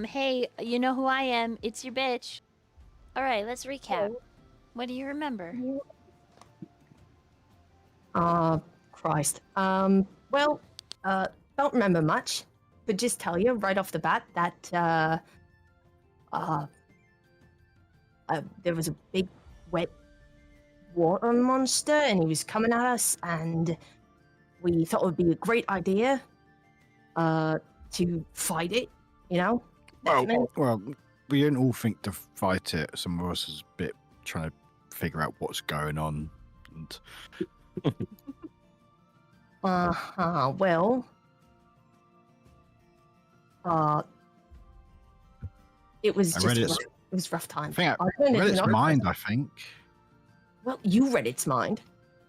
Hey, you know who I am? It's your bitch. All right, let's recap. What do you remember? Christ. Well, don't remember much, but just tell you right off the bat that there was a big wet water monster, and he was coming at us, and we thought it would be a great idea to fight it. You know. Well, we didn't all think to fight it. Some of us was a bit trying to figure out what's going on. And Well, it was just it was rough time. I read its mind, I think. Well, you read its mind.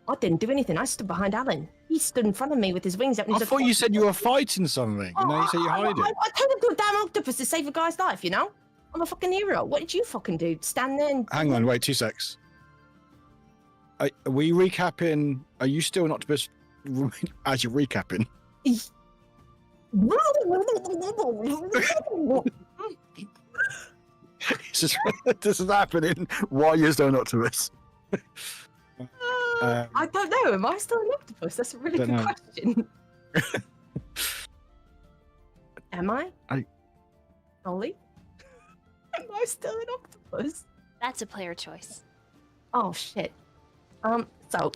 I didn't do anything. I stood behind Alan. He stood in front of me with his wings up. And I thought you said you were fighting something. You know, you said you hide it. I told him to a damn octopus to save a guy's life, you know? I'm a fucking hero. What did you fucking do? Stand there and... Hang on, wait 2 secs. Are we recapping? Are you still an octopus as you're recapping? This is happening while you're still an octopus. I don't know. Am I still an octopus? That's a really good question. Am I? Ollie? Am I still an octopus? That's a player choice. Oh shit. So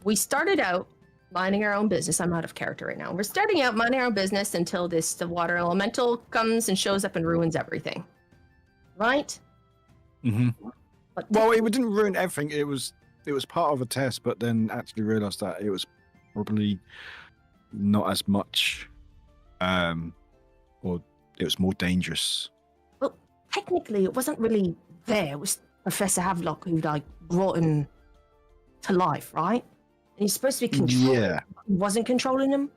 we started out minding our own business. I'm out of character right now. We're starting out minding our own business until the water elemental comes and shows up and ruins everything. Right? Mm-hmm. Well, it didn't ruin everything. It was part of a test, but then actually realized that it was probably not as much, or it was more dangerous. Well, technically, it wasn't really there. It was Professor Havelock who brought him to life, right? And he's supposed to be controlling. Yeah. He wasn't controlling him.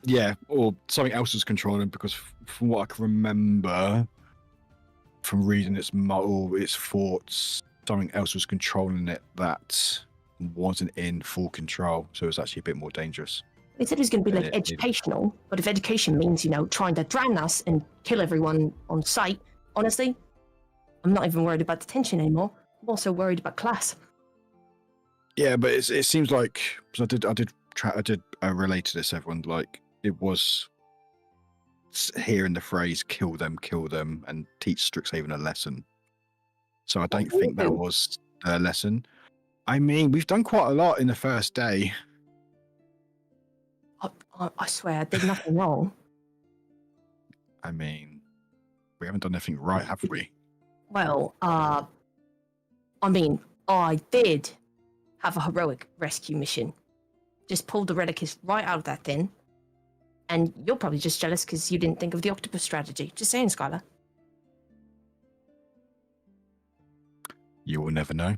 Yeah, or something else was controlling him, because from what I can remember, from reading its thoughts, something else was controlling it that wasn't in full control, so it was actually a bit more dangerous. They said it was going to be educational, but if education means, trying to drown us and kill everyone on sight, honestly, I'm not even worried about detention anymore. I'm also worried about class. Yeah, but it seems like, because I did relate to this, everyone, like, it was hearing the phrase kill them and teach Strixhaven a lesson. So I don't think that was a lesson. I mean, we've done quite a lot in the first day. I swear I did nothing wrong. I mean, we haven't done anything right, have we? Well, I mean, I did have a heroic rescue mission. Just pulled the Redicus right out of that thing. And you're probably just jealous because you didn't think of the octopus strategy. Just saying, Skylar. You will never know.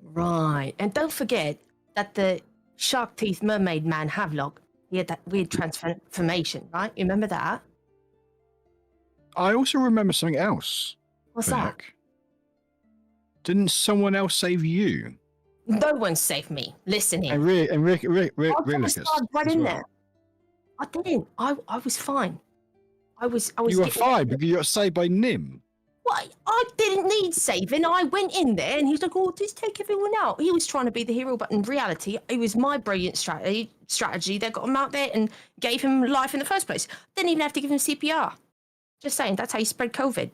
Right. And don't forget that the shark teeth mermaid man Havelock, he had that weird transformation, right? You remember that? I also remember something else. What's that? Didn't someone else save you? No one saved me. Listen here. And Rick right in there. I didn't. I was fine. I was. You were fine because you got saved by Nim. What? I didn't need saving. I went in there and he was like, "Oh, just take everyone out." He was trying to be the hero, but in reality, it was my brilliant strategy that got him out there and gave him life in the first place. Didn't even have to give him CPR. Just saying, that's how you spread COVID.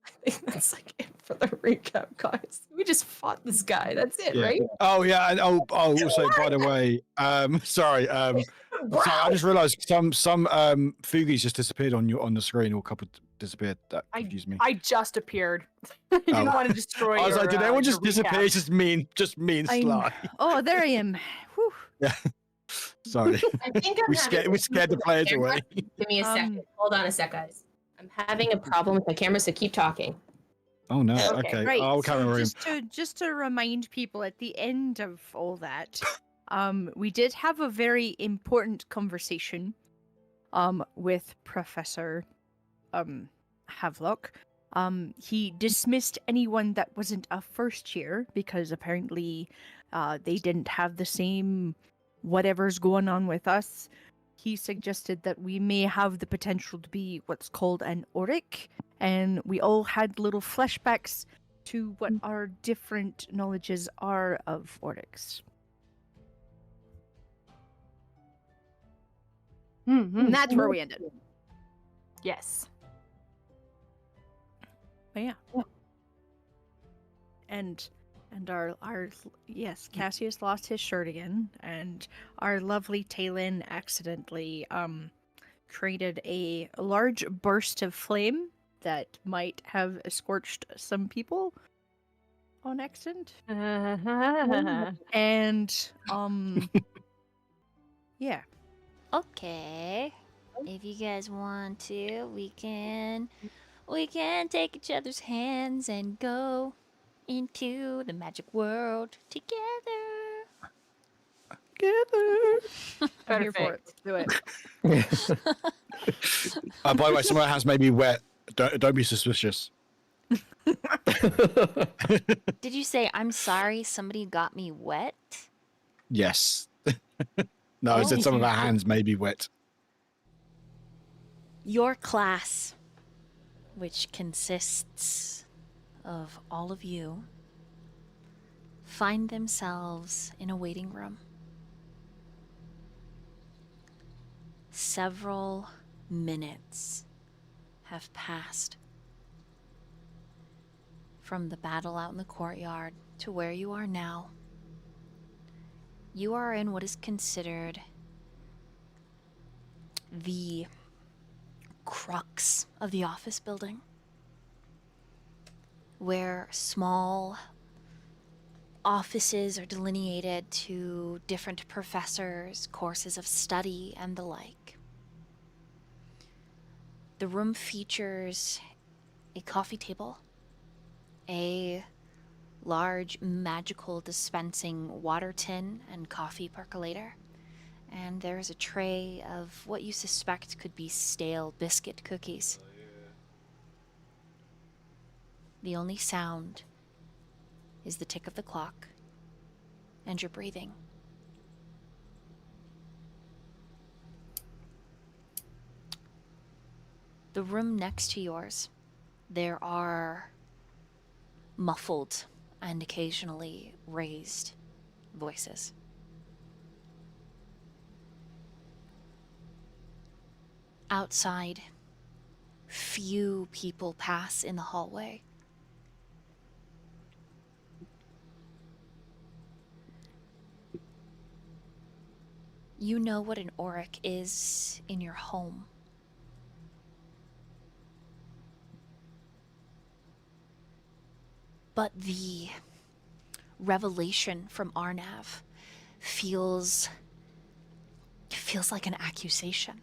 I think that's like it for the recap, guys. We just fought this guy. That's it, right? Oh yeah, and also by the way, sorry, I just realised some Fugies just disappeared on the screen, or a couple disappeared. That confused me. I just appeared. I didn't want to destroy. I was like, did anyone just disappear? Just mean Sly. Oh, there I am. Whew. Yeah. Sorry. I think we scared the players away. Give me a second. Hold on a sec, guys. I'm having a problem with my camera, so keep talking. Oh no. Okay. Right. I'll carry on. Just to remind people, at the end of all that, we did have a very important conversation, with Professor, Havelock. He dismissed anyone that wasn't a first year because apparently, they didn't have the same whatever's going on with us, he suggested that we may have the potential to be what's called an auric, and we all had little flashbacks to what our different knowledges are of aurics. And that's where we ended. Yes. But yeah. And our yes, Cassius lost his shirt again, and our lovely Talon accidentally created a large burst of flame that might have scorched some people on accident. And yeah. Okay. If you guys want to, we can take each other's hands and go into the magic world together. I'm here for it. Perfect. Let's do it. By the way, someone has made me wet. Don't be suspicious. Did you say, I'm sorry, somebody got me wet? Yes. No, I said some of our hands may be wet. Your class, which consists of all of you, find themselves in a waiting room. Several minutes have passed from the battle out in the courtyard to where you are now. You are in what is considered the crux of the office building, where small offices are delineated to different professors, courses of study, and the like. The room features a coffee table, a large magical dispensing water tin and coffee percolator, and there is a tray of what you suspect could be stale biscuit cookies. The only sound is the tick of the clock and your breathing. The room next to yours, there are muffled and occasionally raised voices. Outside, few people pass in the hallway. You know what an auric is in your home. But the revelation from Arnav feels like an accusation.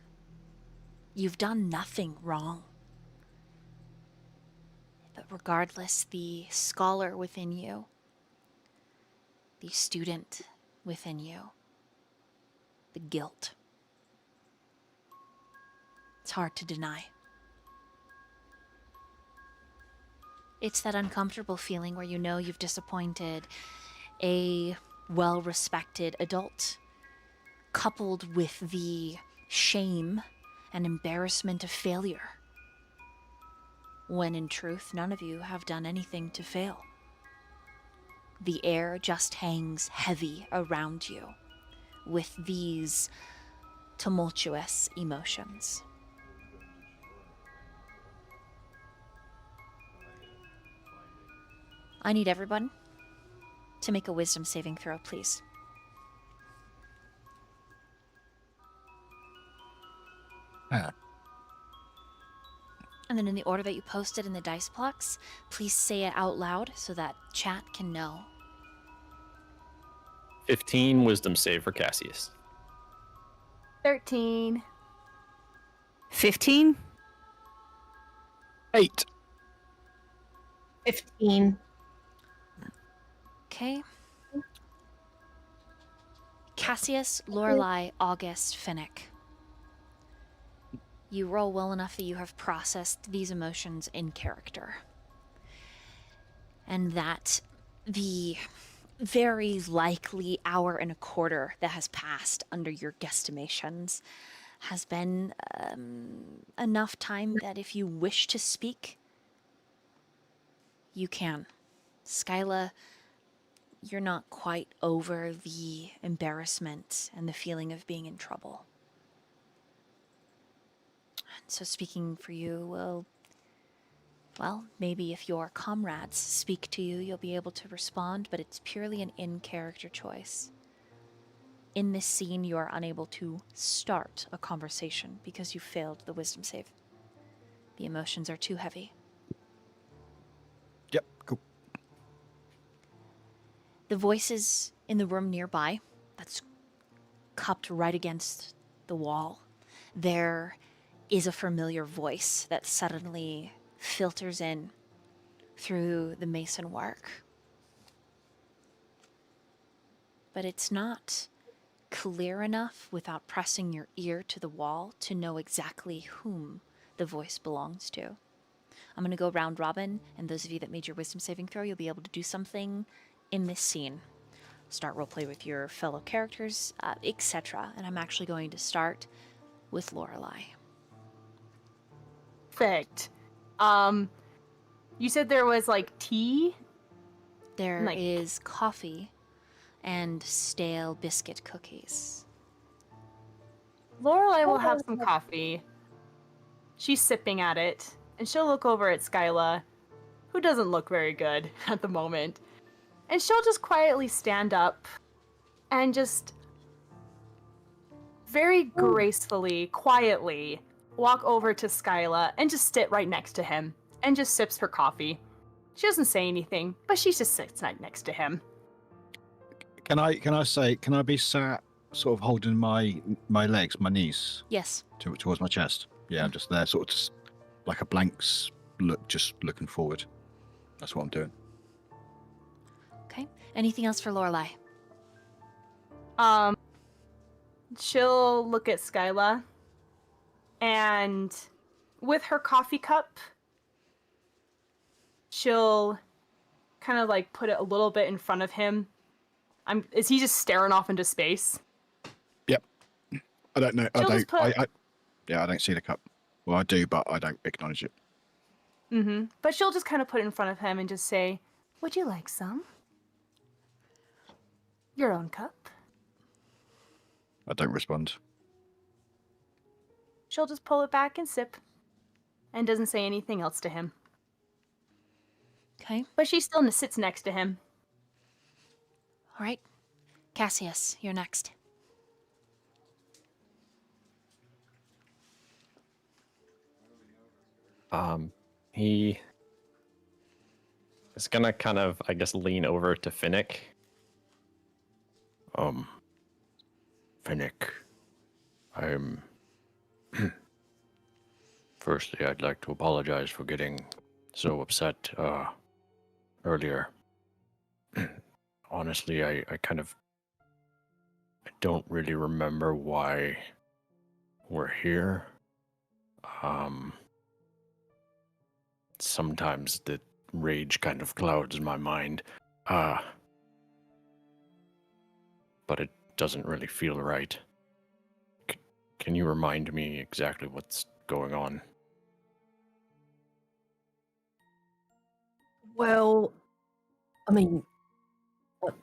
You've done nothing wrong. But regardless, the scholar within you, the student within you, the guilt, it's hard to deny. It's that uncomfortable feeling where you know you've disappointed a well-respected adult, coupled with the shame and embarrassment of failure, when in truth none of you have done anything to fail. The air just hangs heavy around you with these tumultuous emotions. I need everyone to make a wisdom saving throw, please. And then in the order that you posted in the dice blocks, please say it out loud so that chat can know. 15 wisdom save for Cassius. 13. 15? 8. 15. Okay. Cassius, Lorelei, August, Finnick. You roll well enough that you have processed these emotions in character. And that the very likely hour and a quarter that has passed under your guesstimations has been enough time that if you wish to speak, you can. Skyla, you're not quite over the embarrassment and the feeling of being in trouble. So speaking for you will, well, maybe if your comrades speak to you, you'll be able to respond, but it's purely an in-character choice. In this scene, you are unable to start a conversation because you failed the wisdom save. The emotions are too heavy. Yep, cool. The voices in the room nearby, that's cupped right against the wall, there is a familiar voice that suddenly filters in through the mason work. But it's not clear enough without pressing your ear to the wall to know exactly whom the voice belongs to. I'm going to go round robin, and those of you that made your wisdom saving throw, you'll be able to do something in this scene. Start roleplay with your fellow characters, etc. And I'm actually going to start with Lorelei. Perfect. You said there was like tea? There Like- is coffee and stale biscuit cookies. Lorelai will have some coffee. She's sipping at it, and she'll look over at Skyla, who doesn't look very good at the moment. And she'll just quietly stand up and just very gracefully, quietly walk over to Skyla and just sit right next to him and just sips her coffee. She doesn't say anything, but she just sits right next to him. Can I be sat sort of holding my legs, my knees Yes. towards my chest? Yeah, I'm just there, sort of just like a blank look, just looking forward. That's what I'm doing. Okay. Anything else for Lorelei? She'll look at Skyla, and with her coffee cup, she'll kind of like put it a little bit in front of him. Is he just staring off into space? Yep. I don't know. She'll just put- I don't see the cup. Well, I do, but I don't acknowledge it. Mm-hmm. But she'll just kind of put it in front of him and just say, "Would you like some? Your own cup?" I don't respond. She'll just pull it back and sip, and doesn't say anything else to him. Okay. But she still sits next to him. All right. Cassius, you're next. He is gonna kind of, I guess, lean over to Finnick. Finnick, I'm... Firstly, I'd like to apologize for getting so upset, earlier. Honestly, I don't really remember why we're here. Sometimes the rage kind of clouds my mind. But it doesn't really feel right. Can you remind me exactly what's going on? Well, I mean, what?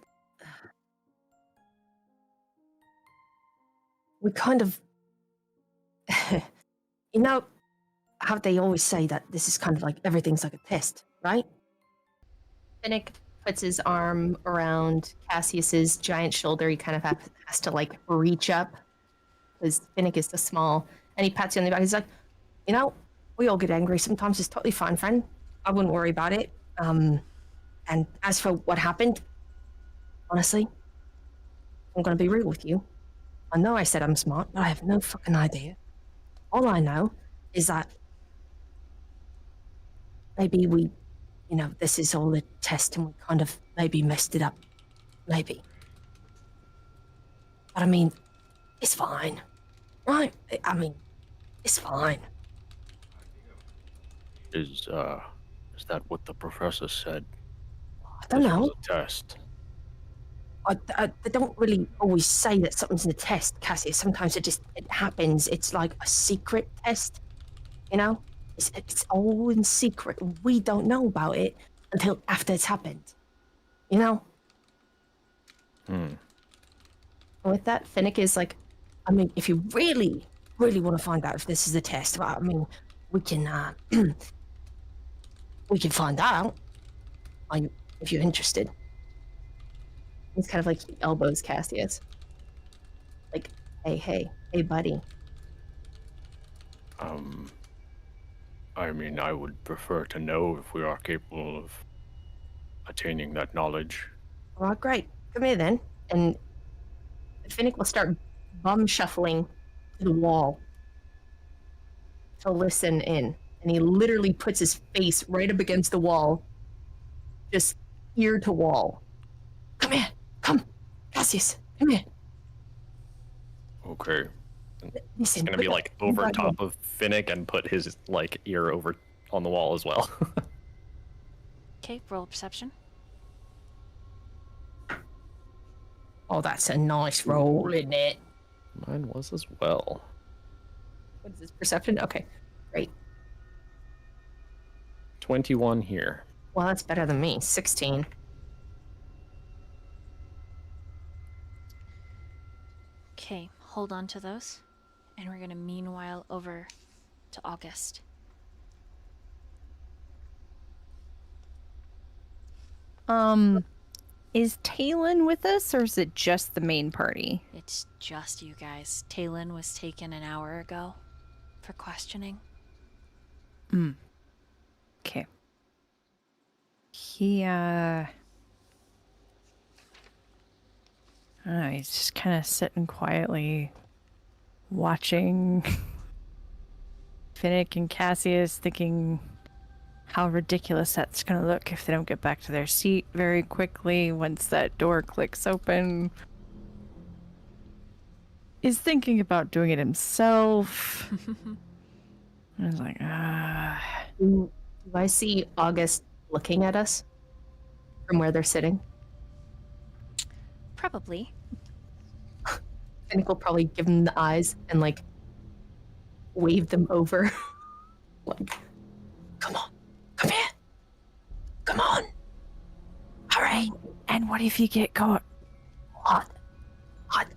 We kind of, you know, how they always say that this is kind of like everything's like a test, right? Finnick puts his arm around Cassius's giant shoulder. He kind of has to like reach up because Finnick is so small, and he pats you on the back. He's like, you know, we all get angry sometimes. It's totally fine, friend. I wouldn't worry about it. And as for what happened, honestly, I'm gonna be real with you. I know I said I'm smart, but I have no fucking idea. All I know is that maybe we, this is all a test and we kind of maybe messed it up. Maybe. But I mean, it's fine. Right? I mean, it's fine. Is that what the professor said? I don't This know. was a test. I don't really always say that something's in the test, Cassie. Sometimes it happens. It's like a secret test, you know? It's all in secret. We don't know about it until after it's happened, you know? Hmm. With that, Finnick is like, I mean, if you really, really want to find out if this is a test, well, I mean, we can, we can find out. If you're interested. He's kind of like he elbows Cassius. Like, hey, buddy. I mean, I would prefer to know if we are capable of attaining that knowledge. All right, great. Come here then. And Finnick will start bum shuffling to the wall to listen in. And he literally puts his face right up against the wall, just ear to wall. Come here. Come. Cassius, come here. Okay. He's Listen. gonna be like over top of Finnick and put his like ear over on the wall as well. Okay, roll perception. Oh, that's a nice roll, isn't it? Mine was as well. What is this, perception? Okay, great. 21 here. Well, that's better than me. 16. Okay, hold on to those. And we're gonna meanwhile over to August. Is Talon with us, or is it just the main party? It's just you guys. Talon was taken an hour ago for questioning. Okay. He, he's just kind of sitting quietly, watching Finnick and Cassius, thinking how ridiculous that's gonna look if they don't get back to their seat very quickly once that door clicks open. He's thinking about doing it himself. I was like, Do I see August looking at us from where they're sitting? Probably. Finnick will probably give them the eyes and like wave them over. Like, come on, come here, come on, hurry. and what if you get caught? What?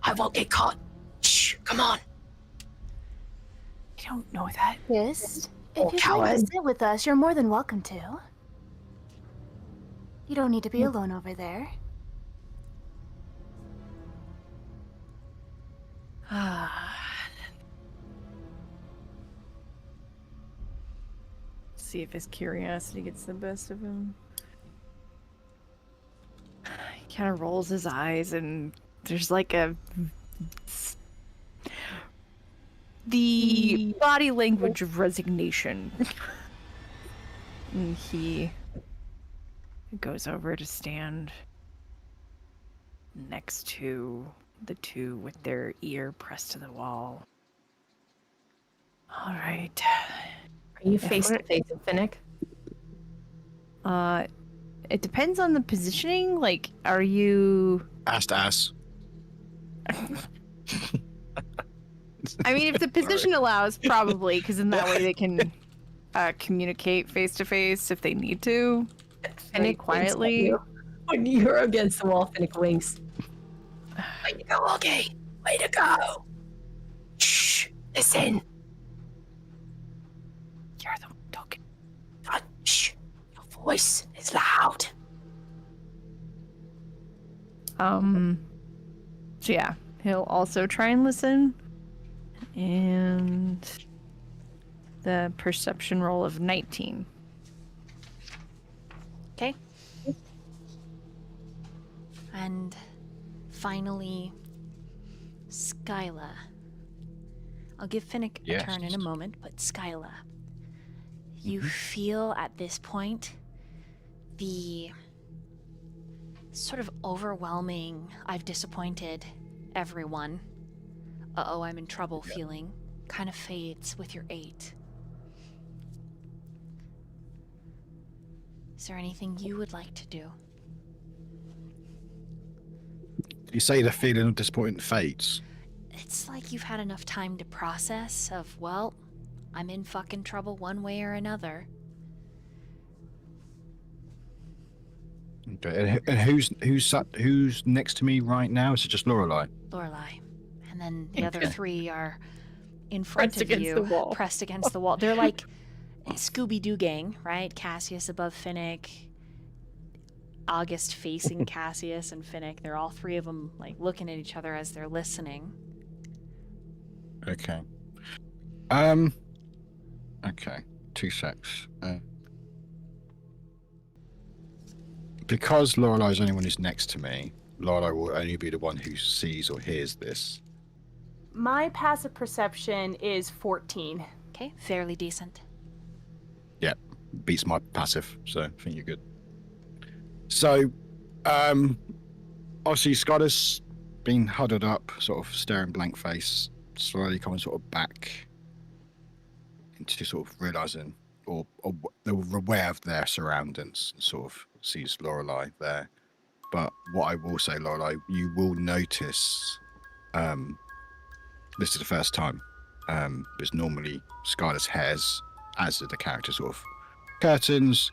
I won't get caught. Shh, come on. You don't know that. Yes. Oh, If you'd like coward. to sit with us, you're more than welcome to. You don't need to be alone over there. See if his curiosity gets the best of him. He kind of rolls his eyes, and there's like the body language of resignation. And he goes over to stand next to the two with their ear pressed to the wall. All right. Are you face to face with Finnick? It depends on the positioning. Like, are you? Ass to ass. I mean, if the position allows, probably, because in that way they can communicate face to face if they need to. Very Finnick quietly. When you're against the wall, Finnick winks. Way to go, Augie. Way to go. Shh. Listen. You're the one talking. Shh. Your voice is loud. So yeah, he'll also try and listen. And the perception roll of 19. Okay. And finally, Skyla. I'll give Finnick Yes. a turn in a moment, but Skyla, you feel at this point the sort of overwhelming, I've disappointed everyone, uh-oh, I'm in trouble feeling kind of fades with your 8. Is there anything you would like to do? You say the feeling of disappointment fades. It's like you've had enough time to process of, well, I'm in fucking trouble one way or another. Okay, and who's next to me right now? Is it just Lorelei? Lorelei. And then the other three are in front Pressed of against you, the wall. pressed against the wall. They're like Scooby-Doo gang, right? Cassius above Finnick, August facing Cassius and Finnick. They're all three of them like looking at each other as they're listening. Okay. Okay. 2 secs. Because Lorelei is the only one who's next to me, Lorelei will only be the one who sees or hears this. My passive perception is 14. Okay, fairly decent. Yeah, beats my passive, so I think you're good. So, obviously Skylar's been huddled up, sort of staring blank face, slowly coming sort of back into sort of realizing or they're aware of their surroundings and sort of sees Lorelei there. But what I will say, Lorelei, you will notice this is the first time because normally Skylar's hairs, as are the character, sort of curtains,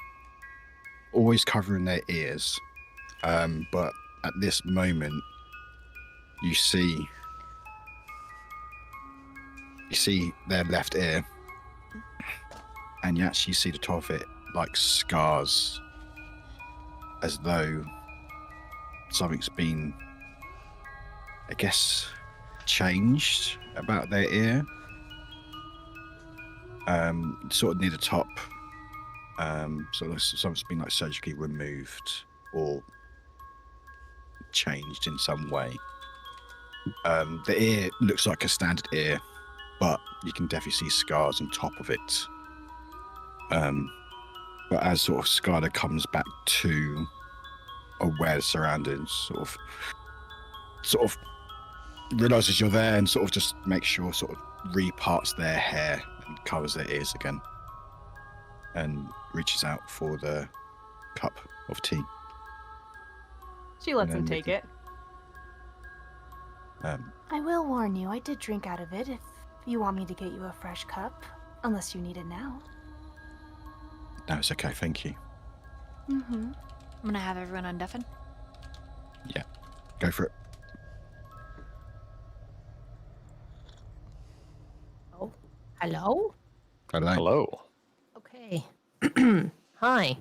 always covering their ears. But at this moment, you see their left ear, and you actually see the top of it like scars, as though something's been, I guess, changed about their ear. Sort of near the top. So something's been like surgically removed or changed in some way. The ear looks like a standard ear, but you can definitely see scars on top of it. But as sort of Skylar comes back to aware of surroundings, sort of realizes you're there and sort of just makes sure sort of reparts their hair and covers their ears again, and reaches out for the cup of tea. She lets And him then take we it. I will warn you, I did drink out of it if you want me to get you a fresh cup. Unless you need it now. No, it's okay, thank you. Mm-hmm. I'm gonna have everyone undeafen. Yeah, go for it. Oh, hello? Hello. Hello. Okay. Hi.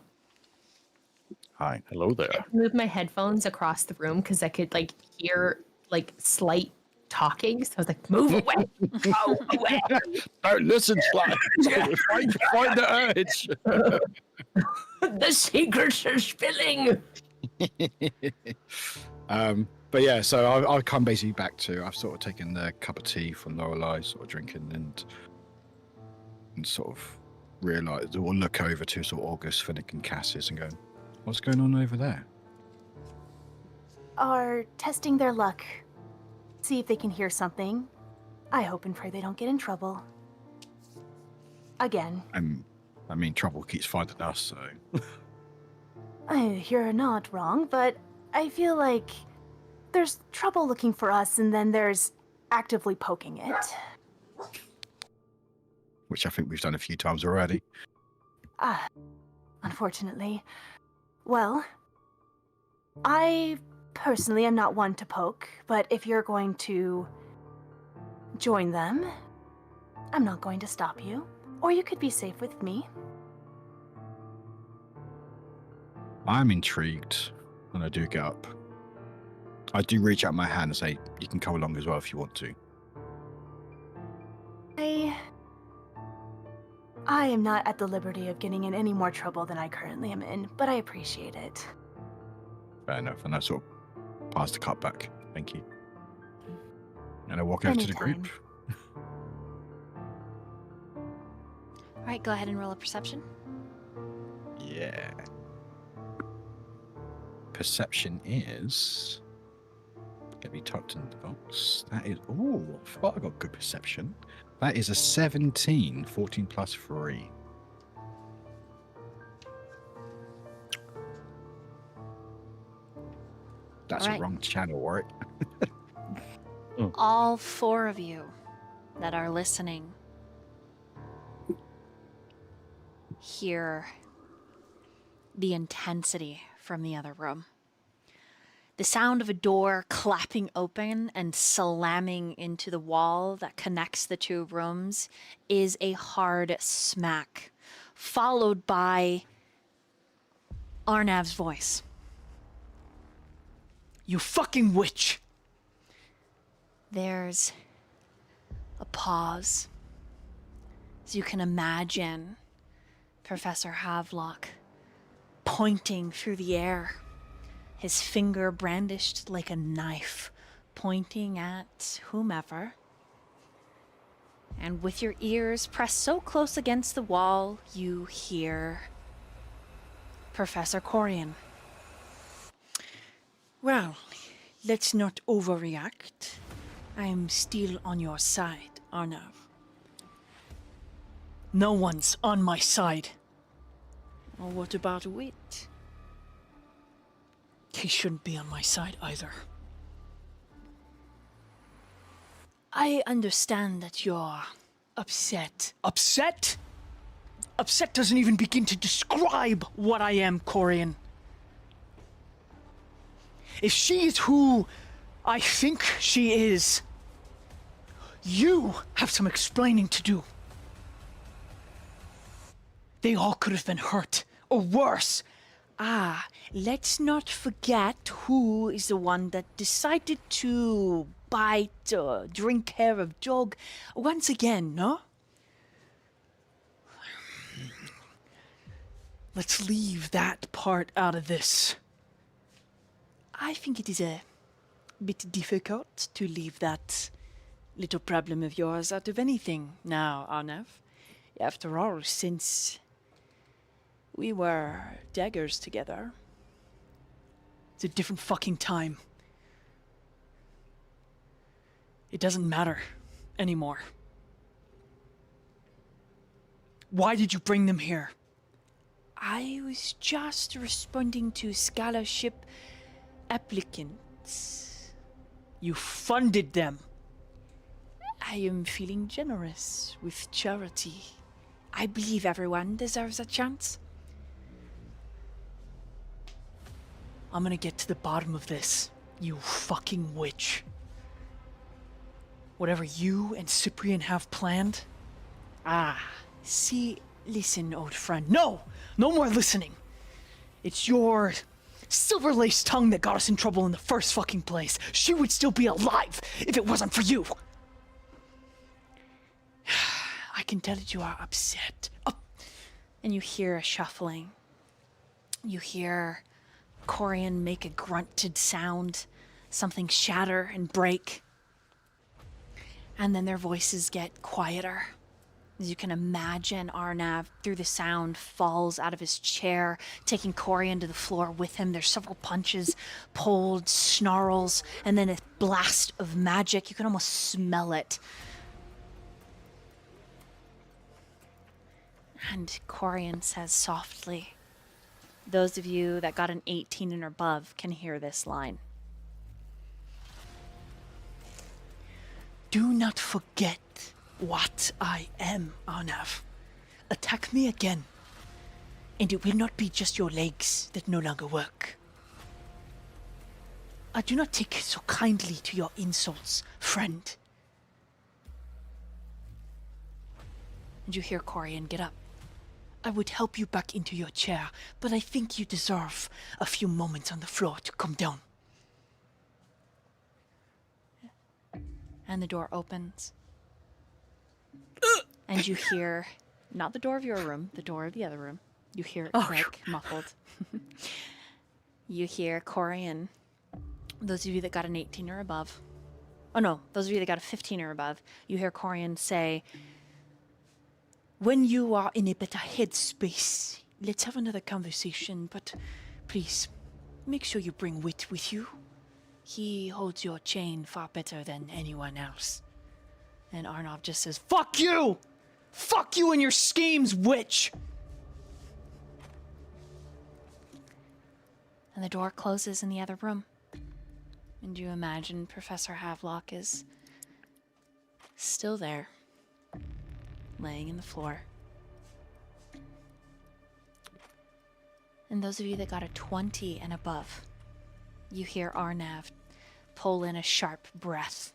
Hi. Hello there. I moved my headphones across the room because I could like hear like slight talking. So I was like, move away. Go away. Don't listen, Sly. Find the urge. The secrets are spilling. But yeah, so I come basically back to, I've sort of taken the cup of tea from Lorelei, sort of drinking and sort of realize or look over to sort of August, Finnick and Cassius and go, what's going on over there? Are testing their luck. See if they can hear something. I hope and pray they don't get in trouble. Again. I mean, trouble keeps finding us, so. You're not wrong, but I feel like there's trouble looking for us and then there's actively poking it. Which I think we've done a few times already. Ah, unfortunately. Well, I personally am not one to poke, but if you're going to join them, I'm not going to stop you. Or you could be safe with me. I'm intrigued when I do get up. I do reach out my hand and say, you can come along as well if you want to. I am not at the liberty of getting in any more trouble than I currently am in, but I appreciate it. Fair enough. And I sort of pass the cup back. Thank you. And I walk over to the group. Anytime. All right, go ahead and roll a perception. Yeah. Perception is... Get me tucked in the box. That is... Oh, I thought I got good perception. That is a 17. 14 plus 3. That's Alright. a wrong channel, right? All 4 of you that are listening hear the intensity from the other room. The sound of a door clapping open and slamming into the wall that connects the 2 rooms is a hard smack, followed by Arnav's voice. You fucking witch! There's a pause. As you can imagine, Professor Havelock pointing through the air, his finger brandished like a knife, pointing at whomever. And with your ears pressed so close against the wall, you hear Professor Corian. Well, let's not overreact. I'm still on your side, Arnav. No one's on my side. Or what about Wit? He shouldn't be on my side either. I understand that you're upset. Upset? Upset doesn't even begin to describe what I am, Corian. If she is who I think she is, you have some explaining to do. They all could have been hurt, or worse. Let's not forget who is the one that decided to bite or drink hair of dog once again, no? Let's leave that part out of this. I think it is a bit difficult to leave that little problem of yours out of anything now, Arnav. After all, since we were daggers together, it's a different fucking time. It doesn't matter anymore. Why did you bring them here? I was just responding to scholarship applicants. You funded them. I am feeling generous with charity. I believe everyone deserves a chance. I'm gonna get to the bottom of this, you fucking witch. Whatever you and Cyprian have planned. See, listen, old friend. No! No more listening. It's your silver-laced tongue that got us in trouble in the first fucking place. She would still be alive if it wasn't for you. I can tell that you are upset. And you hear a shuffling. You hear Corian make a grunted sound, something shatter and break. And then their voices get quieter. As you can imagine, Arnav, through the sound, falls out of his chair, taking Corian to the floor with him. There's several punches pulled, snarls, and then a blast of magic. You can almost smell it. And Corian says softly, those of you that got an 18 and above can hear this line. Do not forget what I am, Arnav. Attack me again, and it will not be just your legs that no longer work. I do not take so kindly to your insults, friend. And you hear Corian get up. I would help you back into your chair, but I think you deserve a few moments on the floor to come down. And the door opens. And you hear, not the door of your room, the door of the other room. You hear it click, muffled. You hear Corian, those of you that got an 18 or above. Oh no, those of you that got a 15 or above. You hear Corian say, when you are in a better headspace, let's have another conversation, but please, make sure you bring Wit with you. He holds your chain far better than anyone else. and Arnav just says, Fuck you! Fuck you and your schemes, witch! and the door closes in the other room. And you imagine Professor Havelock is still there, laying in the floor. And those of you that got a 20 and above, you hear Arnav pull in a sharp breath.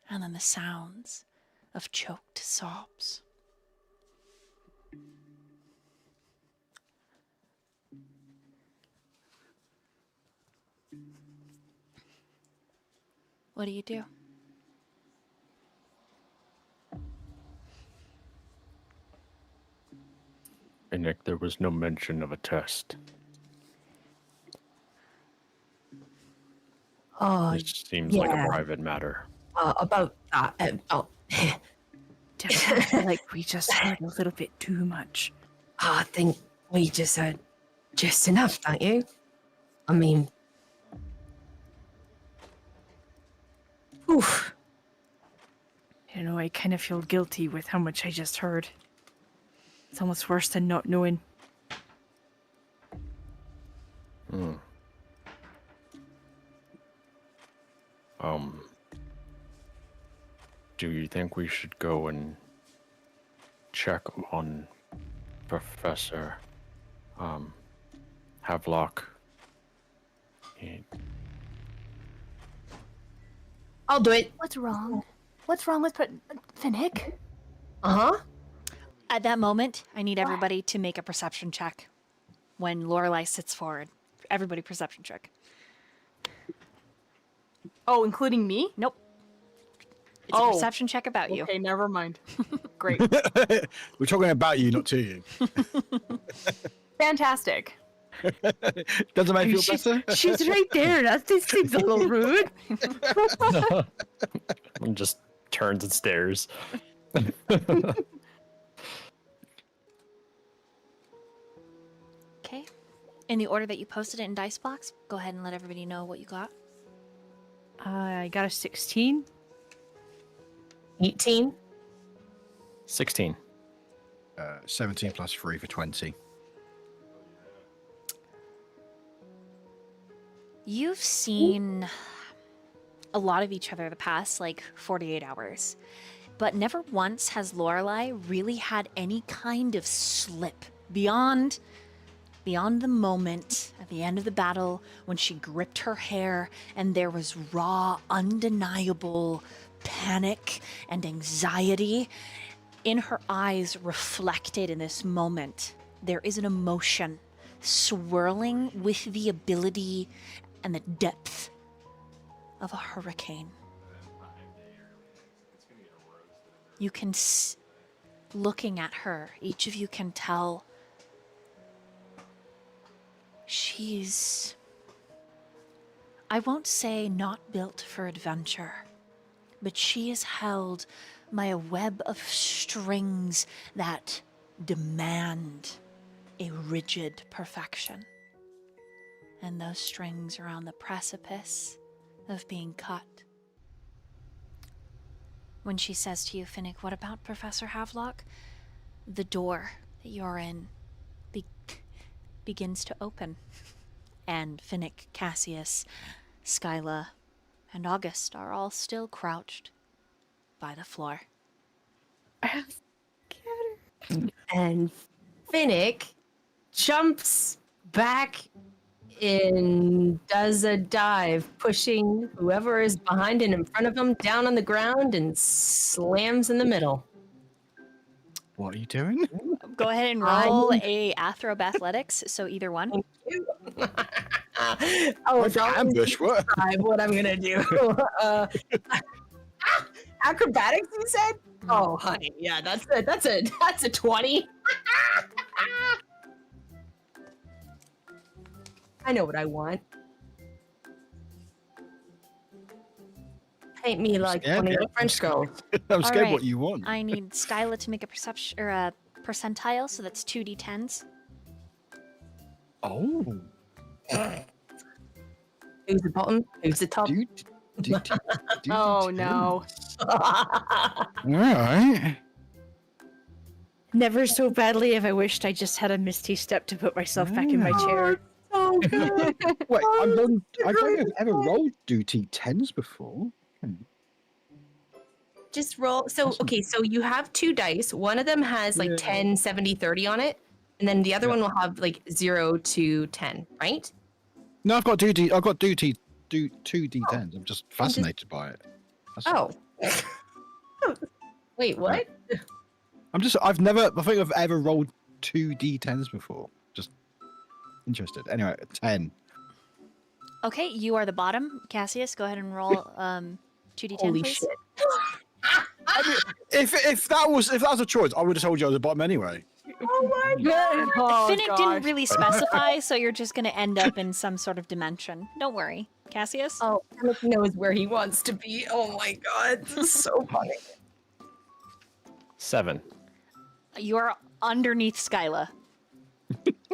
And then the sounds of choked sobs. What do you do? Hey, Nick, there was no mention of a test. Oh, This seems like a yeah. private matter. About that. I feel like we just heard a little bit too much. I think we just heard just enough, don't you? I mean, oof. You know, I kind of feel guilty with how much I just heard. It's almost worse than not knowing. Do you think we should go and check on Professor Havelock? I'll do it. What's wrong? What's wrong with Finnick? Uh-huh. At that moment, I need everybody to make a perception check. When Lorelai sits forward, everybody perception check. Oh, including me? Nope. It's a perception check about you. Okay, never mind. Great. We're talking about you, not to you. Fantastic. Doesn't make you feel better? She's right there. That seems a little rude. And just turns and stares. Okay. In the order that you posted it in dice blocks, go ahead and let everybody know what you got. I got a 16. 18. 16. 17 plus 3 for 20. You've seen a lot of each other the past, 48 hours. But never once has Lorelai really had any kind of slip beyond the moment at the end of the battle when she gripped her hair and there was raw, undeniable panic and anxiety in her eyes reflected in this moment. There is an emotion swirling with the ability and the depth of a hurricane. You can, looking at her, each of you can tell she's, I won't say not built for adventure, but she is held by a web of strings that demand a rigid perfection. And those strings are on the precipice of being cut. When she says to you, Finnick, what about Professor Havelock? The door that you're in begins to open. And Finnick, Cassius, Skyla, and August are all still crouched by the floor. And Finnick jumps back and does a dive, pushing whoever is behind and in front of him down on the ground and slams in the middle. What are you doing? Go ahead and roll a Athrob Athletics, so either one. It's Ambush, what? describe what I'm gonna do. Acrobatics, you said? Oh, honey, yeah, that's a 20. I know what I want. Paint me like scared, one of yeah. the French girls. I'm scared right. what you want. I need Skyla to make a perception or a percentile, so that's 2d10s. Oh. Who's the bottom? Who's the top? Oh no. All right. Never so badly have I wished I just had a misty step to put myself back in my chair. Oh, good. Wait, I don't think I've ever rolled duty 10s before. Just roll. So, Awesome. okay, so you have 2 dice. One of them has like Yeah. 10, 70, 30 on it. And then the other Yeah. one will have like 0 to 10, right? No, I've got duty. I've got duty. Do 2d10s. I'm just fascinated by it. That's all. Oh. Wait, what? I've never. I think I've ever rolled 2d10s before. Just interested. Anyway, 10. Okay, you are the bottom. Cassius, go ahead and roll 2d10, Holy please. shit. I mean, if that was a choice, I would have told you I was the bottom anyway. Oh my god. Oh, Finnick gosh. didn't really specify, so you're just going to end up in some sort of dimension. Don't worry. Cassius? Oh, Philip knows where he wants to be. Oh my god. This is so funny. 7. You're underneath Skyla.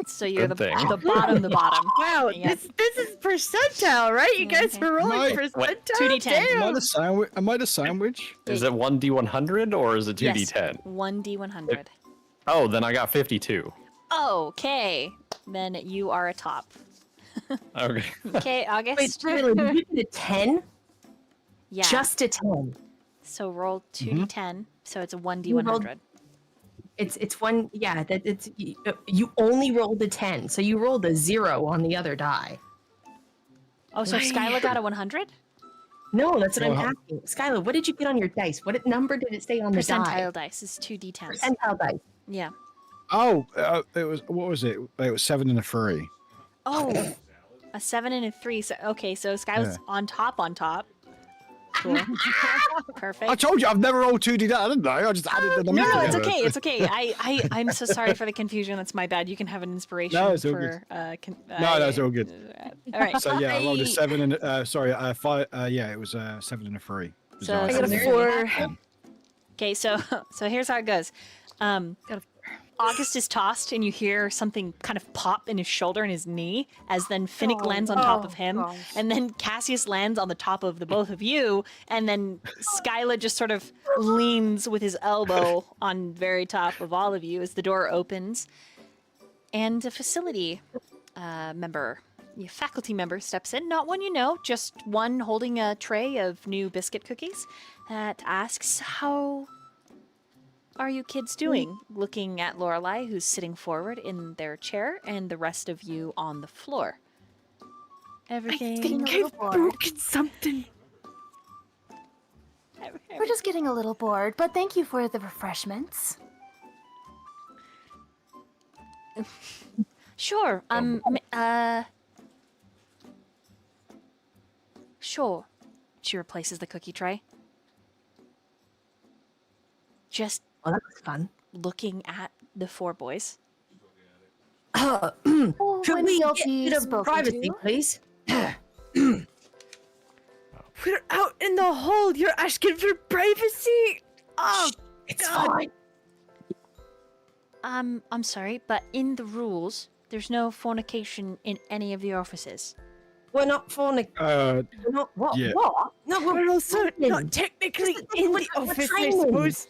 So you're the Good thing. bottom. Wow, Yeah. this is percentile, right? You guys Okay. were rolling Right. percentile. 2d10. Damn. Am I the sandwich? Is it 1d100 or is it 2d10? 1d100. Oh, then I got 52. Okay. Then you are a top. Okay. Okay, August. Wait, really? You did a 10? Yeah. Just a 10. So roll 2d10. So it's a You rolled- 1d100. It's one, yeah, that it's you only rolled a 10. So you rolled a 0 on the other die. Oh, so Skyla got a 100? No, that's what I'm Well, asking. Skylar, what did you get on your dice? What number did it say on the Percentile die? dice is 2d10s. Percentile dice. Yeah. Oh, it was. What was it? It was 7 and a 3. Oh, a 7 and a 3. So okay, so Skyla's on top. Cool. Perfect. I told you I've never rolled 2d. I didn't know. I just added the numbers. No, it's together. okay. It's okay. I'm so sorry for the confusion. That's my bad. You can have an inspiration No, it's all for. No, that's all good. All right. So yeah, I rolled a 7 and 5. Yeah, it was 7 and a 3. So I got a there 4. Okay, so here's how it goes. August is tossed, and you hear something kind of pop in his shoulder and his knee, as then Finnick lands on top of him, and then Cassius lands on the top of the both of you, and then Skyla just sort of leans with his elbow on very top of all of you as the door opens, and a facility member, a faculty member steps in, not one you know, just one holding a tray of new biscuit cookies that asks, "How are you kids doing?" Looking at Lorelai, who's sitting forward in their chair, and the rest of you on the floor. Everything. Getting a little bored. broken something. We're just getting a little bored, but thank you for the refreshments. Sure. Sure. She replaces the cookie tray. Just Well, that was fun. looking at the 4 boys. Oh, Could when we will get be a bit of spoken privacy, to? please? We're out in the hall. You're asking for privacy. Oh, It's God. fine. I'm sorry, but in the rules, there's no fornication in any of the offices. We're not Uh, We're not what? yeah. What? No, we're also not technically in the we're office, I training. suppose.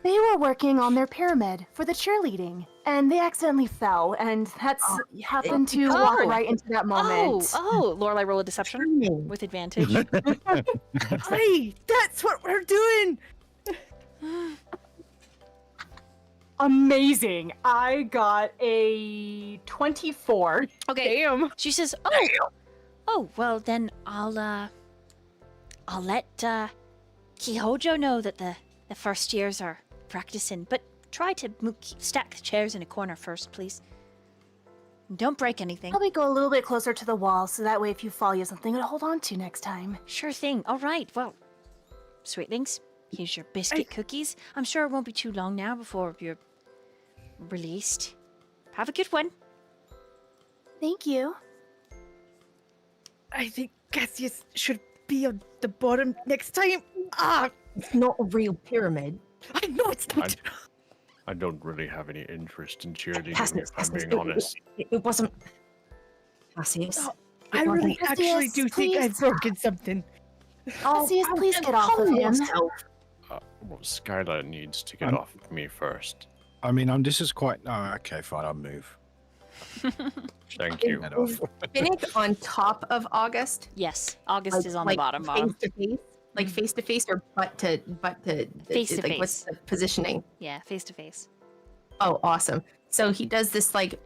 They were working on their pyramid for the cheerleading, and they accidentally fell, and that's happened to walk Oh. right into that moment. Oh, Lorelai, roll a deception Training. with advantage. Hey, that's what we're doing. Amazing. I got a 24. Okay. Damn. She says, "Oh, well then I'll let Kihojo know that the first years are practicing, but try to stack the chairs in a corner first, please. Don't break anything." Probably go a little bit closer to the wall, so that way if you fall, you have something to hold on to next time. Sure thing. All right. Well, sweetlings, here's your biscuit cookies. I'm sure it won't be too long now before you're released. Have a good one. Thank you. I think Cassius should be on the bottom next time. Ah, It's not a real pyramid. I know it's not. I don't really have any interest in cheerleading, Cassius, if I'm Cassius, being honest. It wasn't. Cassius. Oh, I really Cassius, actually do think I've please. broken something. Cassius, please get off of calm him. yourself. Well, Skylar needs to get Um, off of me first. I mean, this is quite. Oh, okay, fine. I'll move. Thank you. Head off. Finnick on top of August. Yes, August is on the bottom. Face to face, like face to face or butt to Face to like what's face. the positioning? Yeah, face to face. Oh, awesome. So he does this like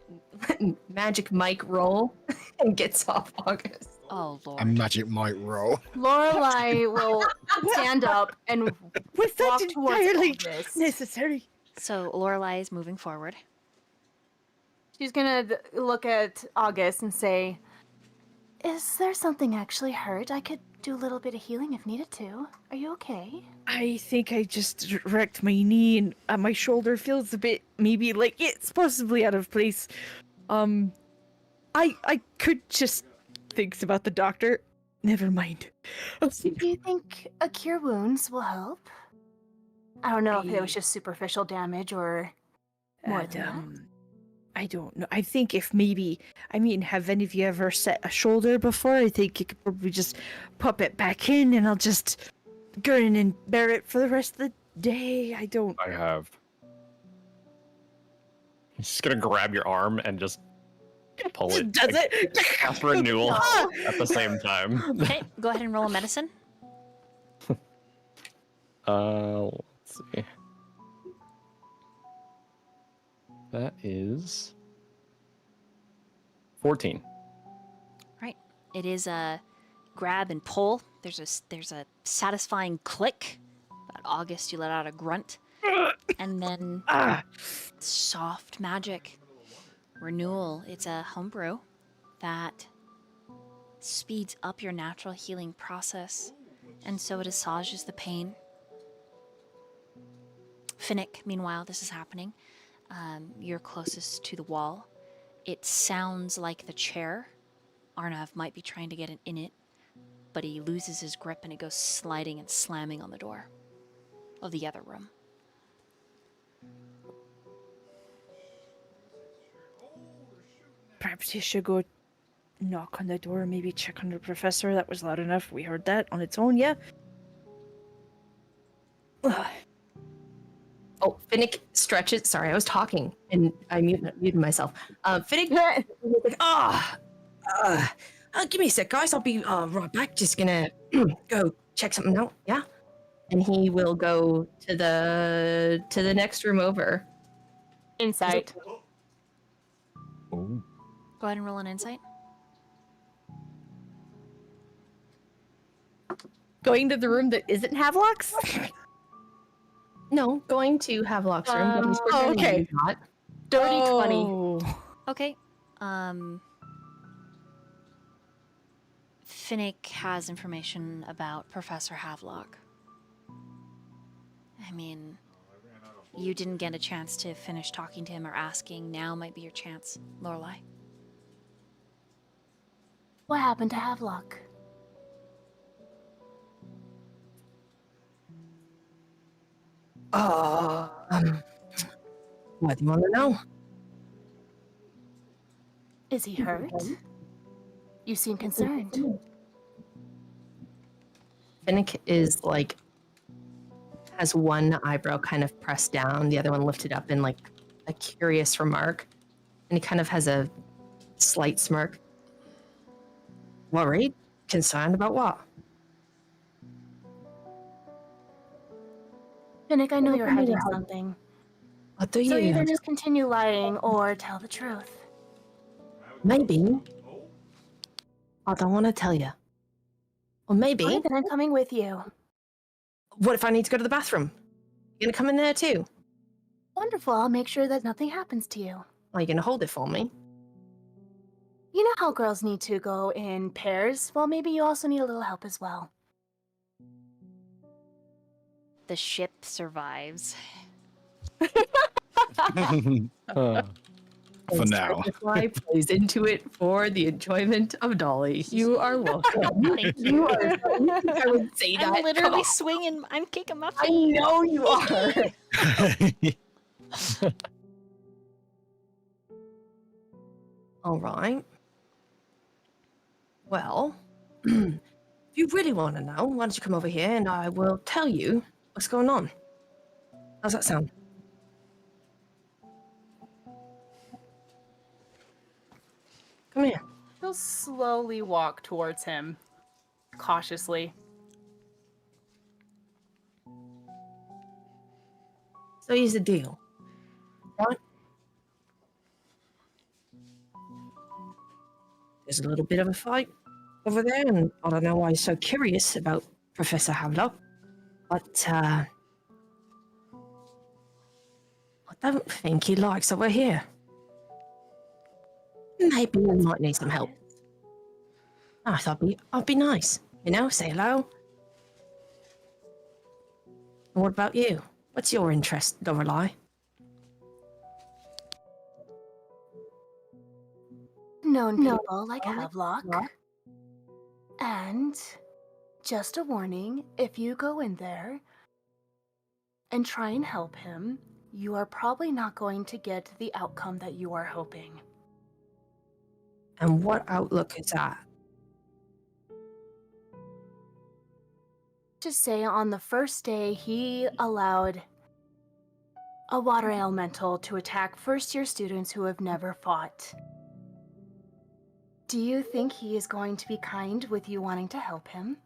magic mic roll and gets off August. Oh A lord. magic might roll. Lorelai will stand up and Was that walk towards entirely August. necessary? So Lorelai is moving forward. She's gonna look at August and say, Is there something actually hurt? I could do a little bit of healing if needed to. Are you okay? I think I just wrecked my knee and my shoulder feels a bit maybe like it's possibly out of place. I could just think about the doctor. Never mind. Do you think a cure wounds will help? I don't know if it was just superficial damage or more than that. I don't know. I think if maybe, I mean, have any of you ever set a shoulder before? I think you could probably just pop it back in and I'll just grin and bear it for the rest of the day. I don't. I have. He's just gonna grab your arm and just pull it. Does like, it? Cast renewal at the same time. Okay, go ahead and roll a medicine. Let's see. That is 14. Right. It is a grab and pull. There's a satisfying click. But August, you let out a grunt, and then soft magic renewal. It's a homebrew that speeds up your natural healing process, and so it assuages the pain. Finnick, meanwhile, this is happening. You're closest to the wall. It sounds like the chair. Arnav might be trying to get in it, but he loses his grip and it goes sliding and slamming on the door of the other room. Perhaps you should go knock on the door, maybe check on the professor. That was loud enough. We heard that on its own, yeah? Oh, Finnick stretches. Sorry, I was talking and I muted myself. Finnick, give me a sec, guys. I'll be right back. Just gonna go check something out. Yeah, and he will go to the next room over. insight. Oh. Go ahead and roll an insight. Going to the room that isn't Havelock's? No, going to Havelock's room. But he's pretending okay. he's not. Dirty 20. Oh. Okay. Finnick has information about Professor Havelock. I mean, you didn't get a chance to finish talking to him or asking. Now might be your chance, Lorelai. What happened to Havelock? What do you want to know? Is he hurt? You seem concerned. Finnick is like has one eyebrow kind of pressed down, the other one lifted up in like a curious remark, and he kind of has a slight smirk. Worried? Concerned about what? Finnick, I know you're hiding something. What do So you? either just continue lying or tell the truth. Maybe. I don't want to tell you. Or maybe. Okay, then I'm coming with you. What if I need to go to the bathroom? You gonna come in there too? Wonderful. I'll make sure that nothing happens to you. Are you gonna hold it for me? You know how girls need to go in pairs? Well, maybe you also need a little help as well. The ship survives. For now. Fly plays into it for the enjoyment of Dolly. You are welcome. Thank you. You are. I would say that. I'm Come literally on. swinging. I'm kicking my I feet. know you are. All right. Well, if you really want to know, why don't you come over here and I will tell you what's going on. How's that sound? Come here. She'll slowly walk towards him, cautiously. So here's the deal. Right? There's a little bit of a fight over there, and I don't know why he's so curious about Professor Havelock, but I don't think he likes that we're here. Maybe we might need some help. I thought I'd be nice, you know, say hello. And what about you? What's your interest, Lorelei? Known people like Havelock. And just a warning, if you go in there and try and help him, you are probably not going to get the outcome that you are hoping. And what outlook is that? Just say on the first day he allowed a water elemental to attack first-year students who have never fought. Do you think he is going to be kind with you wanting to help him?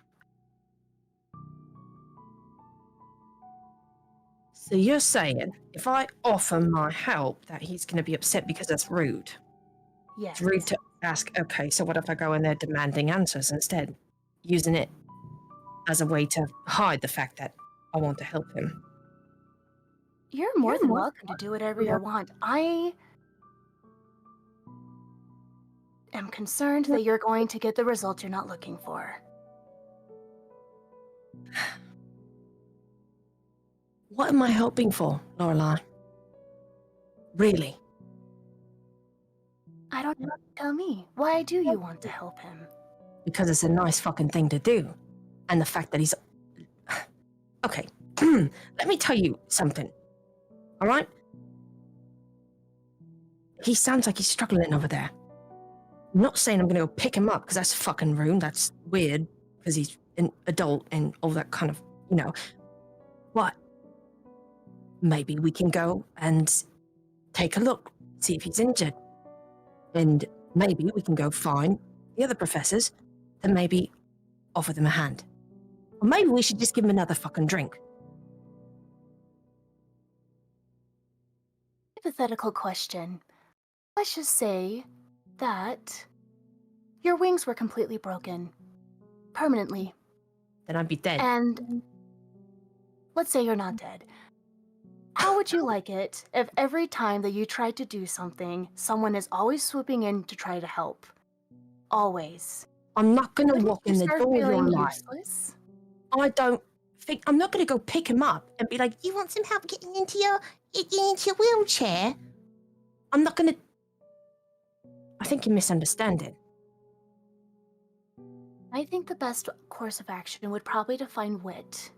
So you're saying if I offer my help that he's going to be upset because that's rude? Yes. It's rude to ask, okay, so what if I go in there demanding answers instead? Using it as a way to hide the fact that I want to help him. You're more than welcome to do whatever you want. I am concerned that you're going to get the result you're not looking for. What am I hoping for, Lorelei? Really? I don't know. Tell me, why do you want to help him? Because it's a nice fucking thing to do. And the fact that he's... Okay, let me tell you something. All right? He sounds like he's struggling over there. I'm not saying I'm going to go pick him up, because that's fucking rude. That's weird, because he's an adult and all that kind of, you know. But maybe we can go and take a look, see if he's injured. And maybe we can go find the other professors and maybe offer them a hand. Or maybe we should just give him another fucking drink. Hypothetical question. Let's just say that your wings were completely broken. Permanently. Then I'd be dead. And let's say you're not dead. How would you like it if every time that you tried to do something, someone is always swooping in to try to help? Always. I'm not going to Wouldn't walk you in the start door feeling your life. useless? I don't think... I'm not going to go pick him up and be like, you want some help getting into your wheelchair? I'm not going to... I think you're misunderstanding. I think the best course of action would probably to find wit.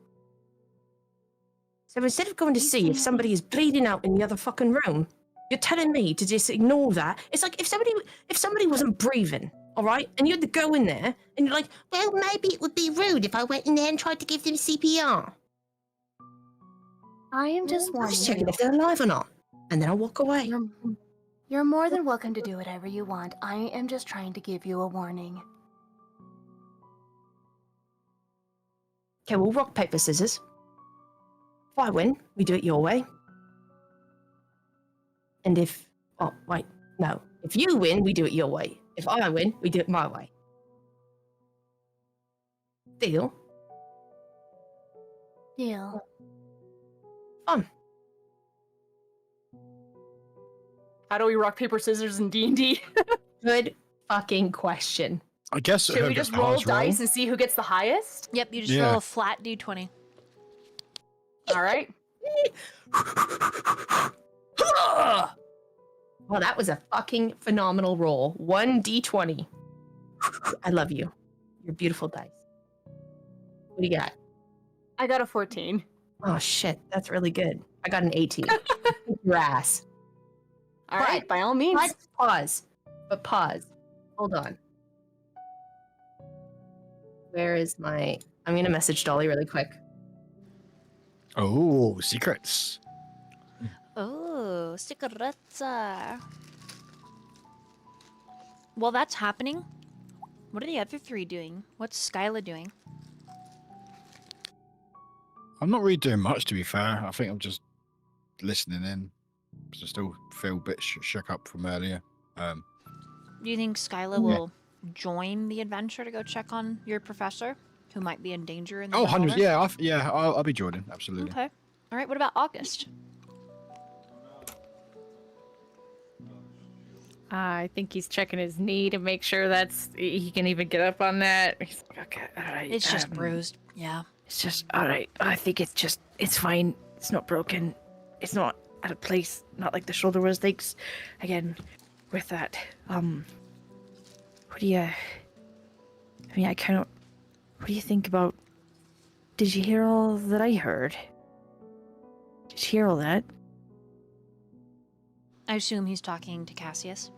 So instead of going to see if somebody is bleeding out in the other fucking room, you're telling me to just ignore that. It's like if somebody wasn't breathing, all right, and you had to go in there, and you're like, well, maybe it would be rude if I went in there and tried to give them CPR. I am just I'm warning just checking you. if they're alive or not, and then I'll walk away. You're more than welcome to do whatever you want. I am just trying to give you a warning. Okay, well, rock, paper, scissors. If I win, we do it your way. And if... Oh, wait, no. If you win, we do it your way. If I win, we do it my way. Deal? Deal. Fun. How do we rock, paper, scissors in D&D? Good fucking question. I guess Should whoever we gets just the roll highest roll- dice and see who gets the highest? Yep, you just Yeah. roll a flat d20. All right. Well, that was a fucking phenomenal roll. 1d20. I love you. You're beautiful dice. What do you got? I got a 14. Oh, shit. That's really good. I got an 18. Your ass. All right, by all means. But pause. But pause. Hold on. Where is my... I'm going to message Dolly really quick. Oh, secrets. Oh, sigaretta. While that's happening, what are the other three doing? What's Skyla doing? I'm not really doing much, to be fair. I think I'm just listening in. 'Cause I still feel a bit shook up from earlier. Do you think Skyla will join the adventure to go check on your professor, who might be in danger in the Oh, tunnel hundreds. there? Yeah, I'll be joining. Absolutely. Okay. All right. What about August? I think he's checking his knee to make sure he can even get up on that. He's like, okay, all right. It's just bruised. Yeah. It's just all right. I think it's fine. It's not broken. It's not out of place. Not like the shoulder was. Thanks again with that. What do you? I mean, what do you think about? Did you hear all that I heard? Did you hear all that? I assume he's talking to Cassius.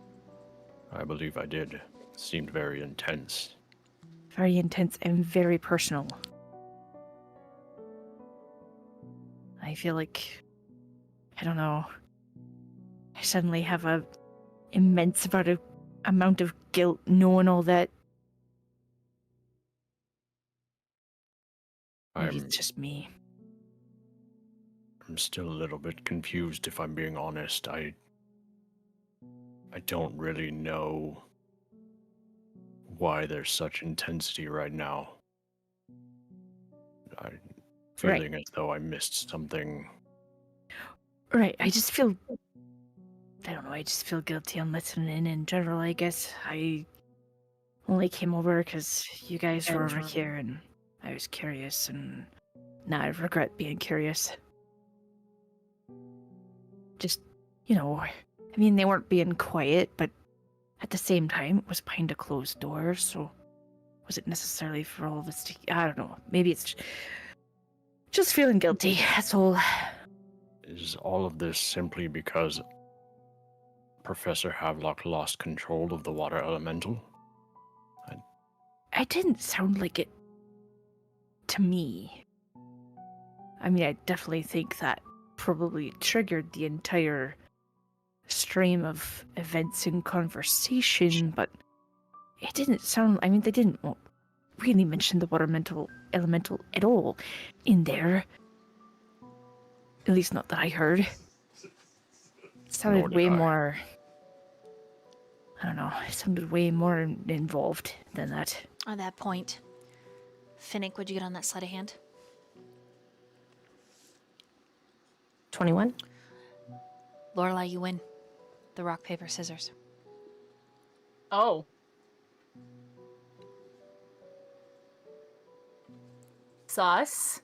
I believe I did. It seemed very intense. Very intense and very personal. I feel like, I don't know, I suddenly have a immense amount of guilt knowing all that. Maybe it's just me. I'm still a little bit confused, if I'm being honest. I don't really know why there's such intensity right now. I'm feeling as though I missed something. Right, I just feel, I don't know, I just feel guilty on listening in general, I guess. I only came over because you guys were over here and I was curious, and now I regret being curious. Just, I mean, they weren't being quiet, but at the same time, it was behind a closed door, so was it necessarily for all of us to... I don't know. Maybe it's just feeling guilty, that's all. Is all of this simply because Professor Havelock lost control of the water elemental? It didn't sound like it to me. I mean, I definitely think that probably triggered the entire stream of events and conversation, but it didn't sound... I mean, they didn't really mention the water elemental at all in there. At least not that I heard. It sounded way more... I don't know. It sounded way more involved than that. At that point, Finnick, what'd you get on that sleight of hand? 21. Lorelai, you win. The rock, paper, scissors. Oh. Sus.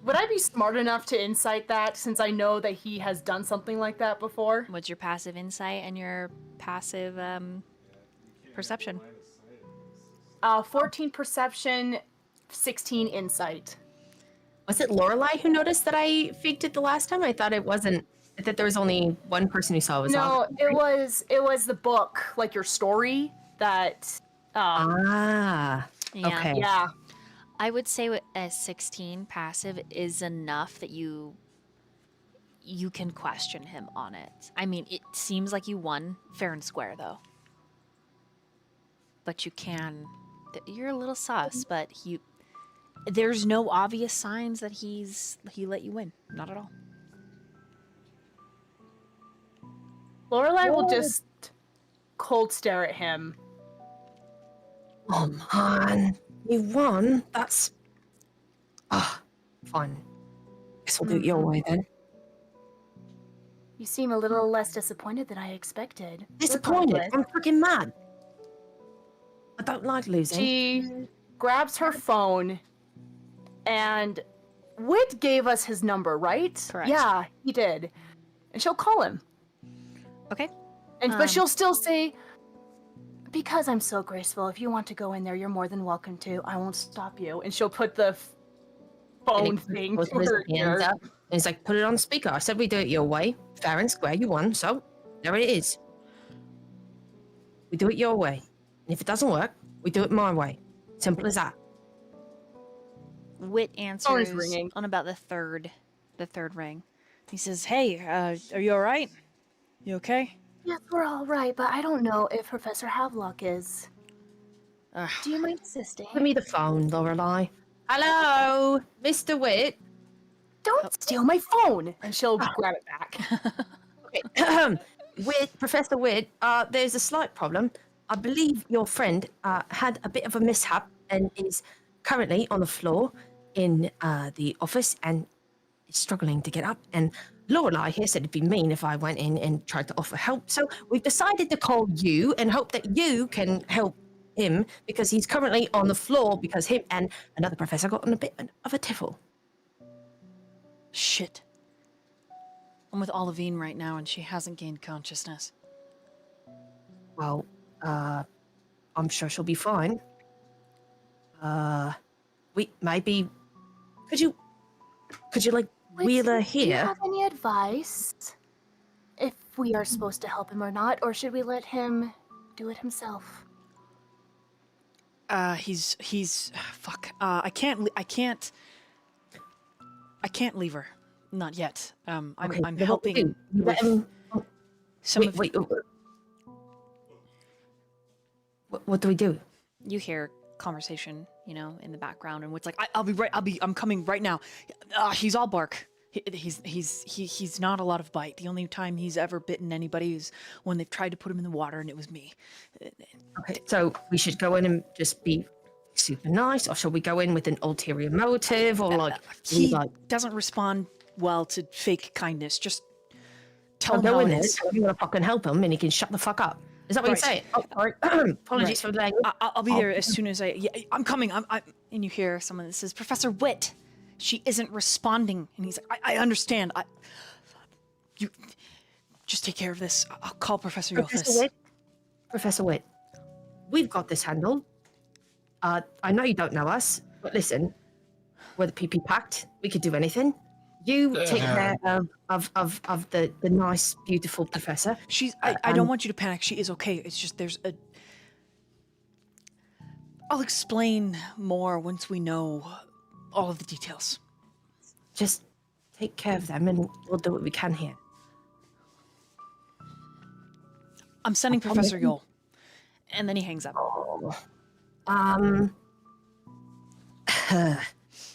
Would I be smart enough to insight that, since I know that he has done something like that before? What's your passive insight and your passive perception? 14 perception, 16 insight. Was it Lorelai who noticed that I faked it the last time? I thought it wasn't. I thought there was only one person who saw it. Was No, August, it was the book, like your story, that... yeah. Okay. Yeah. I would say a 16 passive is enough that you can question him on it. I mean, it seems like you won fair and square, though. But you can... You're a little sus, but there's no obvious signs that he let you win. Not at all. Lorelai will just cold stare at him. Oh man, you won. That's fine. Guess we'll do it your way then. You seem a little less disappointed than I expected. Disappointed? I'm freaking mad. I don't like losing. She grabs her phone, and Whit gave us his number, right? Correct. Yeah, he did. And she'll call him. Okay. But she'll still say, Because I'm so graceful, if you want to go in there, you're more than welcome to. I won't stop you. and she'll put the phone thing Both to of his her hands ear. up. And he's like, put it on speaker. I said we do it your way. Fair and square, you won. So, there it is. We do it your way. And if it doesn't work, we do it my way. Simple as that. Whit answers ringing. on about the third ring. He says, "Hey, are you all right? You okay?" Yes, we're all right, but I don't know if Professor Havelock is. Ugh. Do you mind assisting? Give me the phone, Lorelei. Hello, Mr. Witt. Don't steal my phone! And she'll grab it back. Okay. With Professor Witt, there's a slight problem. I believe your friend had a bit of a mishap and is currently on the floor in the office and is struggling to get up. And Lorelei here said it'd be mean if I went in and tried to offer help. So we've decided to call you and hope that you can help him because he's currently on the floor because him and another professor got in a bit of a tiffle. Shit. I'm with Olivine right now, and she hasn't gained consciousness. Well, I'm sure she'll be fine. Maybe could you like wheel her Do you here? have any advice? If we are supposed to help him or not, or should we let him do it himself? He's fuck. I can't leave her. Not yet. I'm Okay, I'm then what we helping do, you let with him- some wait, of. wait, what do we do? You hear conversation, in the background, and Wit's like, I'll be right. I'm coming right now. He's all bark. He's not a lot of bite. The only time he's ever bitten anybody is when they've tried to put him in the water, and it was me. Okay, so we should go in and just be super nice, or shall we go in with an ulterior motive, or like He doesn't respond well to fake kindness. Just tell I'll him go how in it there, is. tell him you want to fucking help him, and he can shut the fuck up. Is that what Right. you're saying? Oh, sorry. Apologies for the language. I'll be there as soon as I. Yeah, I'm coming. And you hear someone that says, "Professor Witt, she isn't responding." And he's like, "I understand. You just take care of this. I'll call Professor Yolthus." Professor Witt, we've got this handled. I know you don't know us, but listen, we're the PP Pact. We could do anything. You take care of the nice, beautiful professor. I don't want you to panic. She is okay. It's just I'll explain more once we know all of the details. Just take care of them, and we'll do what we can here. I'm sending Professor Yol. And then he hangs up.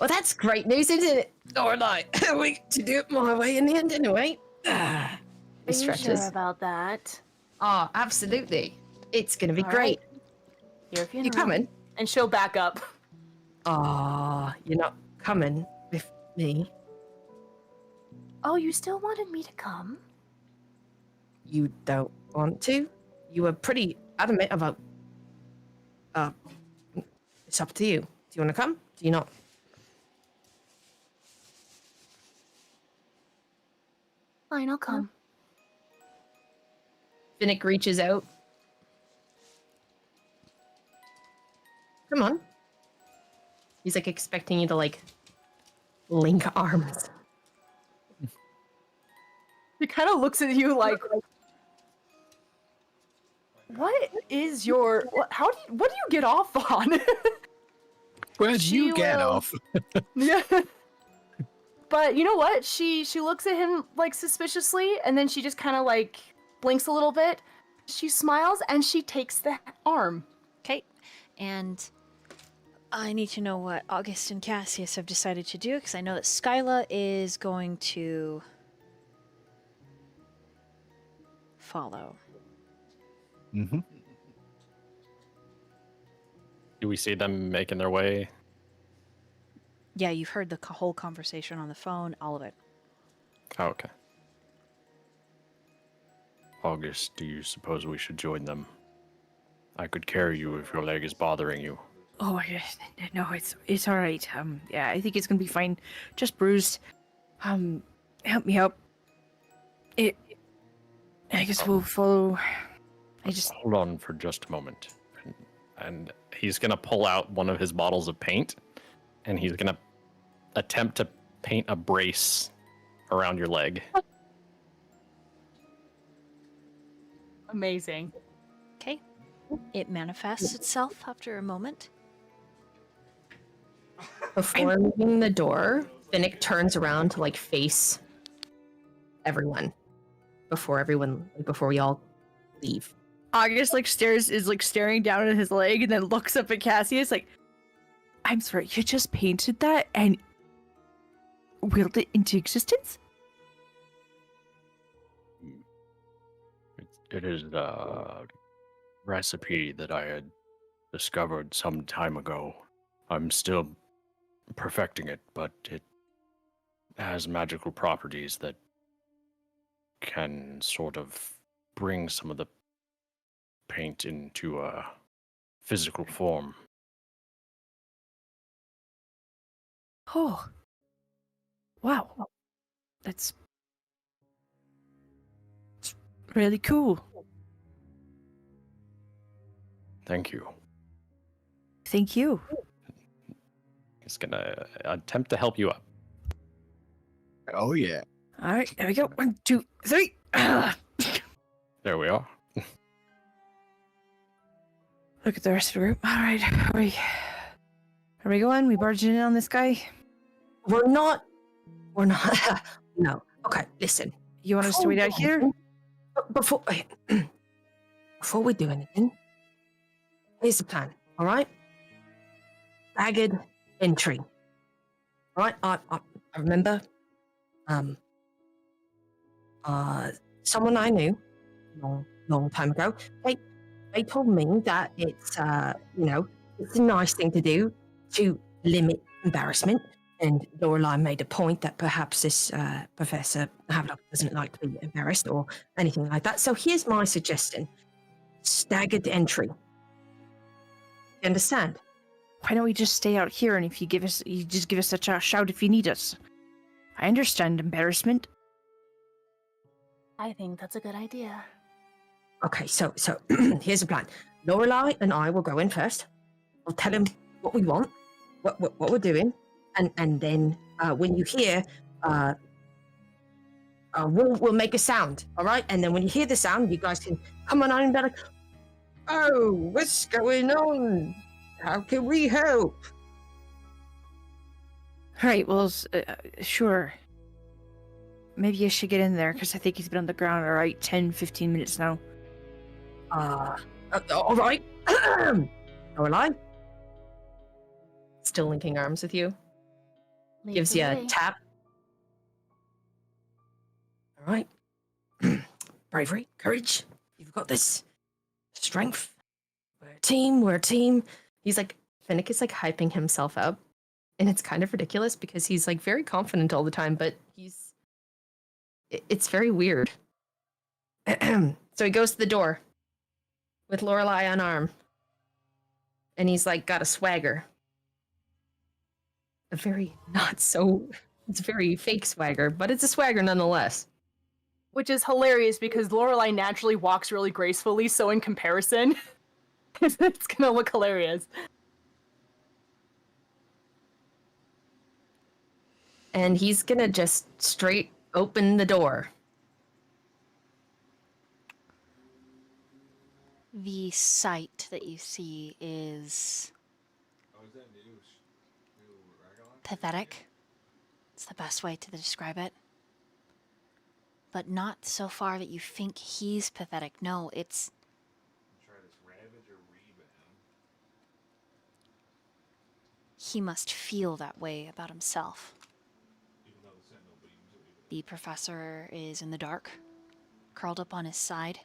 Well, that's great news, isn't it? Or like, we to do it my way in the end, anyway. He Are you stretches. sure about that? Oh, absolutely. It's gonna be All great. right. Here if you You coming? And she'll back up. Oh, you're not coming with me. Oh, you still wanted me to come? You don't want to? You were pretty adamant about. It's up to you. Do you want to come? Do you not? Fine, I'll come. Finnick reaches out. Come on. He's like expecting you to like link arms. He kind of looks at you like, "What is your? What do you get off on?" Where'd She you get will- off? Yeah. But you know what? She looks at him like suspiciously, and then she just kind of like blinks a little bit. She smiles and she takes the arm. okay. And I need to know what August and Cassius have decided to do, because I know that Skyla is going to follow. Mm-hmm. Do we see them making their way? Yeah, you've heard the whole conversation on the phone, all of it. Oh, okay. August, do you suppose we should join them? I could carry you if your leg is bothering you. Oh, no, it's all right. Yeah, I think it's gonna be fine. Just bruised. Help me up. I guess we'll follow. Hold on for just a moment. And he's gonna pull out one of his bottles of paint, and he's gonna attempt to paint a brace around your leg. Amazing. Okay. It manifests itself after a moment. Before leaving the door, Finnick turns around to like face everyone before we all leave. August like staring down at his leg and then looks up at Cassius like, I'm sorry, you just painted that and willed it into existence? It is a recipe that I had discovered some time ago. I'm still perfecting it, but it has magical properties that can sort of bring some of the paint into a physical form. Oh. Wow. That's really cool. Thank you. Thank you. He's gonna attempt to help you up. Oh yeah. All right, there we go. 1, 2, 3. There we are. Look at the rest of the group. All right, are we going? We barging in on this guy? We're not. No. Okay, listen. You want us to wait out here? Before we do anything, here's the plan. All right. Staggered entry. All right. I remember. Someone I knew long time ago. They told me that it's it's a nice thing to do to limit embarrassment. And Lorelai made a point that perhaps this Professor Havelock doesn't like to be embarrassed or anything like that. So here's my suggestion: staggered entry. You understand? Why don't we just stay out here, and if you just give us a shout if you need us. I understand embarrassment. I think that's a good idea. Okay, so here's the plan. Lorelai and I will go in first. We'll tell him what we want, what we're doing, and then when you hear, we'll make a sound, all right? And then when you hear the sound, you guys can come on and be like, "Oh, what's going on? How can we help?" All right, well, sure. Maybe I should get in there, because I think he's been on the ground, all right, 10, 15 minutes now. All right. Lorelai? Still linking arms with you. Lead Gives the you a way. tap. All right. Bravery, courage. You've got this. Strength. We're a team. He's like, Finnick is like hyping himself up. And it's kind of ridiculous because he's like very confident all the time, but it's very weird. So he goes to the door with Lorelai on arm. And he's like got a swagger. It's a very fake swagger, but it's a swagger nonetheless. Which is hilarious because Lorelai naturally walks really gracefully, so in comparison, it's gonna look hilarious. And he's gonna just straight open the door. The sight that you see is pathetic. It's the best way to describe it. But not so far that you think he's pathetic. No, it's... He must feel that way about himself. The professor is in the dark, curled up on his side.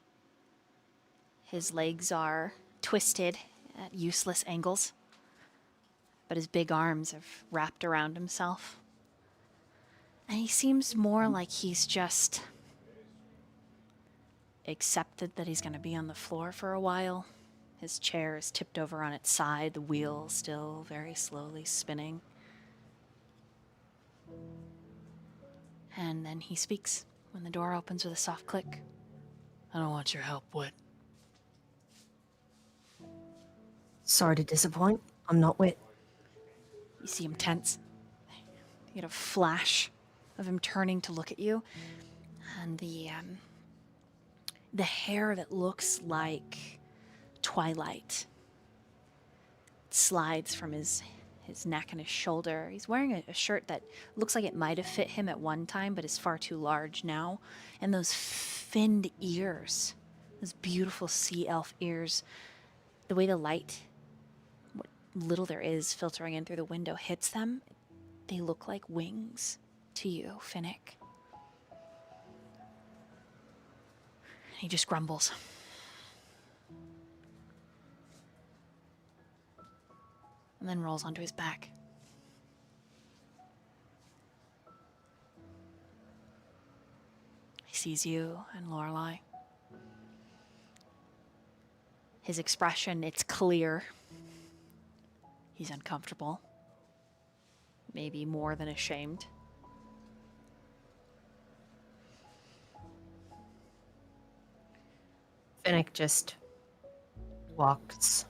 His legs are twisted at useless angles, but his big arms have wrapped around himself. And he seems more like he's just accepted that he's going to be on the floor for a while. His chair is tipped over on its side, the wheel still very slowly spinning. And then he speaks when the door opens with a soft click. I don't want your help, Wit. Sorry to disappoint. I'm not Wit. You see him tense. You get a flash of him turning to look at you, and the hair that looks like twilight slides from his his neck and his shoulder. He's wearing a shirt that looks like it might have fit him at one time, but is far too large now. And those finned ears, those beautiful sea elf ears, the way the light, what little there is filtering in through the window, hits them, they look like wings to you, Finnick. He just grumbles. And then rolls onto his back. He sees you and Lorelei. His expression, it's clear. He's uncomfortable. Maybe more than ashamed. Finnick just walks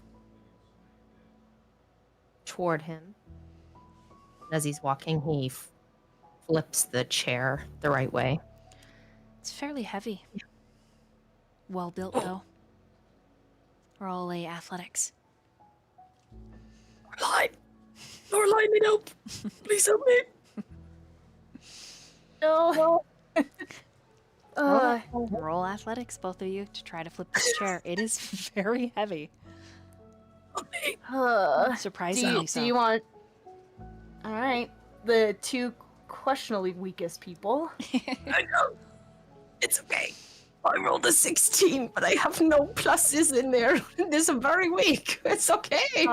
toward him. As he's walking, he flips the chair the right way. It's fairly heavy. Well built, though. Roll a athletics. Lorelei, need help. Please help me. No. Roll athletics, both of you, to try to flip this chair. It is very heavy. Surprisingly so. Do you want? All right, the two questionably weakest people. I know. It's okay. I rolled a 16, but I have no pluses in there. This is very weak. It's okay.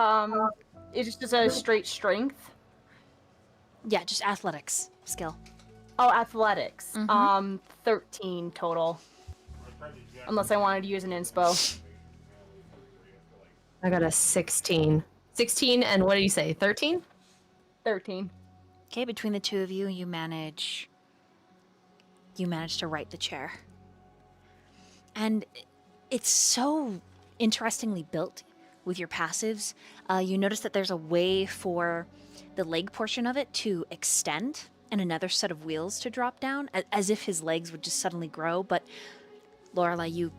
It's just a straight strength. Yeah, just athletics skill. Oh, athletics. Mhm. 13 total. Unless I wanted to use an inspo. I got a 16. 16 and what did you say? 13? 13. Okay, between the two of you, you manage to right the chair. And it's so interestingly built with your passives. You notice that there's a way for the leg portion of it to extend and another set of wheels to drop down, as if his legs would just suddenly grow. But Lorelei, you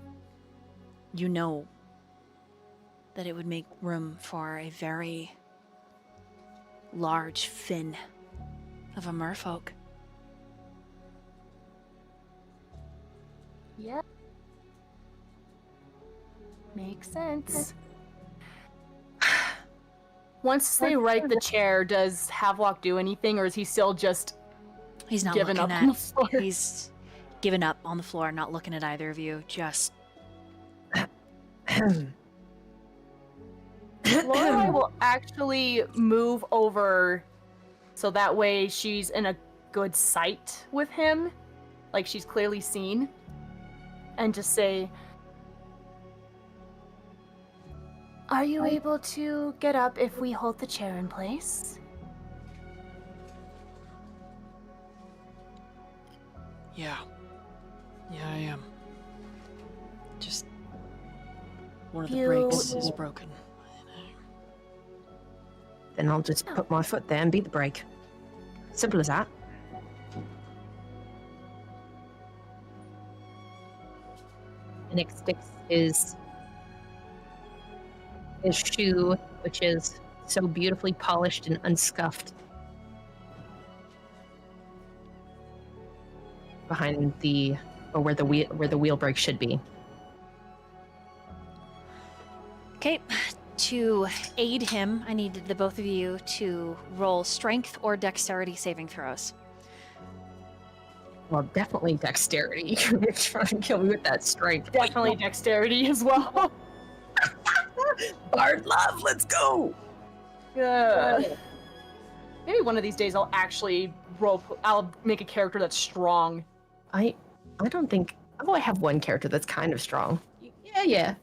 know that it would make room for a very large fin of a merfolk. Yep. Makes sense. Once they right the chair, does Havelock do anything, or is he still just He's not given looking up at. on the floor? He's given up on the floor, not looking at either of you. Just Lorelei will actually move over so that way she's in a good sight with him, like she's clearly seen, and just say, Are you able to get up if we hold the chair in place? Yeah. Yeah, I am. Just one of the brakes is broken. Then I'll just put my foot there and be the brake. Simple as that. Nick sticks his shoe, which is so beautifully polished and unscuffed, behind where the wheel brake should be. okay. To aid him, I need the both of you to roll strength or dexterity saving throws. Well, definitely dexterity. You're trying to kill me with that strength. definitely dexterity as well. Bard love, let's go. Maybe one of these days I'll make a character that's strong. I don't think. Oh, I have one character that's kind of strong. Yeah.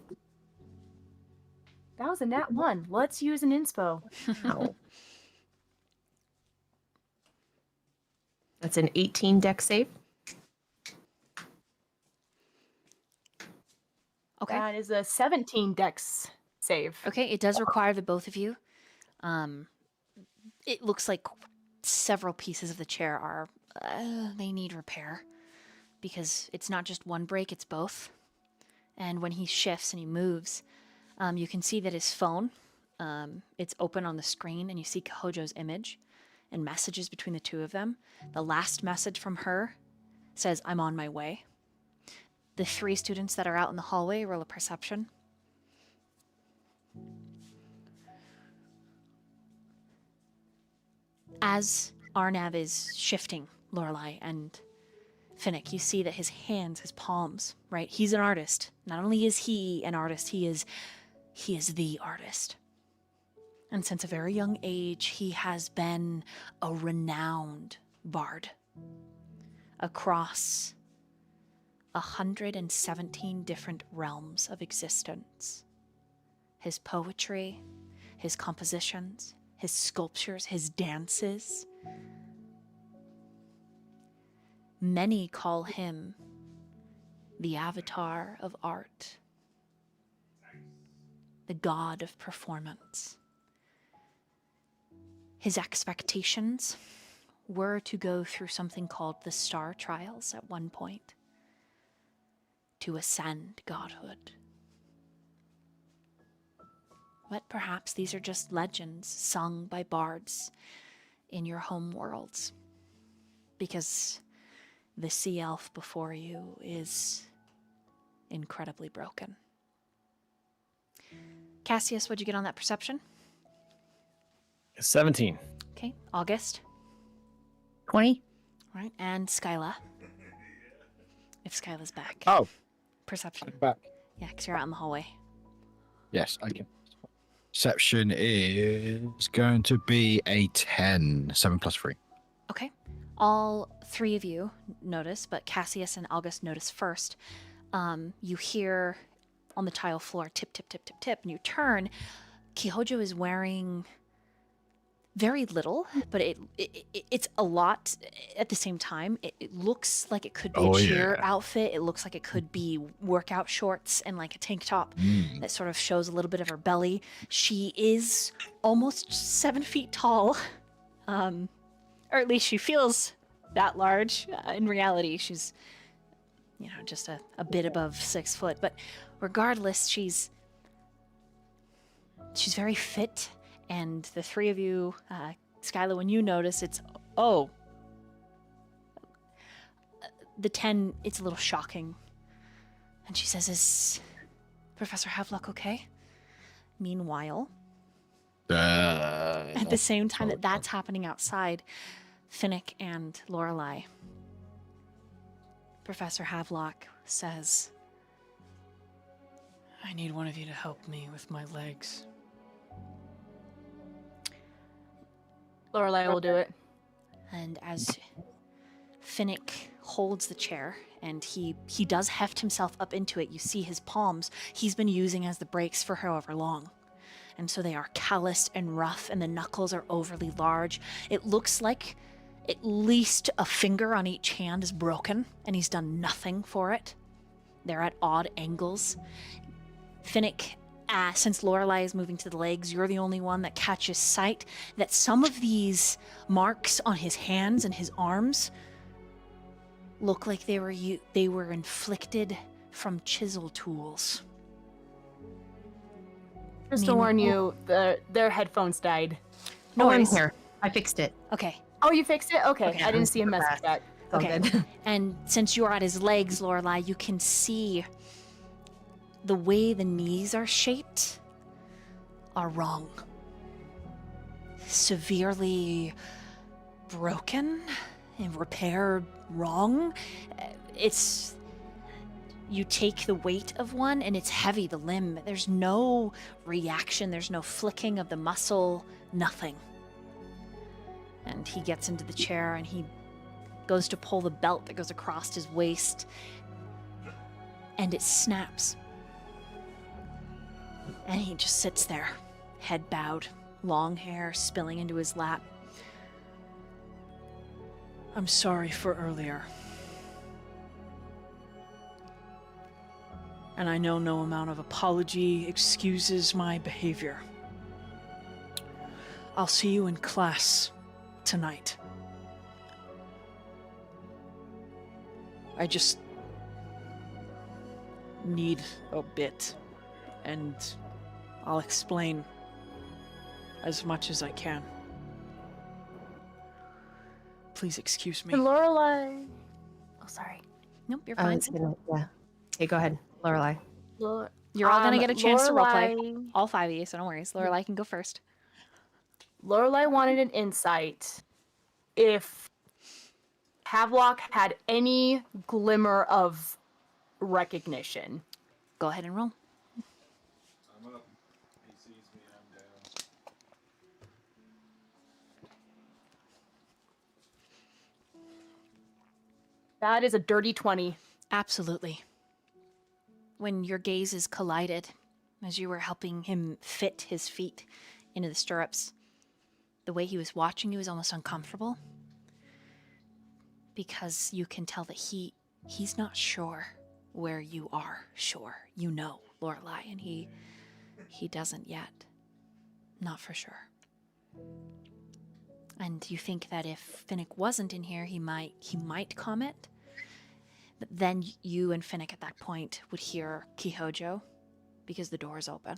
That was a nat 1. Let's use an inspo. Ow. That's an 18 dex save. Okay. That is a 17 dex save. Okay, it does require the both of you. It looks like several pieces of the chair are they need repair because it's not just one break, it's both. And when he shifts and he moves, you can see that his phone It's open on the screen, and you see Kahojo's image and messages between the two of them. The last message from her says, "I'm on my way." The 3 students that are out in the hallway roll a perception. As Arnav is shifting Lorelei and Finnick, you see that his hands, his palms, right? He's an artist. Not only is he an artist, he is the artist. And since a very young age, he has been a renowned bard across 117 different realms of existence. His poetry, his compositions, his sculptures, his dances. Many call him the avatar of art, the god of performance. His expectations were to go through something called the Star Trials at one point, to ascend godhood. But perhaps these are just legends sung by bards in your home worlds, because the sea elf before you is incredibly broken. Cassius, what'd you get on that perception? 17. Okay, August. 20. All right, and Skyla. If Skyla's back. Oh, Perception. back. Yeah, because you're out in the hallway. Yes, I can. Perception is going to be a 10. 7 plus 3. Okay. All 3 of you notice, but Cassius and August notice first. You hear on the tile floor tip, tip, tip, tip, tip, and you turn. Kihojo is wearing very little, but it's a lot at the same time. It looks like it could be a cheer outfit. It looks like it could be workout shorts and like a tank top that sort of shows a little bit of her belly. She is almost 7 feet tall, or at least she feels that large. In reality, she's, just a bit above 6 foot. But regardless, she's very fit. And the 3 of you, Skyla, when you notice, it's, the 10, it's a little shocking. And she says, "Is Professor Havelock okay?" Meanwhile, at the same time that's happening outside, Finnick and Lorelei, Professor Havelock says, I need one of you to help me with my legs. Lorelei will do it. and as Finnick holds the chair and he does heft himself up into it, you see his palms he's been using as the brakes for however long. And so they are calloused and rough, and the knuckles are overly large. It looks like at least a finger on each hand is broken, and he's done nothing for it. They're at odd angles. Finnick, since Lorelei is moving to the legs, you're the only one that catches sight that some of these marks on his hands and his arms look like they were inflicted from chisel tools. Just to warn you, their headphones died. No Oh, I'm worries. here. I fixed it. Okay. Oh, you fixed it? Okay, Okay. I didn't see a message yet. All Okay. good. And since you're at his legs, Lorelei, you can see the way the knees are shaped are wrong. Severely broken and repaired wrong. It's... You take the weight of one and it's heavy, the limb. There's no reaction, there's no flicking of the muscle, nothing. And he gets into the chair and he goes to pull the belt that goes across his waist, and it snaps. And he just sits there, head bowed, long hair spilling into his lap. I'm sorry for earlier. And I know no amount of apology excuses my behavior. I'll see you in class tonight. I just need a bit, and I'll explain as much as I can. Please excuse me. And Lorelai. Oh, sorry. Nope, you're I fine. was gonna, yeah. Okay, go ahead, Lorelai. You're all gonna get a chance to roleplay. Lorelai- All 5 of you, so don't worry. Lorelai can go first. Lorelai wanted an insight if Havelock had any glimmer of recognition. Go ahead and roll. I'm up. He sees me. I'm down. That is a dirty 20. Absolutely. When your gazes collided, as you were helping him fit his feet into the stirrups, the way he was watching you was almost uncomfortable. Because you can tell that he's not sure where you are sure. You know, Lorelai, and he doesn't yet. Not for sure. And you think that if Finnick wasn't in here, he might comment. But then you and Finnick at that point would hear Kihojo because the door is open.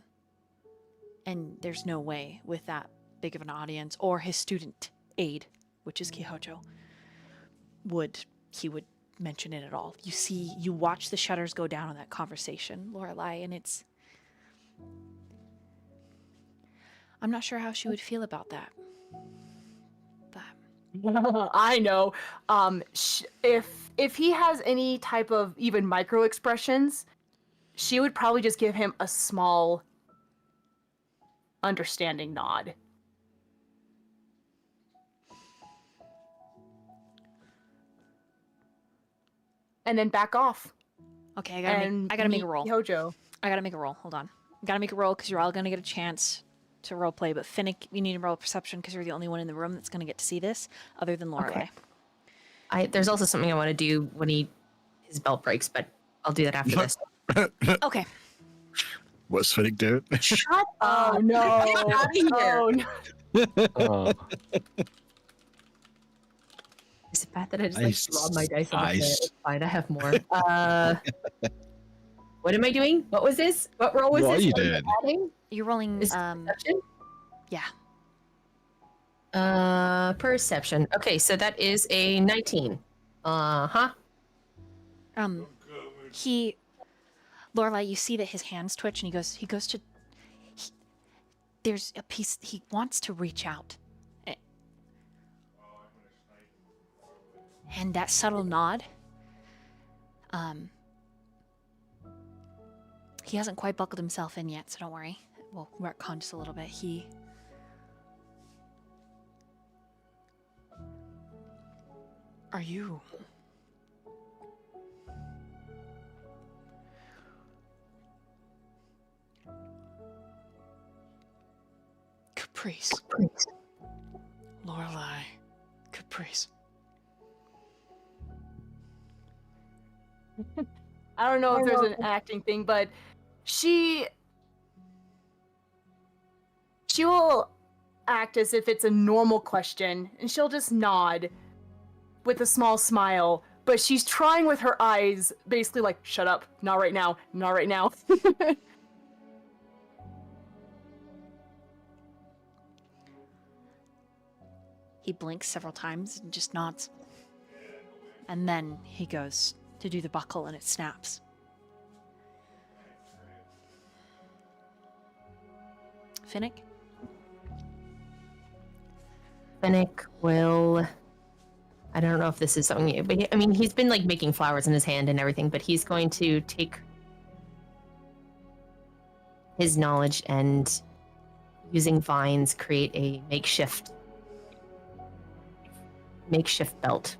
And there's no way with that big of an audience or his student aide, which is Kihojo, he would mention it at all. You watch the shutters go down on that conversation, Lorelai, and I'm not sure how she would feel about that. But I know. If he has any type of even micro expressions, she would probably just give him a small understanding nod. And then back off. okay, I gotta make a roll. Hojo. I gotta make a roll. Hold on. I gotta make a roll because you're all gonna get a chance to roleplay. But Finnick, you need to roll perception because you're the only one in the room that's gonna get to see this, other than Lorelai. Okay. There's also something I want to do when his belt breaks, but I'll do that after this. Okay. What's Finnick doing? Shut Oh no! Get out of here. Oh, no. Oh, Is it bad that I just Nice. rob my dice on the Nice. floor? It's fine, I have more. What am I doing? What was this? What role was What this? are you What am I doing? adding? You're rolling. Is it perception? Yeah. Perception. Okay, so that is a 19. Uh-huh. Lorelai, you see that his hands twitch, and he goes to. There's a piece he wants to reach out. And that subtle nod. He hasn't quite buckled himself in yet, so don't worry. We'll retcon just a little bit. Are you? Caprice. Lorelai. Caprice. I don't know if there's an acting thing, but she will act as if it's a normal question, and she'll just nod with a small smile, but she's trying with her eyes, basically like, shut up, not right now, not right now. He blinks several times and just nods. And then he goes to do the buckle and it snaps. Finnick? Finnick will. I don't know if this is something, but I mean, he's been like making flowers in his hand and everything, but he's going to take his knowledge and using vines create a makeshift belt.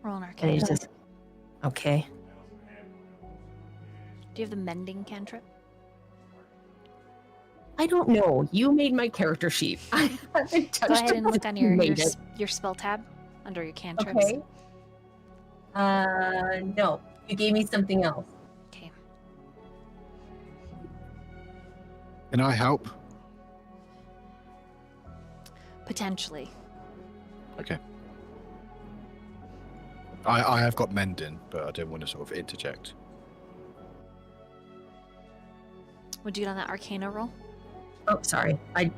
Roll an And arcane. he just, okay. Do you have the mending cantrip? I don't know. You made my character sheet. I haven't touched Go ahead it and look since on you your made it. your spell tab under your cantrips. Okay. No. You gave me something else. Okay. Can I help? Potentially. Okay. I have got mending, but I don't want to sort of interject. What'd you get on that Arcana roll? Oh, sorry. I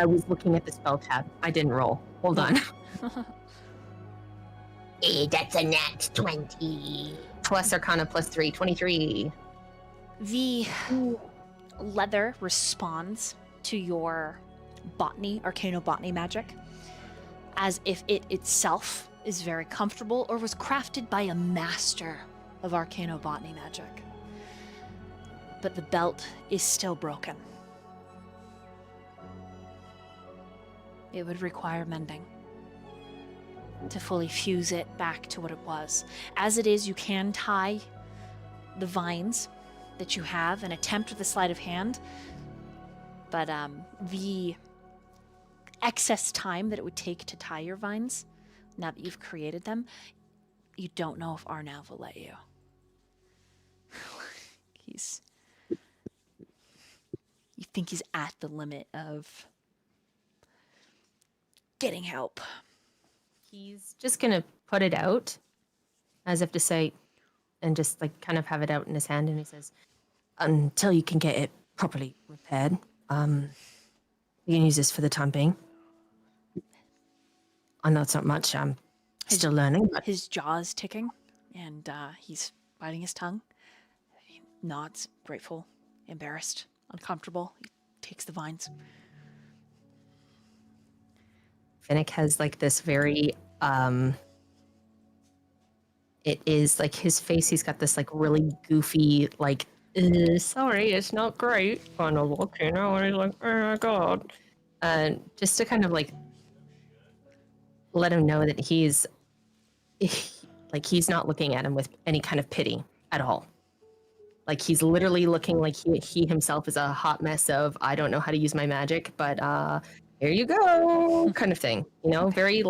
was looking at the spell tab. I didn't roll. Hold on. That's a nat 20. Plus Arcana plus 3, 23. The leather responds to your arcano-botany magic, as if it itself is very comfortable or was crafted by a master of arcano-botany magic. But the belt is still broken. It would require mending to fully fuse it back to what it was. As it is, you can tie the vines that you have and attempt with a sleight of hand, but the excess time that it would take to tie your vines, now that you've created them, you don't know if Arnav will let you. You think he's at the limit of getting help. He's just going to put it out as if to say, and just like kind of have it out in his hand. And he says, until you can get it properly repaired, you can use this for the time being. I know it's not much. I'm still learning. But His jaw's ticking, and he's biting his tongue. He nods, grateful, embarrassed, uncomfortable. He takes the vines. Finnick has like this very, it is like his face, he's got this like really goofy, like, sorry, it's not great kind of look, you know, and he's like, oh my god. Just to kind of like let him know that he's not looking at him with any kind of pity at all. Like he's literally looking like he himself is a hot mess of, I don't know how to use my magic, but here you go, kind of thing. You know, very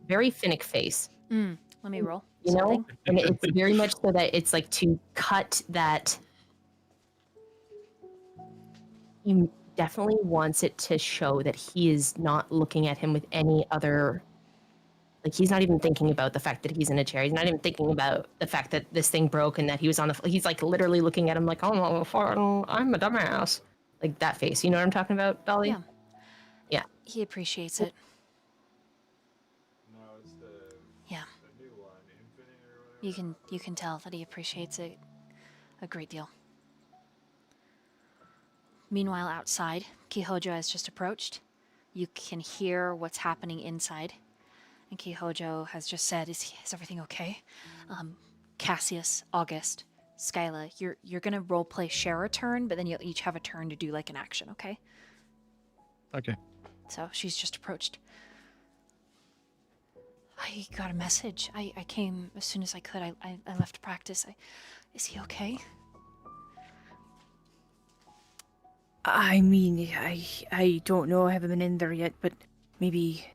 Finnick face. Let me roll. You know, and it's very much so that it's like to cut that. He definitely wants it to show that he is not looking at him with any other. Like he's not even thinking about the fact that he's in a chair. He's not even thinking about the fact that this thing broke and that he was on the. He's like literally looking at him like, oh, I'm a dumbass. Like that face. You know what I'm talking about, Dolly? Yeah. Yeah. He appreciates it. No, it's the Yeah. new one, Infinite or whatever. You can tell that he appreciates it a great deal. Meanwhile, outside, Kihojo has just approached. You can hear what's happening inside. And Kihojo has just said, is everything okay? Cassius, August, Skyla, you're gonna roleplay share a turn, but then you'll each have a turn to do like an action, okay? Okay. So she's just approached. I got a message. I came as soon as I could. I left practice. Is he okay? I mean, I don't know. I haven't been in there yet, but maybe.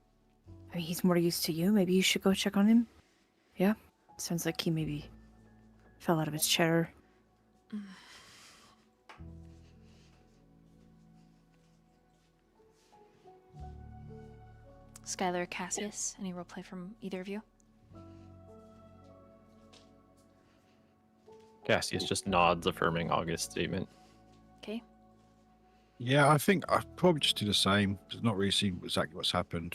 I mean, he's more used to you. Maybe you should go check on him. Yeah? Sounds like he maybe fell out of his chair. Skylar, Cassius, any roleplay from either of you? Cassius just nods, affirming August's statement. Okay. Yeah, I think I probably just do the same. It's not really seen exactly what's happened.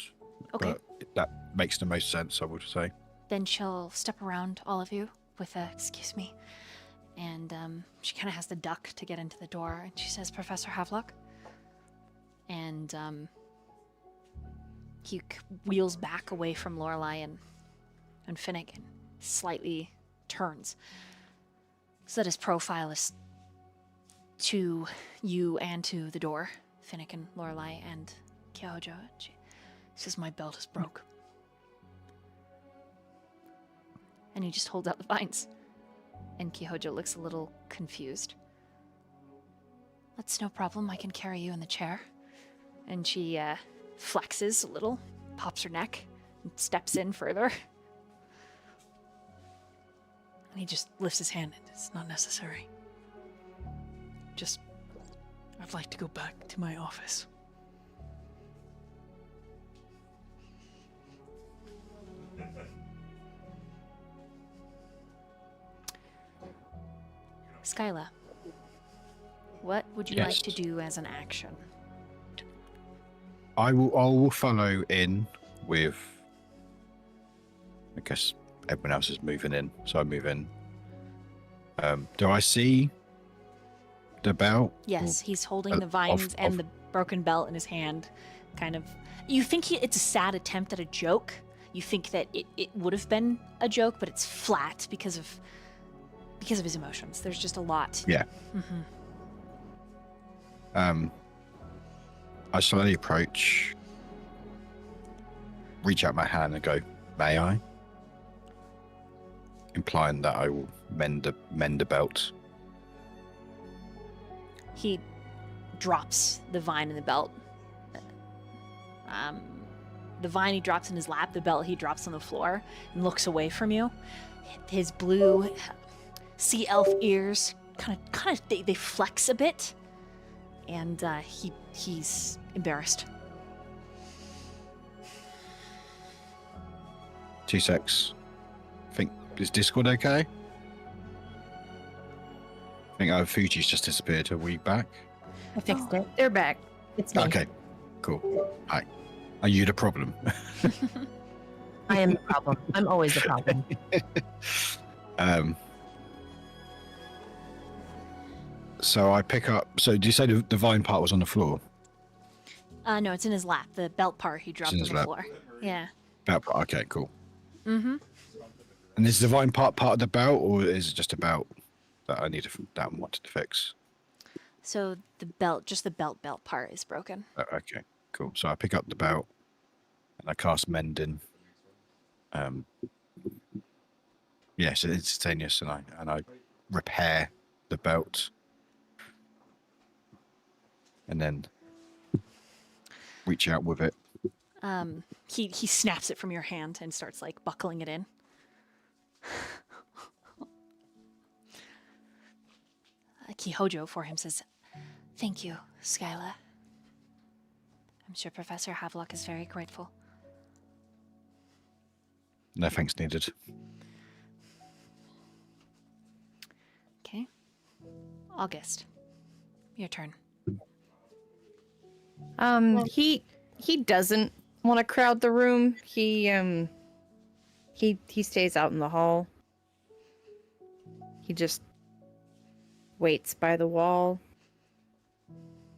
Okay. But that makes the most sense, I would say. Then she'll step around all of you with a, excuse me. And she kind of has to duck to get into the door. And she says, Professor Havelock. And he wheels back away from Lorelei and Finnick and slightly turns. So that his profile is to you and to the door. Finnick and Lorelei and Kihojo. She says, my belt is broke. And he just holds out the vines. And Kihojo looks a little confused. That's no problem. I can carry you in the chair. And she flexes a little, pops her neck, and steps in further. And he just lifts his hand. It's not necessary. Just, I'd like to go back to my office. Skyla, What would you like to do as an action? I will follow in with. I guess everyone else is moving in, so I move in. Do I see the belt? Yes, he's holding of- the vines of- and the broken belt in his hand. Kind of. You think it's a sad attempt at a joke. You think that it would have been a joke, but it's flat because of his emotions. There's just a lot. Yeah. Mm-hmm. I slowly approach, reach out my hand and go, "May I?" Implying that I will mend the belt. He drops the vine in the belt. The vine he drops in his lap, the belt he drops on the floor, and looks away from you. His blue sea elf ears kind of they flex a bit, and he's embarrassed. 2 secs. Think is Discord okay? I think Fuji's just disappeared. Are we back? I fixed it. They're back. It's me. Okay, cool. Hi. Are you the problem? I am the problem. I'm always the problem. So I pick up. So do you say the vine part was on the floor? No, it's in his lap. The belt part he dropped in on his the lap. floor. Yeah. Belt part. Okay, cool. Mm-hmm. And is the vine part of the belt, or is it just a belt that I wanted to fix? So the belt, just the belt part is broken. Okay, cool. So I pick up the belt and I cast mending. Yes, it's instantaneous, and I repair the belt, and then reach out with it. He snaps it from your hand and starts like buckling it in. Kihojo for him says, "Thank you, Skyla. I'm sure Professor Havelock is very grateful." No thanks needed. Okay. August, your turn. He doesn't want to crowd the room. He stays out in the hall. He just waits by the wall,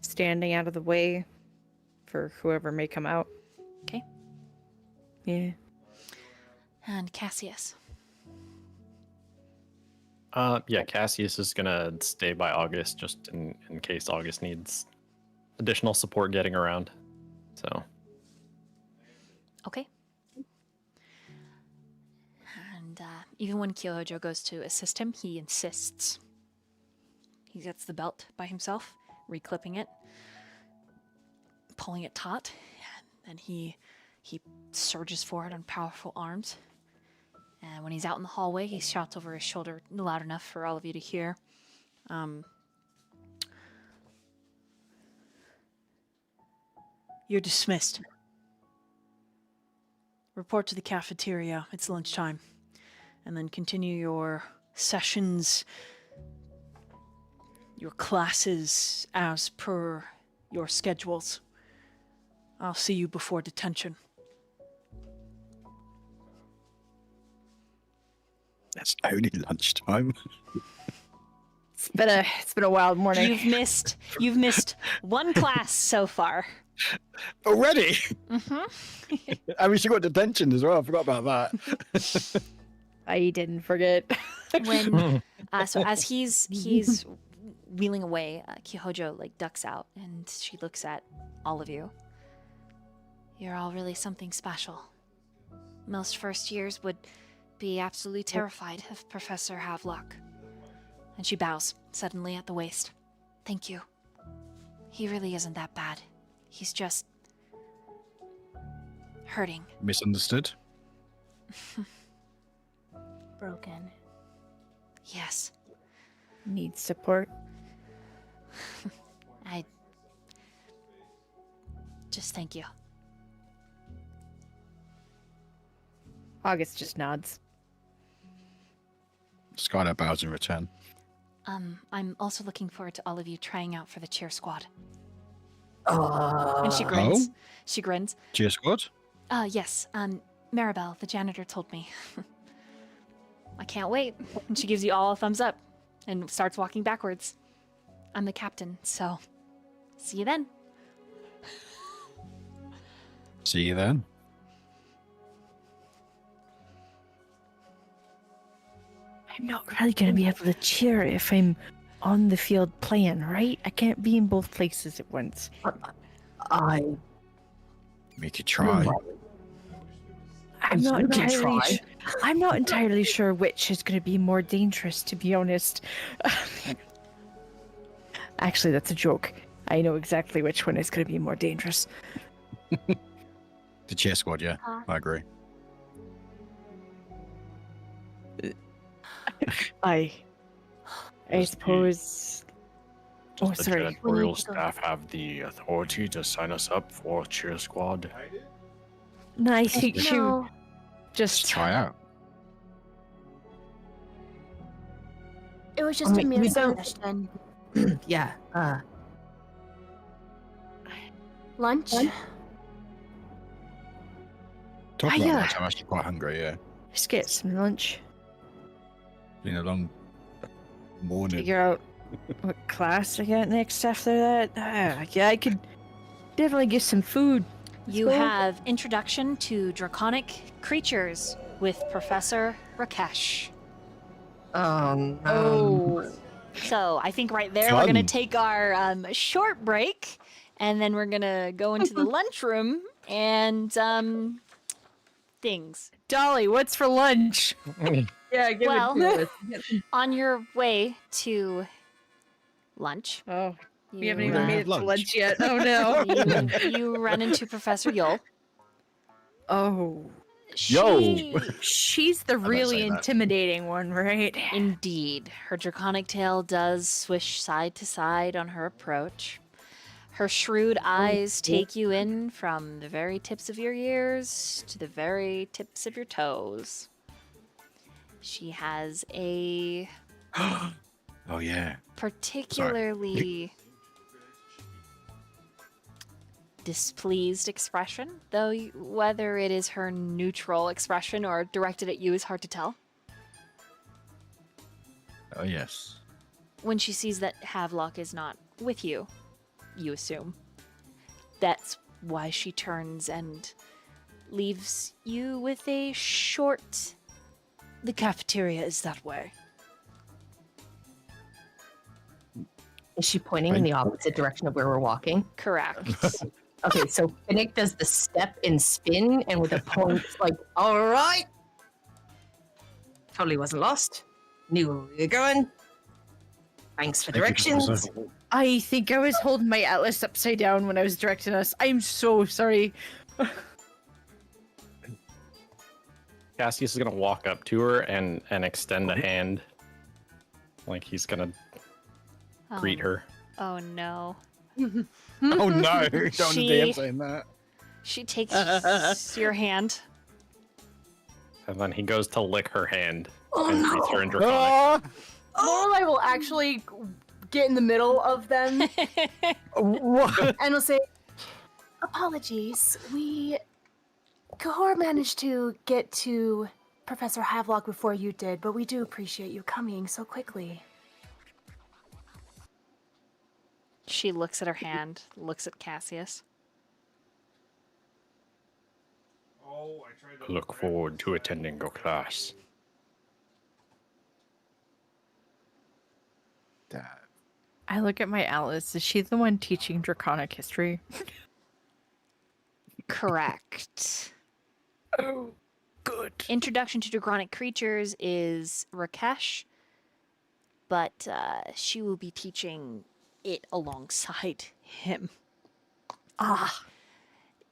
standing out of the way for whoever may come out. Okay. Yeah. And Cassius. Yeah, Cassius is gonna stay by August just in case August needs additional support getting around. So Okay. And even when Kihojo goes to assist him, he insists. He gets the belt by himself, reclipping it, pulling it taut, and he surges forward on powerful arms. And when he's out in the hallway, he shouts over his shoulder loud enough for all of you to hear. You're dismissed. Report to the cafeteria. It's lunchtime. And then continue your sessions, your classes as per your schedules. I'll see you before detention. That's only lunchtime. It's been a wild morning. You've missed one class so far. Already? Mm-hmm. I mean, she got detention as well. I forgot about that. I didn't forget. When so as he's wheeling away, Kihojo like ducks out and she looks at all of you. You're all really something special. Most first years would be absolutely terrified of Professor Havelock. And she bows suddenly at the waist. Thank you. He really isn't that bad. He's just hurting. Misunderstood? Broken. Yes. Needs support. I just thank you. August just nods. Skylar bows in return. I'm also looking forward to all of you trying out for the cheer squad. Oh. And she grins. She grins. Cheer squad. Yes. Maribel, the janitor, told me. I can't wait. And she gives you all a thumbs up and starts walking backwards. I'm the captain, so see you then. See you then. I'm not really going to be able to cheer if I'm on the field playing, right? I can't be in both places at once. We could try. I'm not You can entirely. try. I'm not entirely sure which is going to be more dangerous, to be honest. Actually, that's a joke. I know exactly which one is going to be more dangerous. The cheer squad, yeah. I agree. I Does the- suppose. Does Oh, the sorry. janitorial to go. staff have the authority to sign us up for cheer squad? No, I think you No. just Just try out. It was just a mere we don't- suggestion. Yeah. Lunch? Talk Hiya. about lunch. I'm actually quite hungry, yeah. just get some lunch. Been a long morning. Figure out what class I got next after that. Yeah, I could definitely get some food. You go. have Introduction to Draconic Creatures with Professor Rakesh. So I think right there we're going to Fun. take our short break, and then we're going to go into the lunchroom and things. Dolly, what's for lunch? Yeah, give Well- it to us. On your way to lunch, Oh, we haven't you, even don't made have it to lunch. lunch yet. Oh no. you run into Professor Yule. Oh, Yo! she's the better really say that. intimidating one, right? Indeed, her draconic tail does swish side to side on her approach. Her shrewd eyes take you in from the very tips of your ears to the very tips of your toes. She has a Oh, yeah. particularly displeased expression, though whether it is her neutral expression or directed at you is hard to tell. Oh, yes. When she sees that Havelock is not with you, you assume. That's why she turns and leaves you with a short. The cafeteria is that way. Is she pointing in the opposite direction of where we're walking? Correct. Okay, so Finnick does the step and spin, and with a point, it's like, all right. Totally wasn't lost. Knew where we were going. Thanks for Thank you, directions. Professor. I think I was holding my atlas upside down when I was directing us. I'm so sorry. Cassius is gonna walk up to her and extend a hand, like he's gonna greet her. Oh no. Oh, no. Don't She- DM saying that. She takes your hand. And then he goes to lick her hand and greets her in Draconic. Lorelai will actually get in the middle of them What? and will say, Apologies. Cahor managed to get to Professor Havelock before you did, but we do appreciate you coming so quickly. She looks at her hand, looks at Cassius. Oh, I tried I to look forward to attending your class. Dad. I look at my atlas. Is she the one teaching Draconic history? Correct. Oh, good. Introduction to Draconic Creatures is Rakesh, but she will be teaching it alongside him. Ah,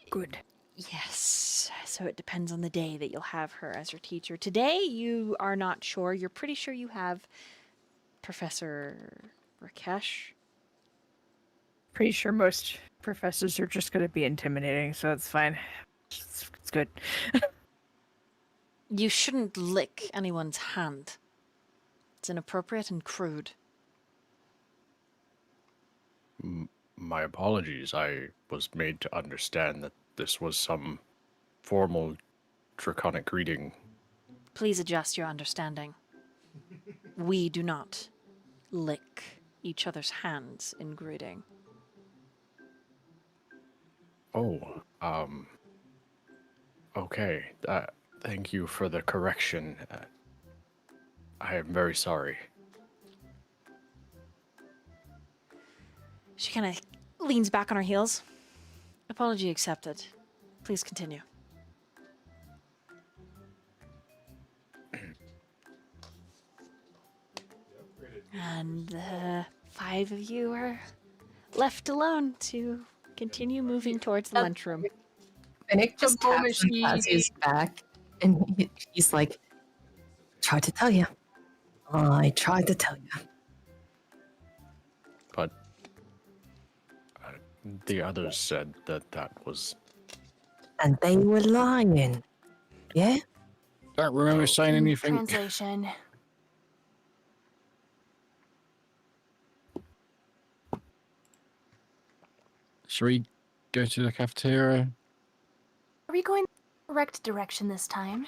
good. Yes, so it depends on the day that you'll have her as your teacher. Today, you are not sure. You're pretty sure you have Professor Rakesh. Pretty sure most professors are just going to be intimidating, so it's fine. It's good. You shouldn't lick anyone's hand. It's inappropriate and crude. My apologies. I was made to understand that this was some formal draconic greeting. Please adjust your understanding. We do not lick each other's hands in greeting. Oh, okay. Thank you for the correction. I am very sorry. She kind of leans back on her heels. Apology accepted. Please continue. And the 5 of you are left alone to continue moving towards the lunchroom. Finnick just The moment taps on she- Cassie's back, and he's like, "Tried to tell you. I tried to tell you." But the others said that was... And they were lying. Yeah? Don't remember saying anything. Translation. Shall we go to the cafeteria? Are we going the correct direction this time?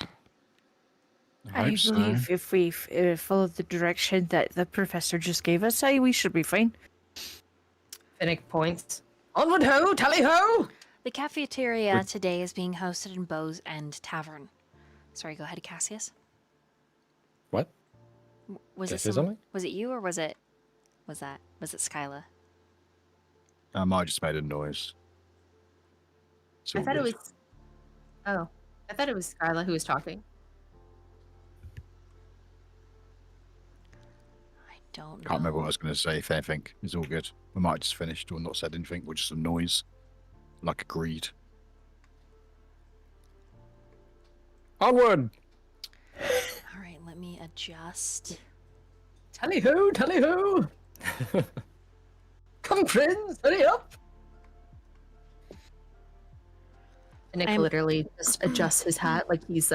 I hope so. believe if we follow the direction that the professor just gave us, we should be fine. Finnick points. Onward ho, tally ho! The cafeteria today is being hosted in Bow's End Tavern. Sorry, go ahead, Cassius. What? Was Did I it say something? Was it you or was it Skyla? I might have just made a noise. It's I all thought it good. was. Oh, I thought it was Skyla who was talking. I don't know. Can't remember what I was going to say, if anything. It's all good. We might have just finished or not said anything, or just some noise. Like agreed. Onward! All right, let me adjust. Tally ho, tally ho! Come, friends, hurry up! Finnick I'm- literally just adjusts his hat like he's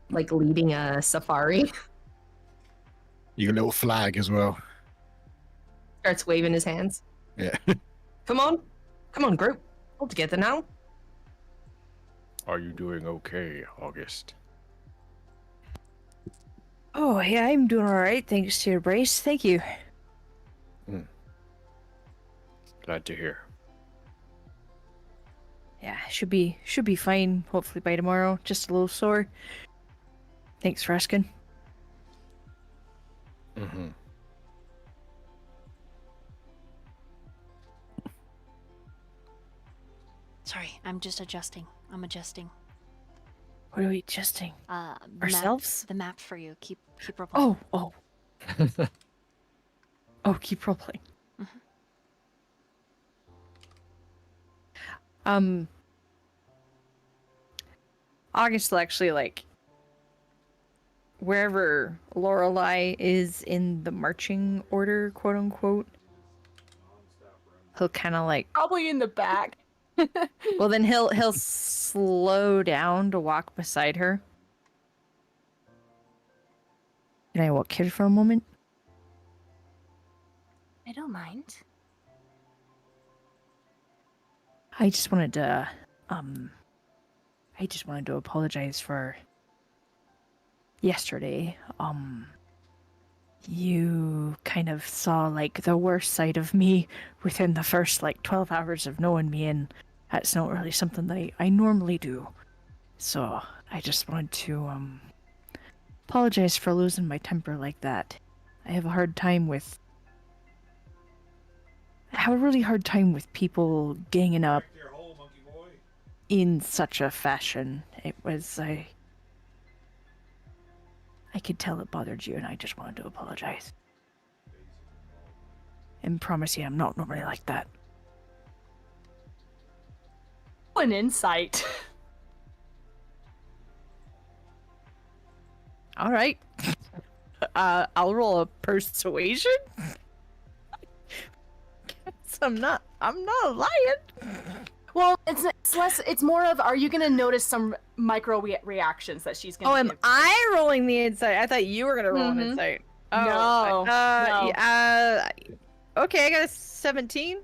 like leading a safari. You got a little flag as well. Starts waving his hands. Yeah. Come on, group. All together now. Are you doing okay, August? Oh, yeah, I'm doing all right. Thanks to your brace. Thank you. Glad to hear. Yeah, should be fine. Hopefully by tomorrow. Just a little sore. Thanks for asking. Mm-hmm. Sorry, I'm just adjusting. I'm adjusting. What are we adjusting? The Ourselves? Map, the map for you. Keep rolling. Oh. Oh, keep role playing. August will actually like wherever Lorelei is in the marching order, quote unquote. He'll kind of like. Probably in the back. Well, then he'll slow down to walk beside her. Can I walk here for a moment? I don't mind. I just wanted to apologize for yesterday. You kind of saw like the worst side of me within the first like 12 hours of knowing me, and that's not really something that I normally do. So I just wanted to apologize for losing my temper like that. I have a really hard time with people ganging up Back to your hole, monkey boy. in such a fashion. It was I could tell it bothered you, and I just wanted to apologize. And promise you I'm not normally like that. An insight. Alright. I'll roll a persuasion. Guess I'm not lying. Well, it's less. It's more of, are you gonna notice some micro reactions that she's gonna? Oh, am give? I rolling the insight? I thought you were gonna roll an Mhm. insight. No, no. Yeah, Okay, I got a 17.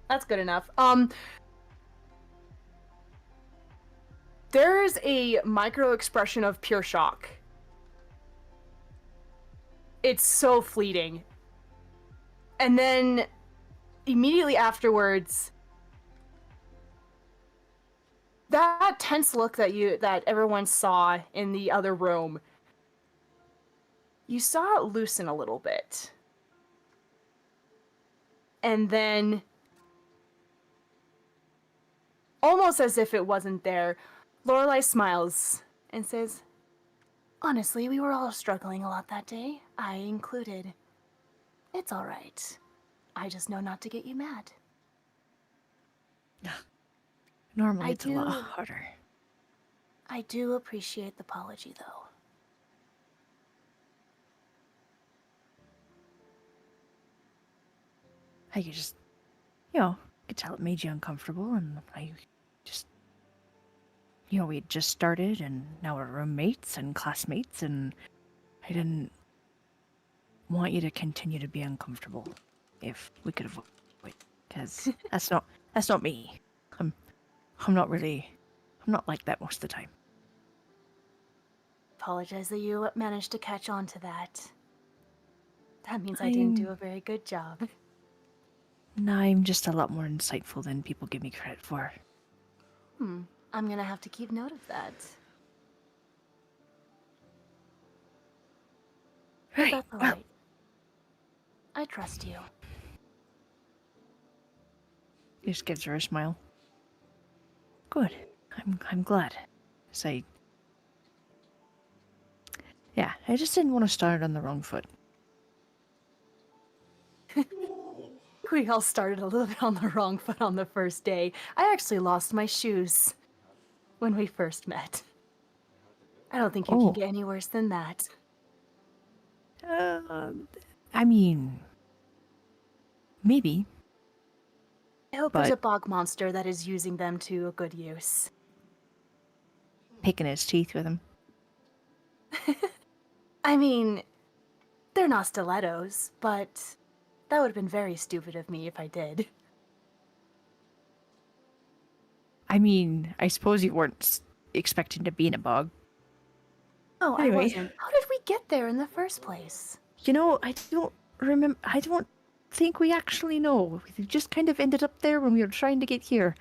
That's good enough. There's a micro expression of pure shock. It's so fleeting. And then immediately afterwards, that tense look that everyone saw in the other room, you saw it loosen a little bit. And then, almost as if it wasn't there, Lorelai smiles and says, "Honestly, we were all struggling a lot that day, I included. It's all right. I just know not to get you mad." Normally I it's a lot do- harder. I do appreciate the apology, though. I could just, I could tell it made you uncomfortable, and I just, we had just started, and now we're roommates and classmates, and I didn't want you to continue to be uncomfortable if we could avoid it, because that's not me. I'm not like that most of the time. Apologize that you managed to catch on to that. That means I didn't do a very good job. I'm just a lot more insightful than people give me credit for. I'm gonna have to keep note of that. But Right. that's alright. I trust you. He just gives her a smile. Good. I'm glad. I just didn't want to start on the wrong foot. We all started a little bit on the wrong foot on the first day. I actually lost my shoes when we first met. I don't think you Oh. can get any worse than that. I mean, maybe. I hope there's a But- bog monster that is using them to a good use. Picking his teeth with him. I mean, they're not stilettos, but that would have been very stupid of me if I did. I mean, I suppose you weren't expecting to be in a bog. Oh, Anyway. I wasn't. How did we get there in the first place? I don't remember. I don't think we actually know. We just kind of ended up there when we were trying to get here.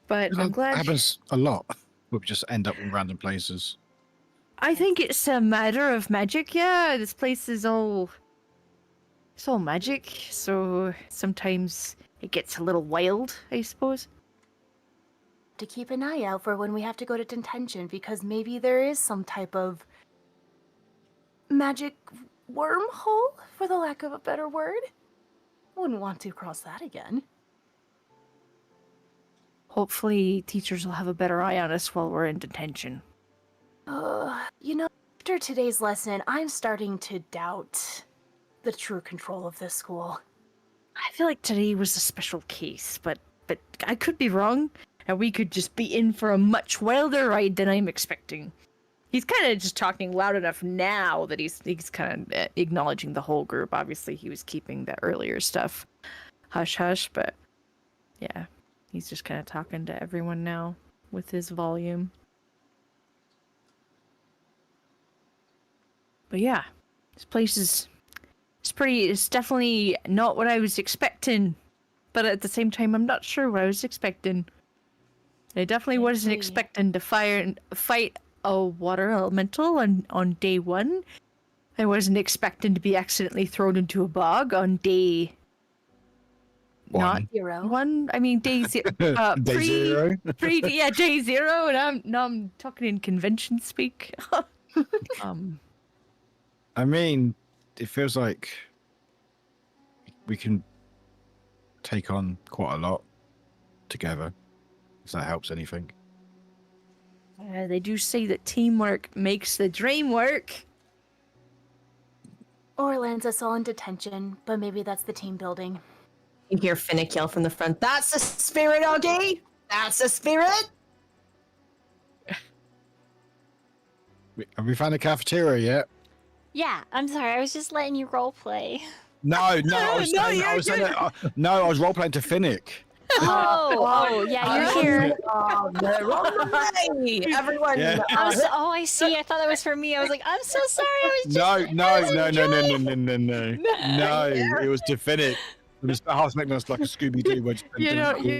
But I'm glad. happens a lot. We just end up in random places. I think it's a matter of magic. Yeah, this place is it's all magic. So sometimes it gets a little wild, I suppose. To keep an eye out for when we have to go to detention, because maybe there is some type of magic wormhole, for the lack of a better word. Wouldn't want to cross that again. Hopefully, teachers will have a better eye on us while we're in detention. After today's lesson, I'm starting to doubt the true control of this school. I feel like today was a special case, but I could be wrong, and we could just be in for a much wilder ride than I'm expecting. He's kind of just talking loud enough now that he's kind of acknowledging the whole group. Obviously, he was keeping the earlier stuff hush hush, but yeah, he's just kind of talking to everyone now with his volume. But yeah, this place is it's definitely not what I was expecting, but at the same time, I'm not sure what I was expecting. I definitely wasn't Exactly. expecting to fight a water elemental on day one. I wasn't expecting to be accidentally thrown into a bog on day not Hero. one. I mean day zero. Day zero. Day zero, and I'm talking in convention speak. I mean, it feels like we can take on quite a lot together, if that helps anything. They do say that teamwork makes the dream work. Or lands us all in detention, but maybe that's the team building. You hear Finnick yell from the front, "That's the spirit, Augie! That's the spirit!" Have we found a cafeteria yet? Yeah, I'm sorry. I was just letting you role play. No, I was No, saying, I was saying, no, I was role playing to Finnick. Oh, yeah, you're here. Oh, the wrong way. Everyone. Yeah. Oh, I see. I thought that was for me. I was like, I'm so sorry. I was just. No, I was no, enjoying- no. It was to Finnick. It was half making us like a Scooby Doo. You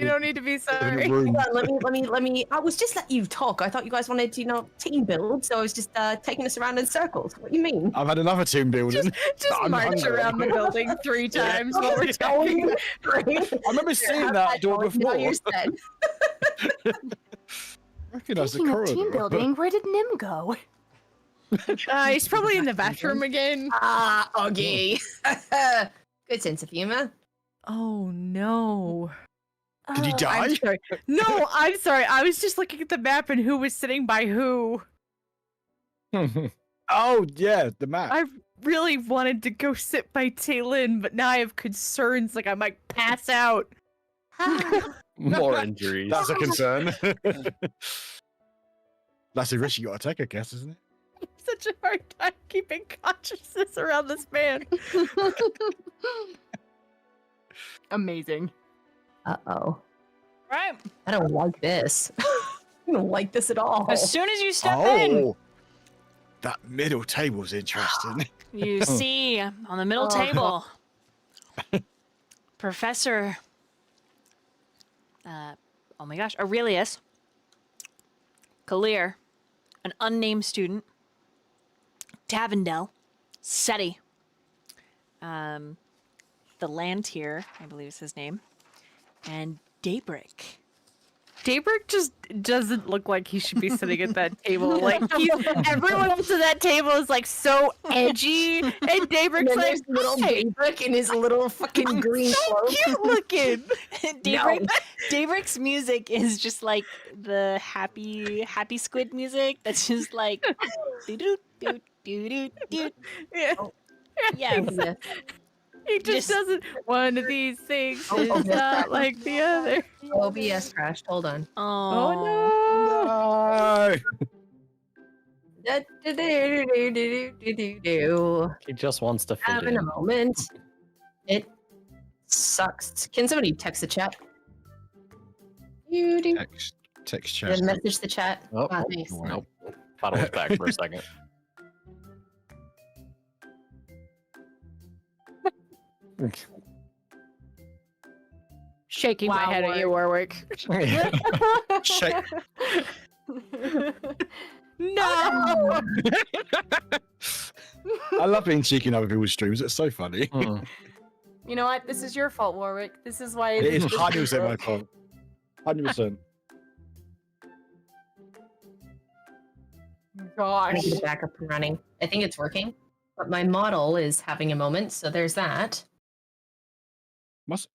don't need to be in a sorry. room. Hold on, let me. I was just letting you talk. I thought you guys wanted to, team build, so I was just taking us around in circles. What do you mean? I've had another team building. Just I'm march hungry. around the building 3 times while we're talking. I remember seeing that door Now before. you're said. Recognize the Speaking of corridor. team building, where did Nim go? He's probably in the bathroom again. Ah, Augie. Good sense of humor. Oh no. Did he die? I'm sorry. No, I'm sorry. I was just looking at the map and who was sitting by who. Oh yeah, the map. I really wanted to go sit by Taylin, but now I have concerns like I might pass out. More injuries. That's a concern. That's a risk you gotta take, I guess, isn't it? Such a hard time keeping consciousness around this man. Amazing. Uh-oh. Right. I don't like this. I don't like this at all. As soon as you step in, Oh, that middle table's interesting. you see on the middle table Professor. Oh my gosh, Aurelius, Kalir, an unnamed student, Tavendel, Seti, the Lantier, I believe is his name, and Daybreak. Daybreak just doesn't look like he should be sitting at that table. Like everyone else at that table is like so edgy, and And Daybreak's then like, there's little "Hey, Daybreak in his little fucking green so cloak. cute looking." Daybreak's music is just like the happy squid music. That's just like doo doo doo doo doo. Yeah. Yes. He just doesn't. One of these things Oh, is yeah. not like the other. OBS crashed. Hold on. Oh No. He just wants to fit Having in. a moment. It sucks. Can somebody text the chat? You do. Text chat. Then message the chat. Oh, Ah, thanks. nope. Thought I was back for a second. Shaking Wow, my head at you, Warwick. Shake. No. I love being cheeky in other people's streams. It's so funny. Mm. You know what? This is your fault, Warwick. This is why It is this 100% my fault. 100%. I'm Gosh. gonna get it back up and running. I think it's working, but my model is having a moment, so there's that.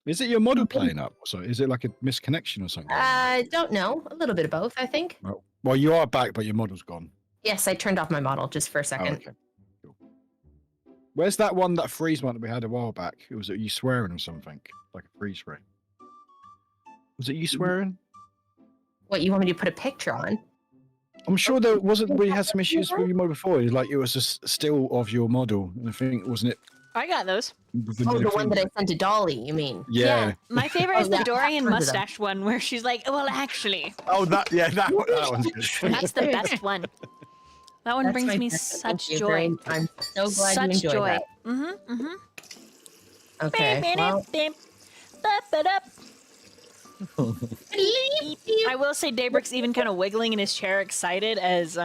Is it your model playing up? So is it like a misconnection or something? I don't know. A little bit of both, I think. Well, you are back, but your model's gone. Yes, I turned off my model just for a Oh, second. okay. Cool. Where's that one, that freeze one that we had a while back? Was it you swearing or something? Like a freeze frame. Was it you swearing? What, you want me to put a picture on? I'm sure there wasn't. We had some issues with your model before. Like it was just still of your model, and I think wasn't it? I got those. Oh, the one that I sent to Dolly, you mean? Yeah. My favorite is Oh, the yeah, Dorian I've heard of them. mustache one where she's like, well, actually. Oh, that. Yeah, that one's good. That's the best one. That one That's brings my me favorite. Thank such you joy. very- I'm so glad Such you enjoyed joy. that. Mm-hmm. Mm-hmm. Okay. Well, I will say Daybreak's even kind of wiggling in his chair, excited as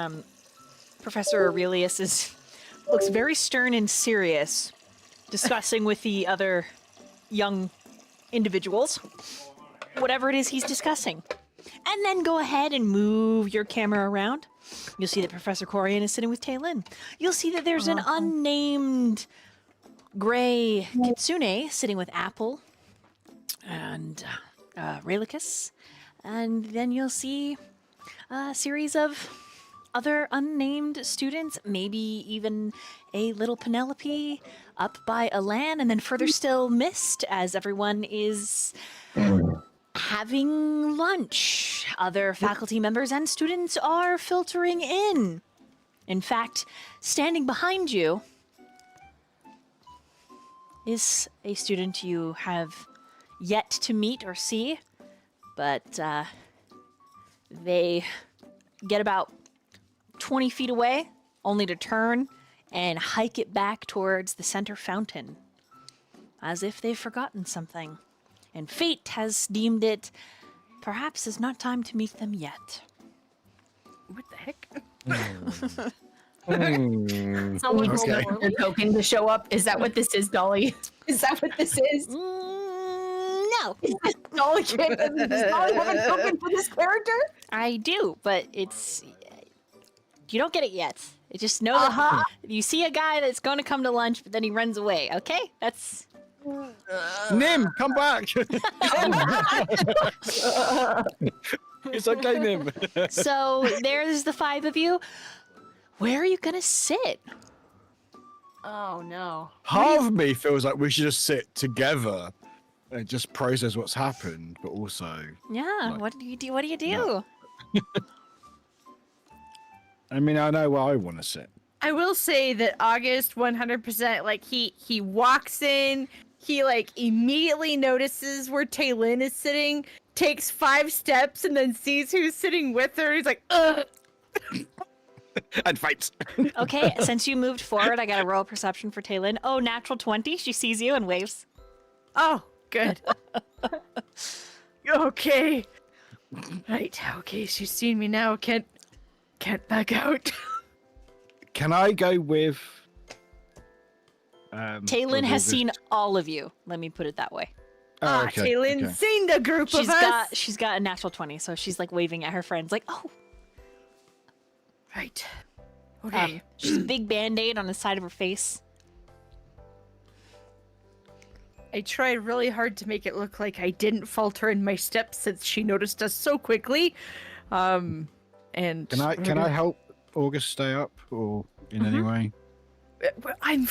Professor Aurelius looks very stern and serious, discussing with the other young individuals whatever it is he's discussing. And then go ahead and move your camera around. You'll see that Professor Corian is sitting with Taylin. You'll see that there's an unnamed gray kitsune sitting with Apple and Relicus. And then you'll see a series of other unnamed students, maybe even a little Penelope up by Alan, and then further still Mist as everyone is having lunch. Other faculty members and students are filtering in. In fact, standing behind you is a student you have yet to meet or see, but they get about 20 feet away, only to turn and hike it back towards the center fountain, as if they've forgotten something. And fate has deemed it perhaps is not time to meet them yet. What the heck? Hmm. Someone roll Okay. poorly. A token to show up. Is that what this is, Dolly? Is that what this is? No, Dolly can't. Does Dolly have a token for this character? I do, but it's you don't get it yet. It just know Uh-huh. that you see a guy that's going to come to lunch, but then he runs away. Okay, that's Nim, come back. It's okay, Nim. so. There's the 5 of you. Where are you gonna sit? Oh no. Half of me feels like we should just sit together and just process what's happened, but also, Yeah, Like- what do you do? What do you do? No. I mean, I know where I want to sit. I will say that August 100%, like, he walks in, he, like, immediately notices where Taylin is sitting, takes 5 steps, and then sees who's sitting with her. He's like, ugh. And fights. Okay, since you moved forward, I got to roll perception for Taylin. Oh, natural 20. She sees you and waves. Oh, good. Okay. Right, okay, she's seen me now. Can't back out. Can I go with? Taylin has seen all of you. Let me put it that way. Oh, okay, Taylin's okay. seen the group of us. She's got a natural 20, so she's like waving at her friends, like, oh. Right. Okay. She's a big band-aid on the side of her face. I tried really hard to make it look like I didn't falter in my steps since she noticed us so quickly. And Can I help August stay up or in any way? I'm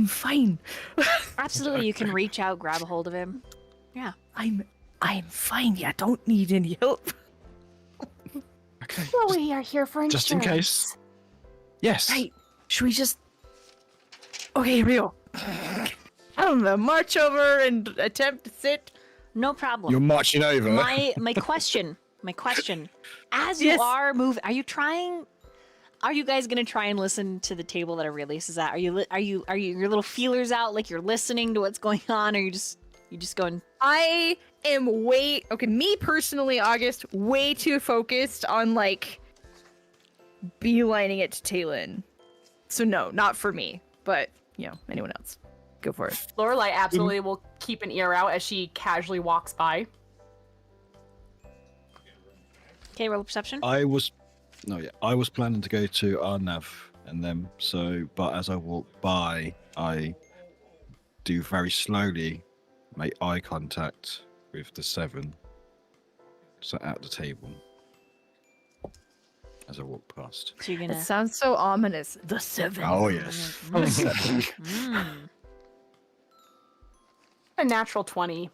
fine. Absolutely, you can reach out, grab a hold of him. I'm fine. Yeah, don't need any help. Okay. Well, we are here for insurance. Just in case. Yes. Right. Should we just? Okay, here we go. I'm gonna march over and attempt to sit. No problem. You're marching over. My question. As you Yes. are moving, are you guys gonna try and listen to the table that Aurelius is at? Are you your little feelers out, like you're listening to what's going on, or you just going? I am me personally, August, way too focused on like beelining it to Taylin. So no, not for me, but anyone else. Go for it. Lorelai absolutely will keep an ear out as she casually walks by. Okay, roll perception. I was planning to go to Arnav and them. So, but as I walk by, I do very slowly make eye contact with the 7 sat at the table as I walk past. So you're It gonna. sounds so ominous. The 7. Oh yes. Mm. A natural 20.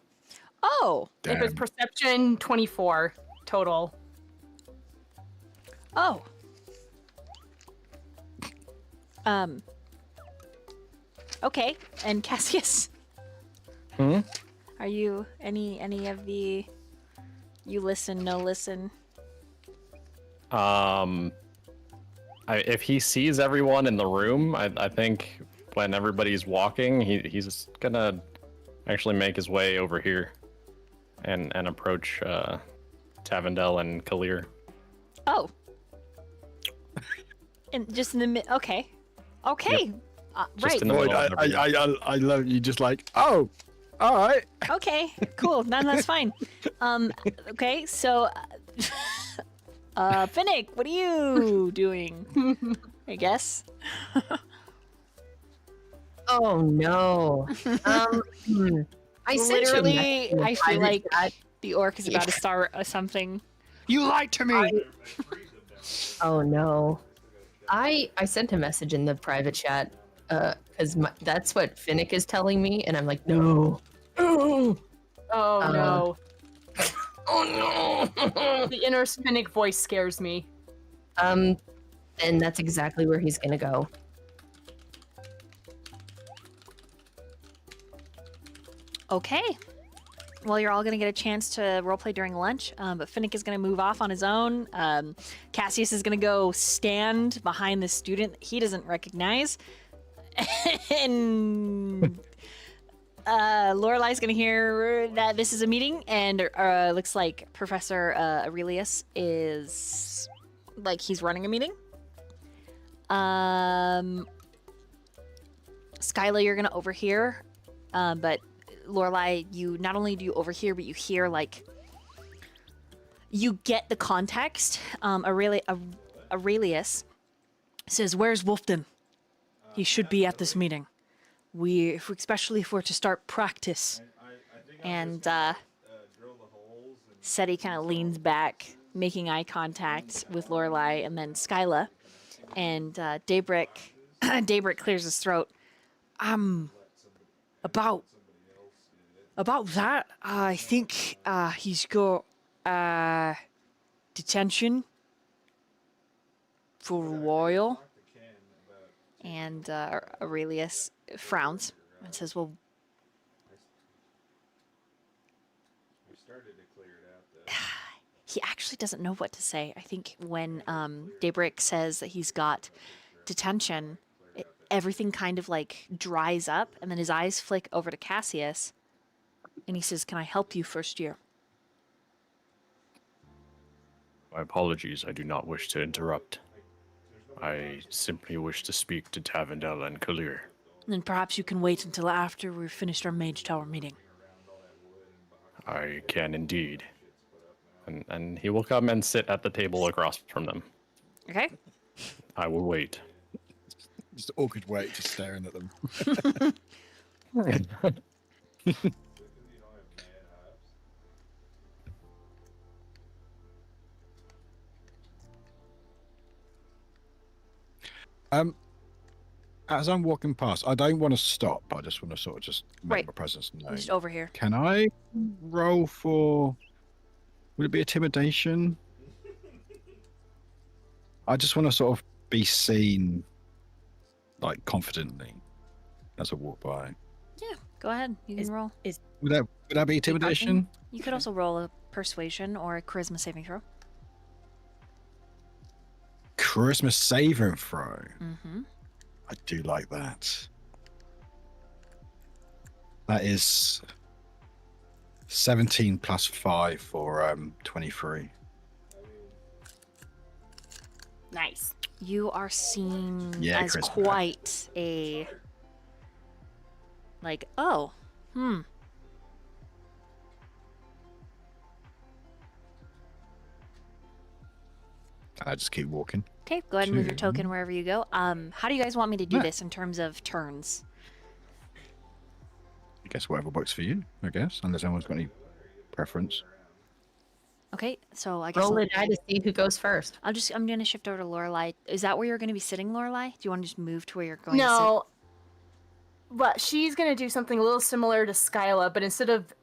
Oh, It was Damn. perception 24 total. oh. Okay, and Cassius. Hmm? Are you any of the? You listen, no listen. If he sees everyone in the room, I think when everybody's walking, he's gonna actually make his way over here and approach Tavendel and Kalir. Oh. And just in the mid. Okay. Okay. Just Right. in the middle of everything. I love you. Just like, oh, all right. Okay. Cool. Then that's fine. Okay. So, Finnick, what are you doing? I guess. Oh no. I sent you a Literally, message in the I feel private like chat. the orc is about to start something. You lied to me. Oh no. I sent a message in the private chat because that's what Finnick is telling me, and I'm like, no. Oh, Oh no. oh no. The inner Finnick voice scares me. And that's exactly where he's gonna go. Okay. Well, you're all going to get a chance to roleplay during lunch, but Finnick is going to move off on his own. Cassius is going to go stand behind the student that he doesn't recognize. And Lorelai's going to hear that this is a meeting, and looks like Professor Aurelius is, like, he's running a meeting. Skyla, you're going to overhear, but Lorelai, you not only do you overhear, but you hear, like, you get the context. Aurelius Says, where's Wolfden? He should be at this meeting. Especially if we're to start practice. and Seti kind of leans back, making eye contact with Lorelai and then Skyla, and Daybreak clears his throat. About that, I think he's got detention for a while. And Aurelius frowns and says, "Well, he actually doesn't know what to say." I think when Daybreak says that he's got detention, everything kind of like dries up, and then his eyes flick over to Cassius, and he says, "Can I help you, first year?" My apologies, I do not wish to interrupt. I simply wish to speak to Tavendel and Kalir. Then perhaps you can wait until after we've finished our Mage Tower meeting. I can indeed. And he will come and sit at the table across from them. Okay. I will wait. Just an awkward wait, just staring at them. As I'm walking past, I don't want to stop. I just want to sort of just make Right. my presence known. Just over here. Can I roll for? Would it be intimidation? I just want to sort of be seen, like, confidently, as I walk by. Yeah, go ahead. You can roll. Would that be intimidation? You could also roll a persuasion or a charisma saving throw. Charisma saving throw. Mm-hmm. I do like that. That is 17 plus 5 for 23. Nice. You are seen Yeah, as charisma. quite a, like, oh, Can I just keep walking? Okay, go ahead and move your Two. token wherever you go. How do you guys want me to do Yeah. this in terms of turns? I guess whatever works for you, I guess, unless anyone's got any preference. Okay, so I guess Roll a die to see who goes first. I'm gonna shift over to Lorelai. Is that where you're gonna be sitting, Lorelai? Do you want to just move to where you're going to No. But she's gonna do something a little similar to Skyla, but instead of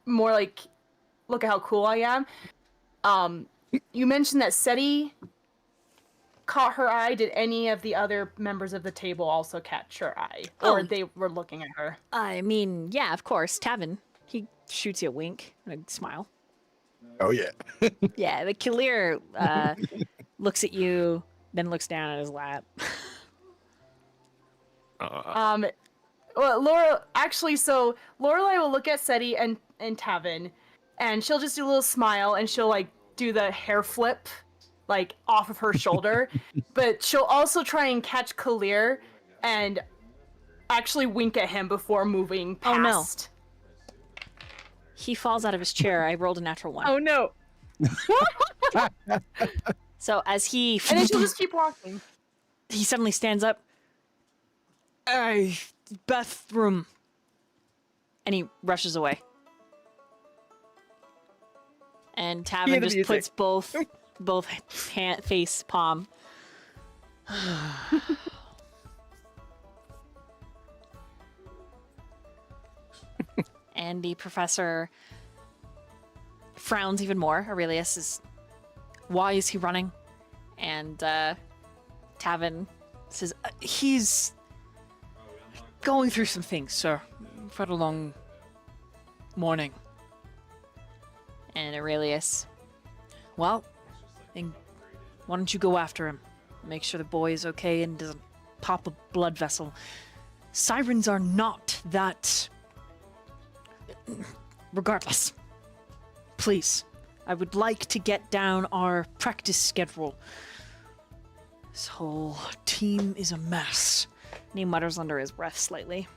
more like, look at how cool I am. You mentioned that Seti caught her eye. Did any of the other members of the table also catch her eye, or Oh. they were looking at her? I mean, yeah, of course. Tavin, he shoots you a wink and a smile. Oh yeah. Yeah, the Kalir looks at you, then looks down at his lap. Well, Laura, actually, so Lorelai will look at Seti and Tavin, and she'll just do a little smile, and she'll like do the hair flip, like off of her shoulder, but she'll also try and catch Kalir and actually wink at him before moving Oh, no. past. He falls out of his chair. I rolled a natural one. Oh no! So as he And then she'll just keep walking. he suddenly stands up, Hey, bathroom. and he rushes away. And Hear Tavin the just music. puts both face palm. And the professor frowns even more. Aurelius is, why is he running? And Tavin says, He's going through some things, sir. We've had a long Morning. And Aurelius. Well, then why don't you go after him? Make sure the boy is okay and doesn't pop a blood vessel. Sirens are not that. Regardless. Please. I would like to get down our practice schedule. This whole team is a mess. And he mutters under his breath slightly.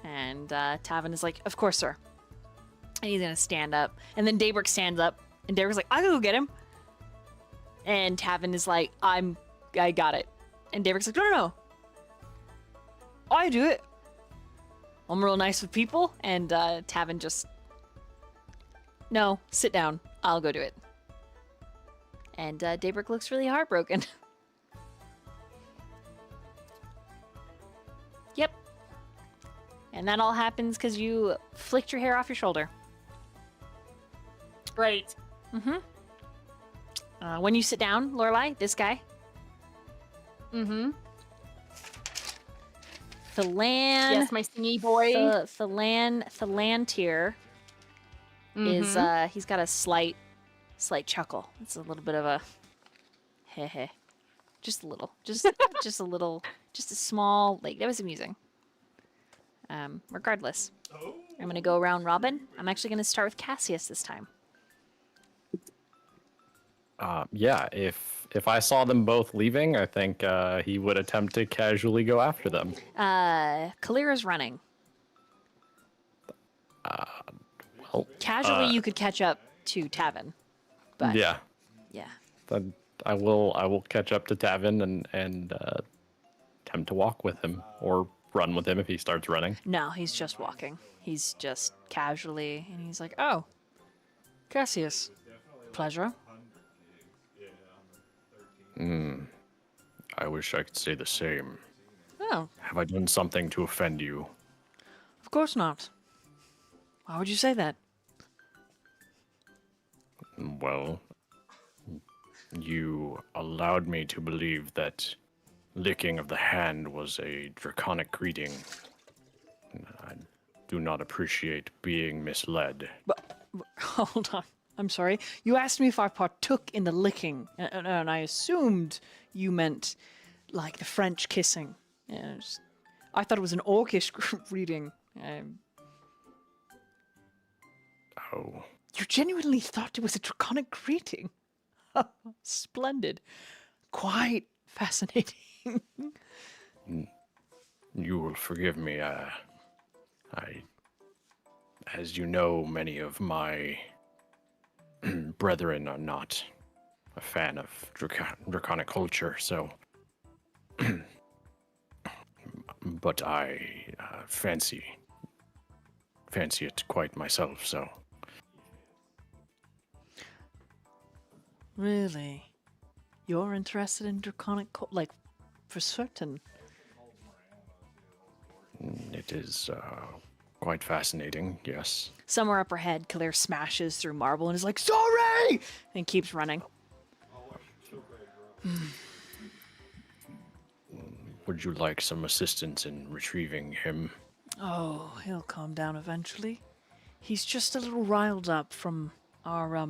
And Tavin is like, of course, sir. And he's gonna stand up. And then Daybreak stands up. And Daybreak's like, I'll go get him. And Tavin is like, I got it. And Daybreak's like, no. I do it. I'm real nice with people. And Tavin just, no, sit down. I'll go do it. And Daybreak looks really heartbroken. Yep. And that all happens because you flicked your hair off your shoulder. Right. Mm-hmm. When you sit down, Lorelai, this guy, Mm-hmm. Philan. Yes, my stingy boy. Philantier is he's got a slight chuckle. It's a little bit of a heh. Just a little. Just a little. Just a small, like, that was amusing. Regardless. I'm gonna go around Robin. I'm actually gonna start with Cassius this time. Yeah, if I saw them both leaving, I think he would attempt to casually go after them. Kalira's running. Well, Casually, you could catch up to Tavin. But yeah, yeah. then I will catch up to Tavin and attempt to walk with him or run with him if he starts running. No, he's just walking. He's just casually, and he's like, Oh. Cassius. Pleasure. I wish I could say the same. Oh, Have I done something to offend you? of course not. Why would you say that? Well, you allowed me to believe that licking of the hand was a draconic greeting. I do not appreciate being misled. Hold on. I'm sorry. You asked me if I partook in the licking, and I assumed you meant like the French kissing. Yeah, I thought it was an orcish reading. Oh, You genuinely thought it was a draconic greeting? Splendid. Quite fascinating. you will forgive me. As you know, many of my brethren are not a fan of draconic culture, so. But I fancy it quite myself, so. Really? You're interested in draconic like, for certain? It is quite fascinating, yes. somewhere up her head, Kalir smashes through marble and is like, sorry! And keeps running. Would you like some assistance in retrieving him? Oh, he'll calm down eventually. He's just a little riled up from our,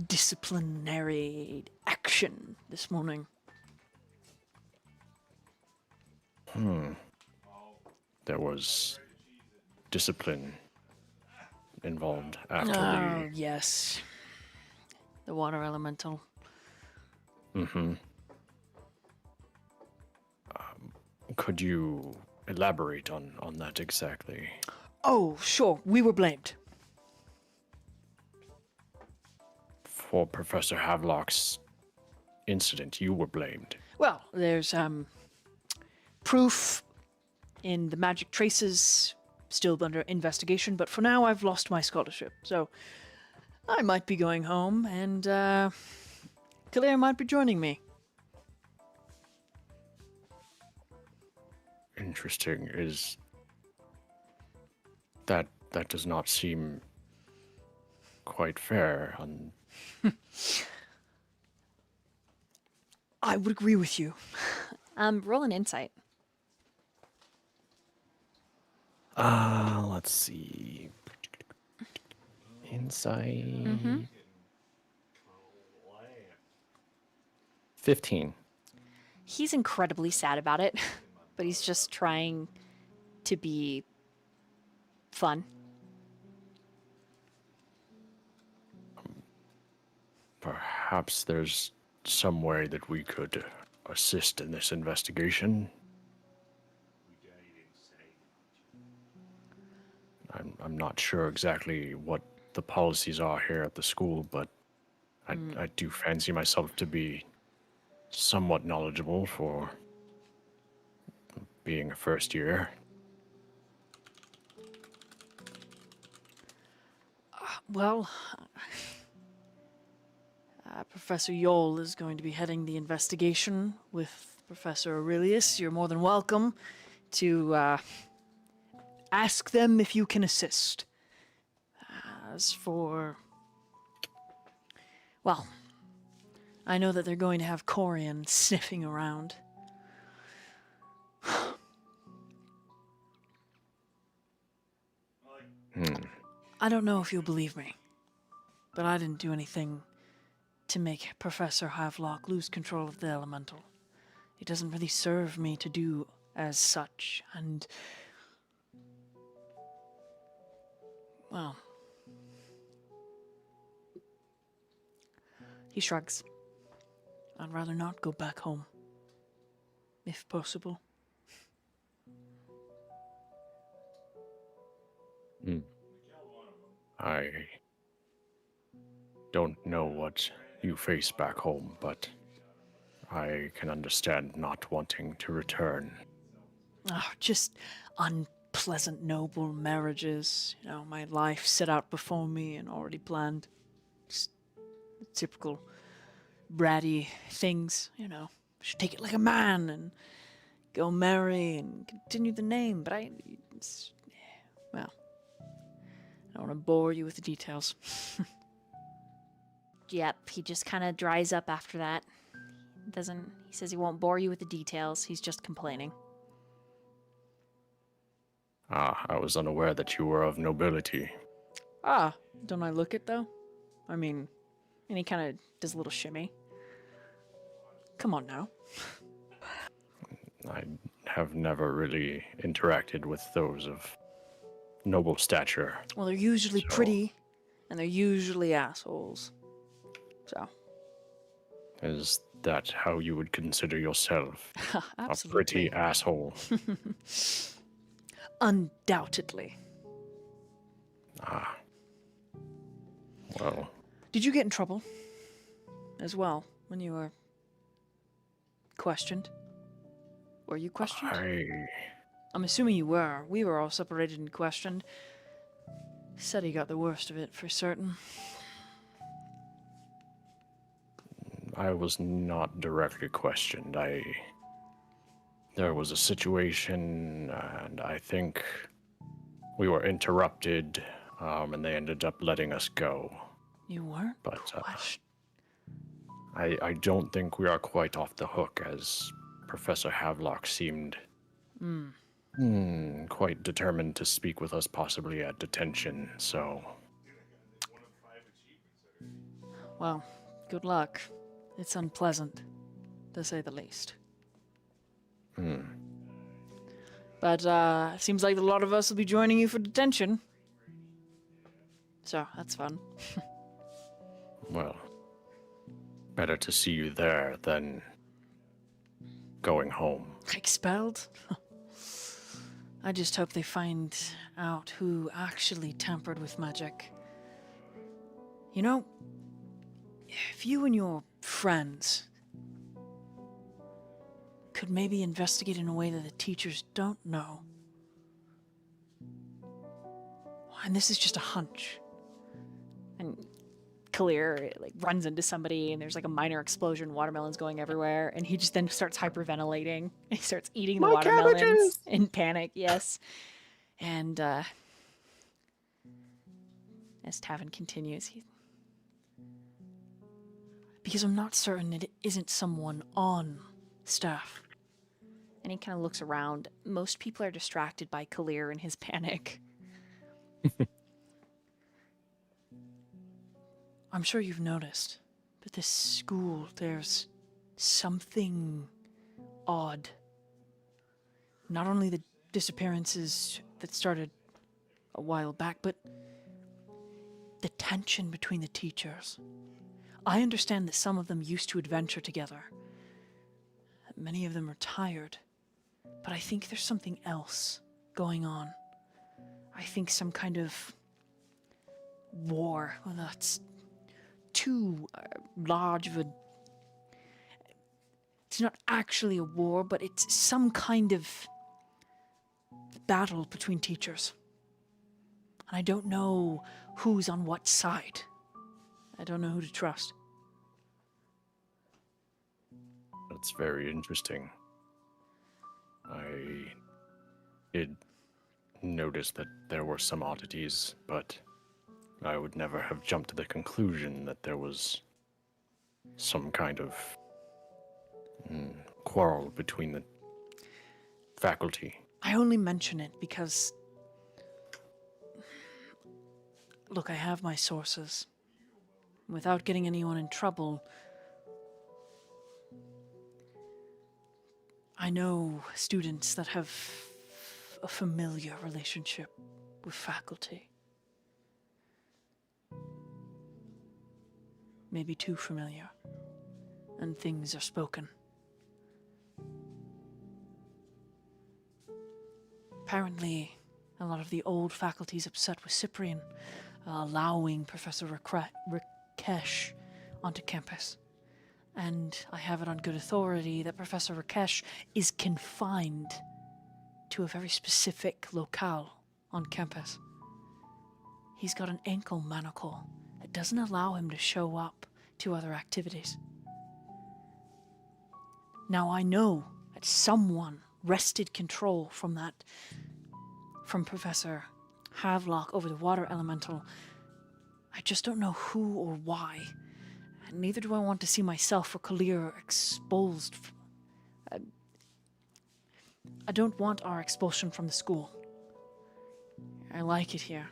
disciplinary action this morning. There was discipline involved after Oh, yes. The water elemental. Could you elaborate on that exactly? Oh, sure. We were blamed. For Professor Havelock's incident, you were blamed. Well, there's, proof in the magic traces still under investigation, but for now I've lost my scholarship, so I might be going home, and, Kalir might be joining me. Interesting. Is that does not seem quite fair on I would agree with you. Roll an insight. Let's see. Insight. Mm-hmm. 15. He's incredibly sad about it, but he's just trying to be fun. Perhaps there's some way that we could assist in this investigation. I'm not sure exactly what the policies are here at the school, but I do fancy myself to be somewhat knowledgeable for being a first year. Well, Professor Yole is going to be heading the investigation with Professor Aurelius. You're more than welcome to ask them if you can assist. As for... Well, I know that they're going to have Corian sniffing around. I don't know if you'll believe me, but I didn't do anything to make Professor Havelock lose control of the elemental. It doesn't really serve me to do as such, and... well... He shrugs. I'd rather not go back home, if possible. I don't know what you face back home, but I can understand not wanting to return. Oh, just unpleasant noble marriages. You know, my life set out before me and already planned. Just typical bratty things, you know. Should take it like a man and go marry and continue the name, but well, I don't want to bore you with the details. Yep, he just kind of dries up after that. He says he won't bore you with the details. He's just complaining. I was unaware that you were of nobility. Ah, don't I look it though? I mean, and he kind of does a little shimmy. Come on now. I have never really interacted with those of noble stature. Well, they're usually So- pretty, and they're usually assholes. So, Is that how you would consider yourself? A absolutely. pretty asshole. Undoubtedly. Well, Did you get in trouble as well when you were questioned? Were you questioned? I'm assuming you were. We were all separated and questioned. Said he got the worst of it for certain. I was not directly questioned. There was a situation, and I think we were interrupted, and they ended up letting us go. You weren't But questioned. I don't think we are quite off the hook, as Professor Havelock seemed quite determined to speak with us, possibly at detention. So Well, good luck. It's unpleasant, to say the least. But it seems like a lot of us will be joining you for detention. So, that's fun. well, better to see you there than going home. Expelled? I just hope they find out who actually tampered with magic. You know, if you and your friends could maybe investigate in a way that the teachers don't know. And this is just a hunch. And Kalir runs into somebody, and there's a minor explosion. Watermelons going everywhere, and he just then starts hyperventilating. He starts eating the watermelons in panic. Yes, and as Tavin continues, because I'm not certain it isn't someone on staff. And he kind of looks around. Most people are distracted by Kalir and his panic. I'm sure you've noticed, but this school, there's something odd. Not only the disappearances that started a while back, but the tension between the teachers. I understand that some of them used to adventure together. Many of them are tired. But I think there's something else going on. I think some kind of war. Well, that's too large of a... It's not actually a war, but it's some kind of battle between teachers. And I don't know who's on what side. I don't know who to trust. That's very interesting. I did notice that there were some oddities, but I would never have jumped to the conclusion that there was some kind of quarrel between the faculty. I only mention it because... Look, I have my sources. Without getting anyone in trouble, I know students that have a familiar relationship with faculty. Maybe too familiar. And things are spoken. Apparently, a lot of the old faculty's upset with Cyprian, allowing Professor Rakesh onto campus. And I have it on good authority that Professor Rakesh is confined to a very specific locale on campus. He's got an ankle manacle that doesn't allow him to show up to other activities. Now I know that someone wrested control from Professor Havelock over the water elemental. I just don't know who or why. And neither do I want to see myself or Kalir exposed. I don't want our expulsion from the school. I like it here.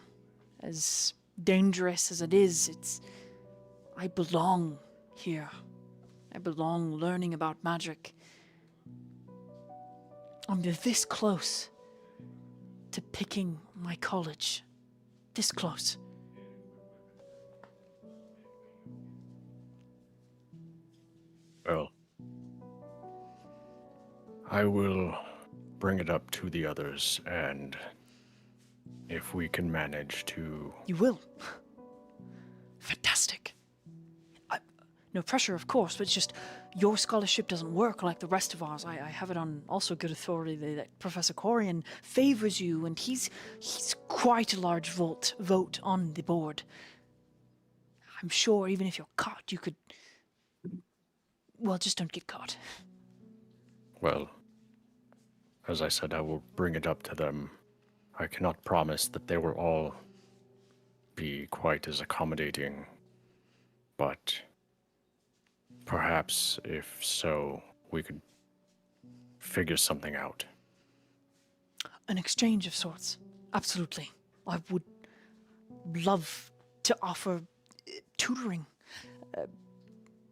As dangerous as it is, I belong here. I belong learning about magic. I'm this close to picking my college. This close. Well, I will bring it up to the others, and if we can manage to... You will. Fantastic. No pressure, of course, but it's just your scholarship doesn't work like the rest of ours. I have it on also good authority that Professor Corian favors you, and he's quite a large vote on the board. I'm sure even if you're caught, you could... Well, just don't get caught. Well, as I said, I will bring it up to them. I cannot promise that they will all be quite as accommodating, but perhaps if so, we could figure something out. An exchange of sorts. Absolutely. I would love to offer tutoring,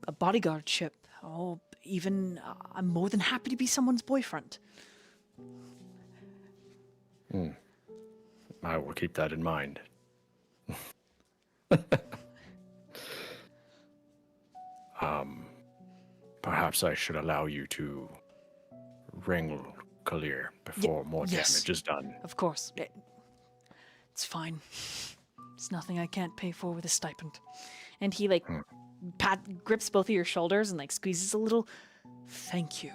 a bodyguardship, or even I'm more than happy to be someone's boyfriend. I will keep that in mind. Perhaps I should allow you to wrangle Kalir before more damage is done. Of course. It's fine. It's nothing I can't pay for with a stipend. And he grips both of your shoulders and squeezes a little. Thank you.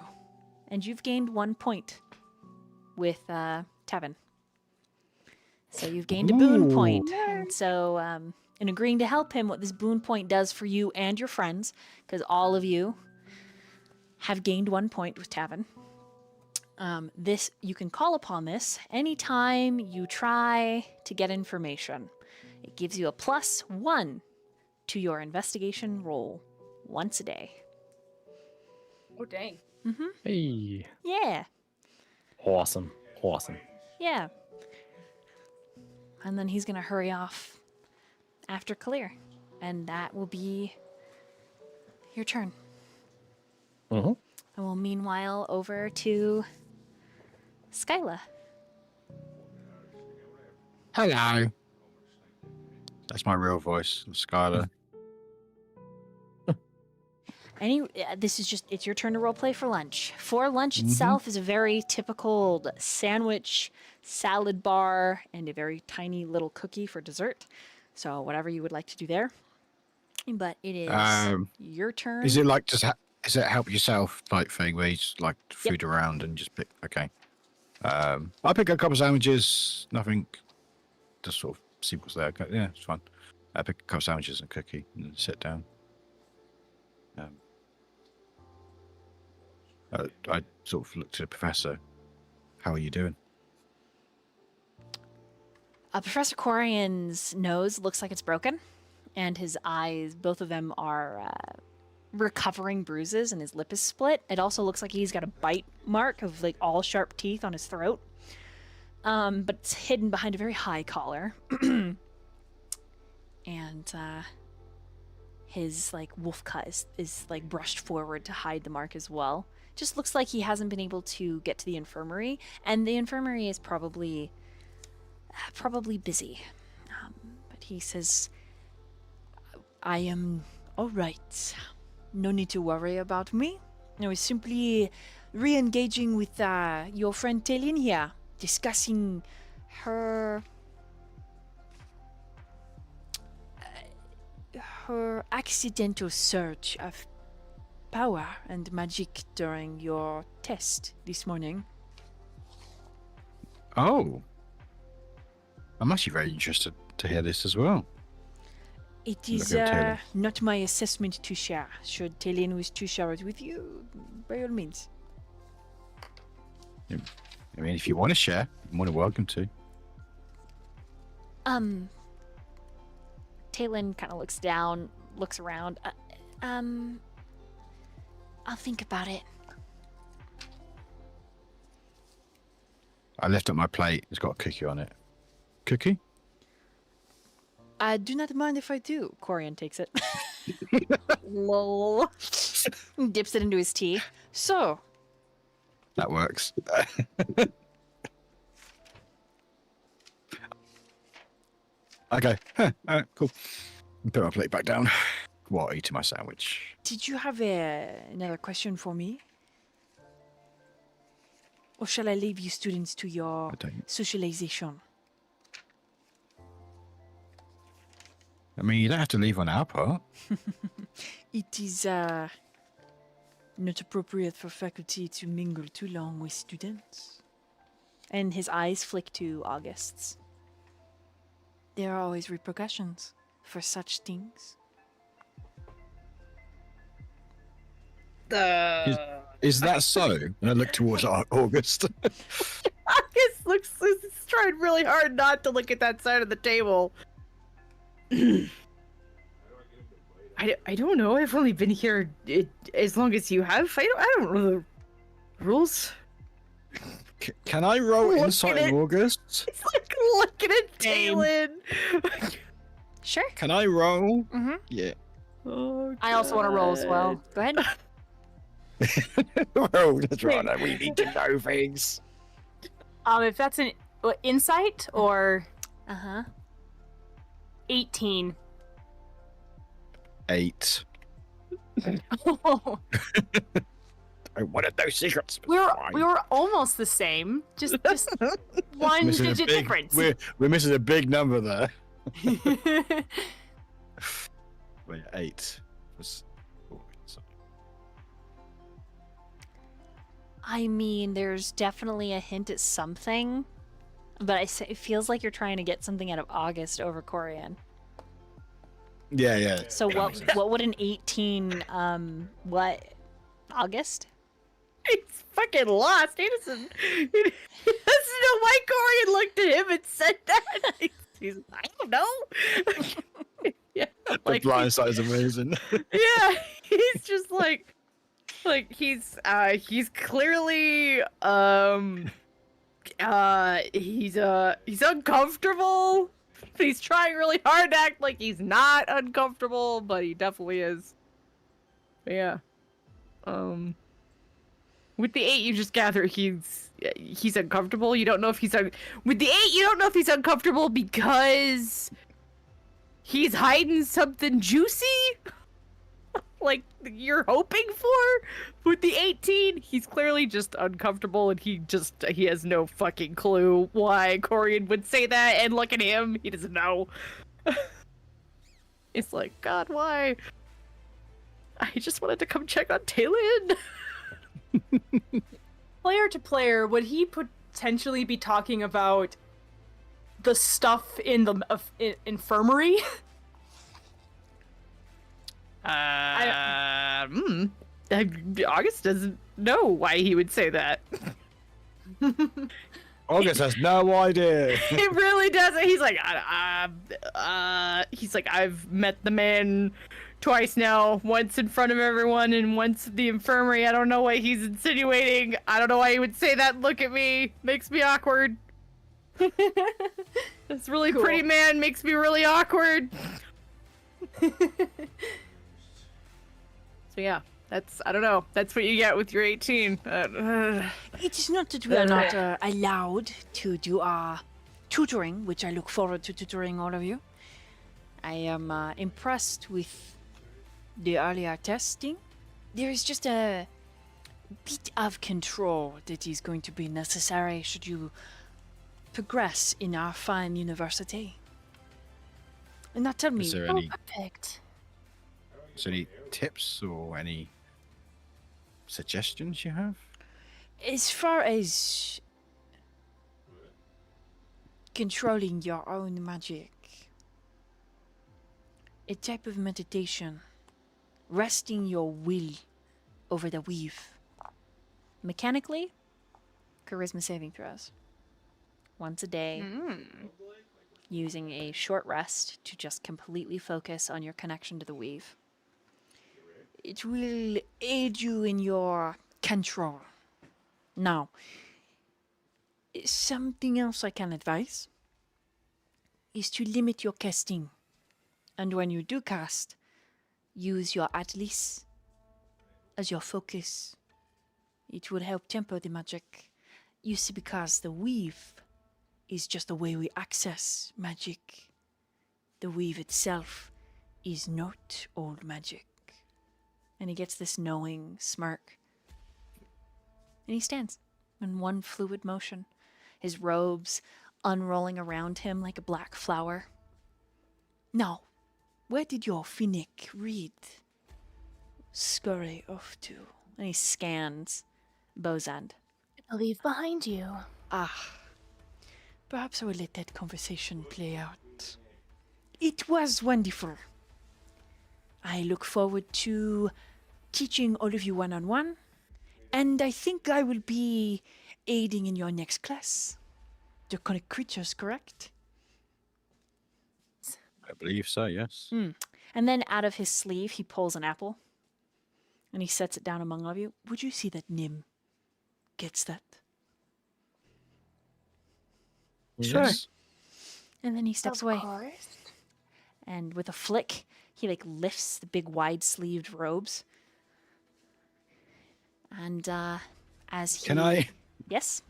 And you've gained 1 point with Tevin. So you've gained a boon point. And so in agreeing to help him, what this boon point does for you and your friends, because all of you have gained 1 point with Tavin. You can call upon this anytime you try to get information. It gives you a +1 to your investigation roll once a day. Oh, dang. Hey. Yeah. Awesome. Awesome. Yeah. And then he's gonna hurry off after Kalir. And that will be your turn. Mm-hmm. And we'll meanwhile over to Skyla. Hello. That's my real voice, Skylar. This is just, it's your turn to roleplay for lunch. For lunch Mhm. itself is a very typical sandwich, salad bar, and a very tiny little cookie for dessert. So whatever you would like to do there. But it is your turn. Is it like just is it help yourself type thing where you just like food around and just pick? Okay. I'll pick a couple of sandwiches. Nothing. Just sort of see what's there. Okay, yeah, it's fine. I pick a couple of sandwiches and a cookie and then sit down. I sort of looked to the professor. How are you doing? Professor Corian's nose looks like it's broken, and his eyes, both of them are recovering bruises, and his lip is split. It also looks like he's got a bite mark of like all sharp teeth on his throat, but it's hidden behind a very high collar. And his like wolf cut is like brushed forward to hide the mark as well. Just looks like he hasn't been able to get to the infirmary, and the infirmary is probably busy. But he says, I am all right. No need to worry about me. I was simply re-engaging with your friend Talin here, discussing her accidental surge of power and magic during your test this morning. Oh. I'm actually very interested to hear this as well. It is Look at Talin. not my assessment to share. Should Talin wish to share it with you, by all means. I mean, if you want to share, you're more than welcome to. Talon kind of looks down, looks around. I'll think about it. I left up my plate. It's got a cookie on it. Cookie? I do not mind if I do. Corian takes it. Lol. Dips it into his tea. So, That works. Okay. Huh. All right, cool. Put my plate back down while eating my sandwich. did you have another question for me? Or shall I leave you students to your I don't. socialization? I mean, you don't have to leave on our part. It is not appropriate for faculty to mingle too long with students. And his eyes flick to August's. There are always repercussions for such things. Is that so? And I look towards August. August looks is trying really hard not to look at that side of the table. I don't know. I've only been here as long as you have. I don't know the rules. Can I roll Look insight at in it. August? It's like looking at Same. Talon. Sure. Can I roll? Mm-hmm. Yeah. Oh, I also want to roll as well. Go ahead. Well, that's right. We need to know things. If that's an insight or Uh-huh. 18. 8. I wanted those secrets. we were almost the same. Just one Missing a digit big- difference. We're missing a big number there. Wait, 8 was. Oh, sorry. I mean, there's definitely a hint at something, but it feels like you're trying to get something out of August over Corian. Yeah. So what would an 18 what August? He's fucking lost. He doesn't know why Corian looked at him and said that. He's I don't know. Yeah, The like blind side is amazing. yeah, he's just like he's clearly he's uncomfortable. He's trying really hard to act like he's not uncomfortable, but he definitely is. But yeah. With the 8, you just gather he's uncomfortable. You don't know if he's with the 8. You don't know if he's uncomfortable because he's hiding something juicy, like you're hoping for. With the 18, he's clearly just uncomfortable, and he has no fucking clue why Corian would say that. And look at him, he doesn't know. It's like, God, why? I just wanted to come check on Talon. Player to player, would he potentially be talking about the stuff in the infirmary? August doesn't know why he would say that. August has no idea. He really doesn't. He's like, I've met the man twice now, once in front of everyone and once at the infirmary. I don't know what he's insinuating. I don't know why he would say that. Look at me. Makes me awkward. This really Cool. pretty man makes me really awkward. So yeah, I don't know. That's what you get with your 18. It is not that we are not allowed to do our tutoring, which I look forward to tutoring all of you. I am impressed with the earlier testing. There is just a bit of control that is going to be necessary should you progress in our fine university. And now tell me, Is there Oh, any, perfect. tips or any suggestions you have? as far as controlling your own magic, a type of meditation, resting your will over the weave. Mechanically, charisma saving throws. Once a day, using a short rest to just completely focus on your connection to the weave. It will aid you in your control. Now, something else I can advise is to limit your casting. And when you do cast, use your Atlas as your focus. It will help temper the magic. You see, because the weave is just a way we access magic. The weave itself is not all magic. And he gets this knowing smirk. And he stands in one fluid motion, his robes unrolling around him like a black flower. Now, where did your Finnick read scurry off to? And he scans Bozand. I believe behind you. Ah, perhaps I will let that conversation play out. It was wonderful. I look forward to teaching all of you one-on-one, and I think I will be aiding in your next class. Draconic creatures, correct? I believe so, yes. And then out of his sleeve, he pulls an apple. And he sets it down among all of you. Would you see that Nim gets that? Yes. And then he steps Of away. course. And with a flick, he lifts the big wide-sleeved robes. And as he... Can I? Yes?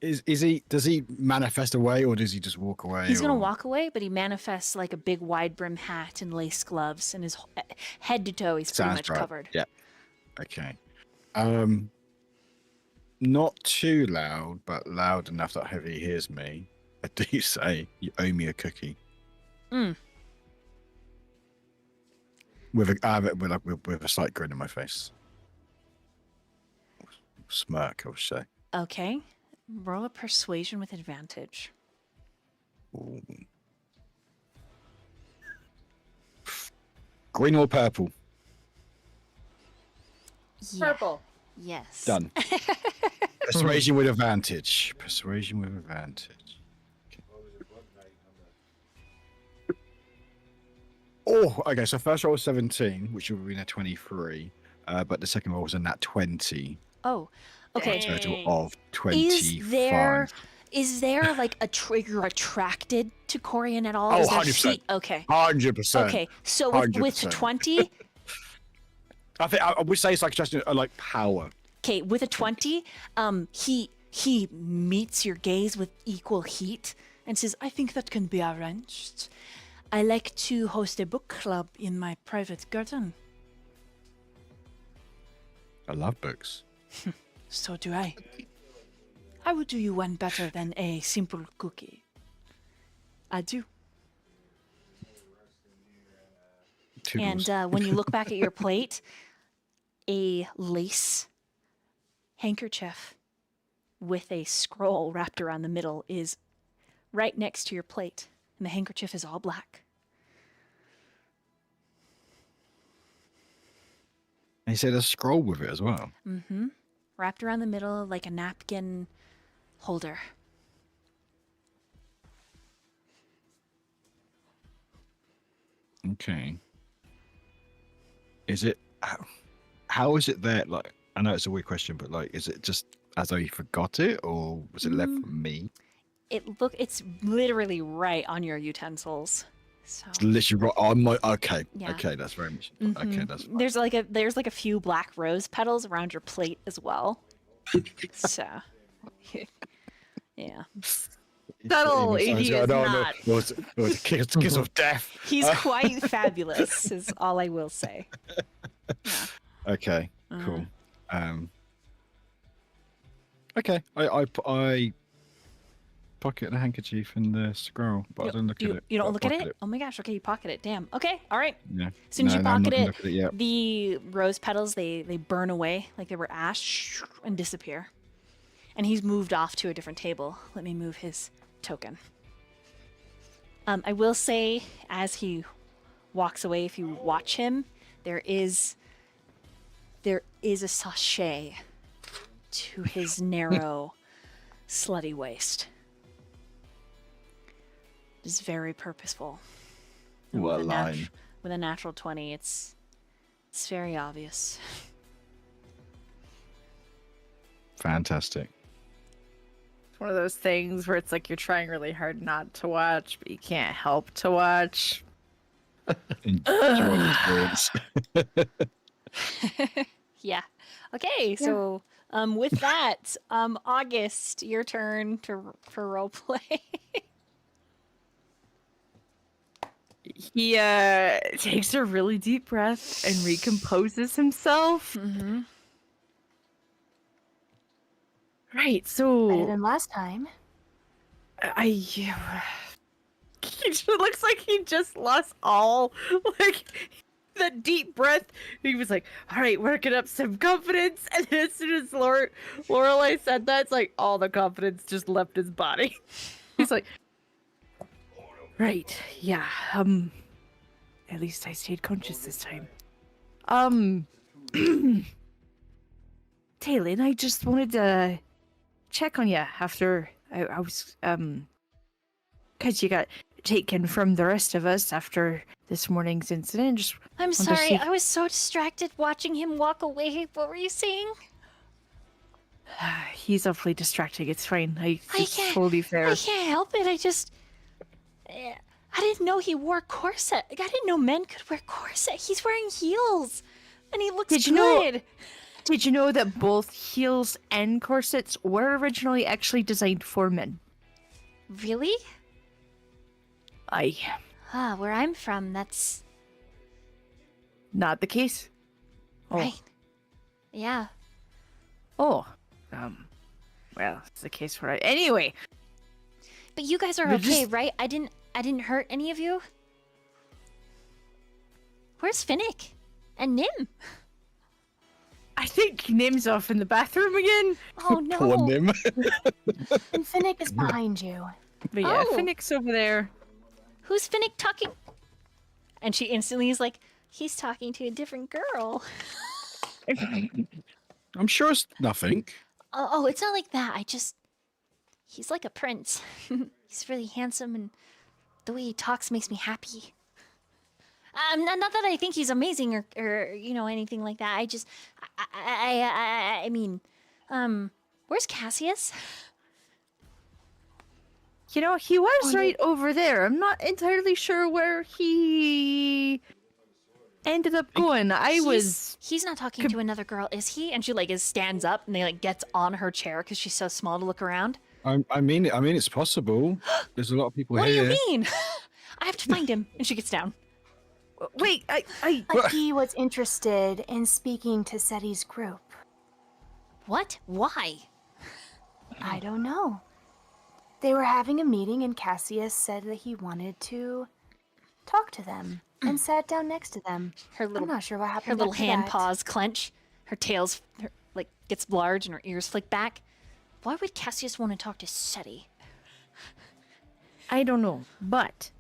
Does he manifest away or does he just walk away? He's going to or- walk away, but he manifests like a big wide-brim hat and lace gloves, and his head to toe he's pretty Sounds much right. covered. Yeah. Okay. Not too loud, but loud enough that Heavy hears me. I do say, you owe me a cookie. With a slight grin on my face. Smirk, I would say. Okay. Roll a persuasion with advantage. Ooh. Green or purple? Yeah. Purple. Yes. Done. Persuasion with advantage. Persuasion with advantage. Oh, okay. So first roll was 17, which would have been a 23. But the second roll was a nat 20. Oh, Okay. total Dang. of 25. Is there like a you're attracted to Corian at all? Oh, Is there 100%. heat? Okay. 100%. Okay. So with 100%. 20, I think I would say it's like just like power. okay, with a 20, he meets your gaze with equal heat and says, "I think that can be arranged. I like to host a book club in my private garden." I love books. So do I. I would do you one better than a simple cookie. I do. Toodles. And when you look back at your plate, a lace handkerchief with a scroll wrapped around the middle is right next to your plate. And the handkerchief is all black. And he said a scroll with it as well. Mm-hmm. Wrapped around the middle like a napkin holder. Okay. Is it how is it there? Like, I know it's a weird question, but like, is it just as though you forgot it, or was it left for me? It's literally right on your utensils. So It's literally right on my. Okay, Yeah. okay, that's very much. Mhm. Okay, that's fine. there's like a few black rose petals around your plate as well. So yeah. Subtle, It he was- is no, not. It was a kiss of death. He's quite fabulous, is all I will say. Okay, cool. Okay, I pocket the handkerchief and the scroll, but I don't look at it. You don't but look I at pocket it? Oh my gosh, okay, you pocket it. Damn. Okay, all right. Yeah. As soon as you No, I'm not pocket gonna it, look at it yet. the rose petals they burn away like they were ash and disappear. And he's moved off to a different table. Let me move his token. I will say, as he walks away, if you watch him, there is a sachet to his narrow, slutty waist. It is very purposeful. And What a with line. with a natural 20, it's very obvious. Fantastic. It's one of those things where it's like you're trying really hard not to watch, but you can't help to watch. Enjoy the experience. Yeah. Okay, so with that, August, your turn for roleplay. He takes a really deep breath and recomposes himself. Mm-hmm. Right, Better so than last time. he just looks like he just lost all like that deep breath. He was like, "All right, working up some confidence," and then as soon as Lorelai said that, it's like all the confidence just left his body. He's like, "Right, yeah. At least I stayed conscious this time. Taylin, I just wanted to check on you after I was because you got taken from the rest of us after this morning's incident. Just I'm to sorry, see- I was so distracted watching him walk away. What were you saying? he's awfully distracting. It's fine. I It's can't- totally fair. I can't help it. I didn't know he wore corset. I didn't know men could wear corset. He's wearing heels, and he looks Did you know- good. Did you know that both heels and corsets were originally actually designed for men? Really? Where I'm from, that's Not the case. Oh. right. Yeah. Oh. Well, it's the case for anyway. But you guys are But okay, just- right? I didn't hurt any of you. Where's Finnick and Nim? I think Nim's off in the bathroom again. Oh no. Poor Nim. And Finnick is behind you. But yeah, Oh. Finnick's over there. Who's Finnick talking? And she instantly is like, he's talking to a different girl. I'm sure it's nothing. Oh, it's not like that. He's like a prince. He's really handsome, and the way he talks makes me happy. Not that I think he's amazing or anything like that. I mean, Where's Cassius? You know, he was Oh, right over there. I'm not entirely sure where he ended up going. He's not talking to another girl, is he? And she like stands up and they like gets on her chair because she's so small to look around. I mean, it's possible. There's a lot of people What do here. you mean? I have to find him. And she gets down. Wait, I But he was interested in speaking to Seti's group. What? Why? I don't know. They were having a meeting, and Cassius said that he wanted to talk to them and sat down next to them. Her little I'm not sure what happened. her little after hand that. paws clench. Her tail's like gets large and her ears flick back. Why would Cassius want to talk to Seti? I don't know, but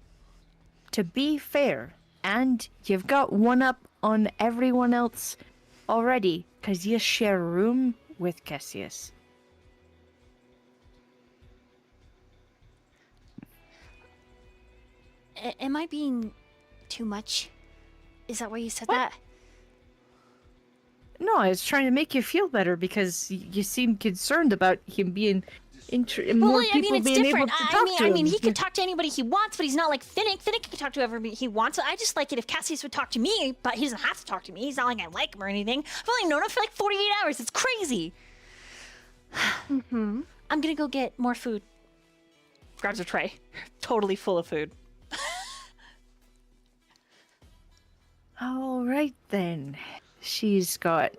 to be fair, and you've got one up on everyone else already, because you share a room with Cassius. Am I being too much? Is that why you said that? No, I was trying to make you feel better because you seem concerned about him being more I people mean, it's being able different. to talk to I mean, him. he could talk to anybody he wants, but he's not like Finnick. Finnick can talk to everybody he wants. I just like it if Cassius would talk to me, but he doesn't have to talk to me. He's not like I like him or anything. I've only known him for like 48 hours. It's crazy. Mm-hmm. I'm gonna go get more food. Grabs a tray, totally full of food. All right then. She's got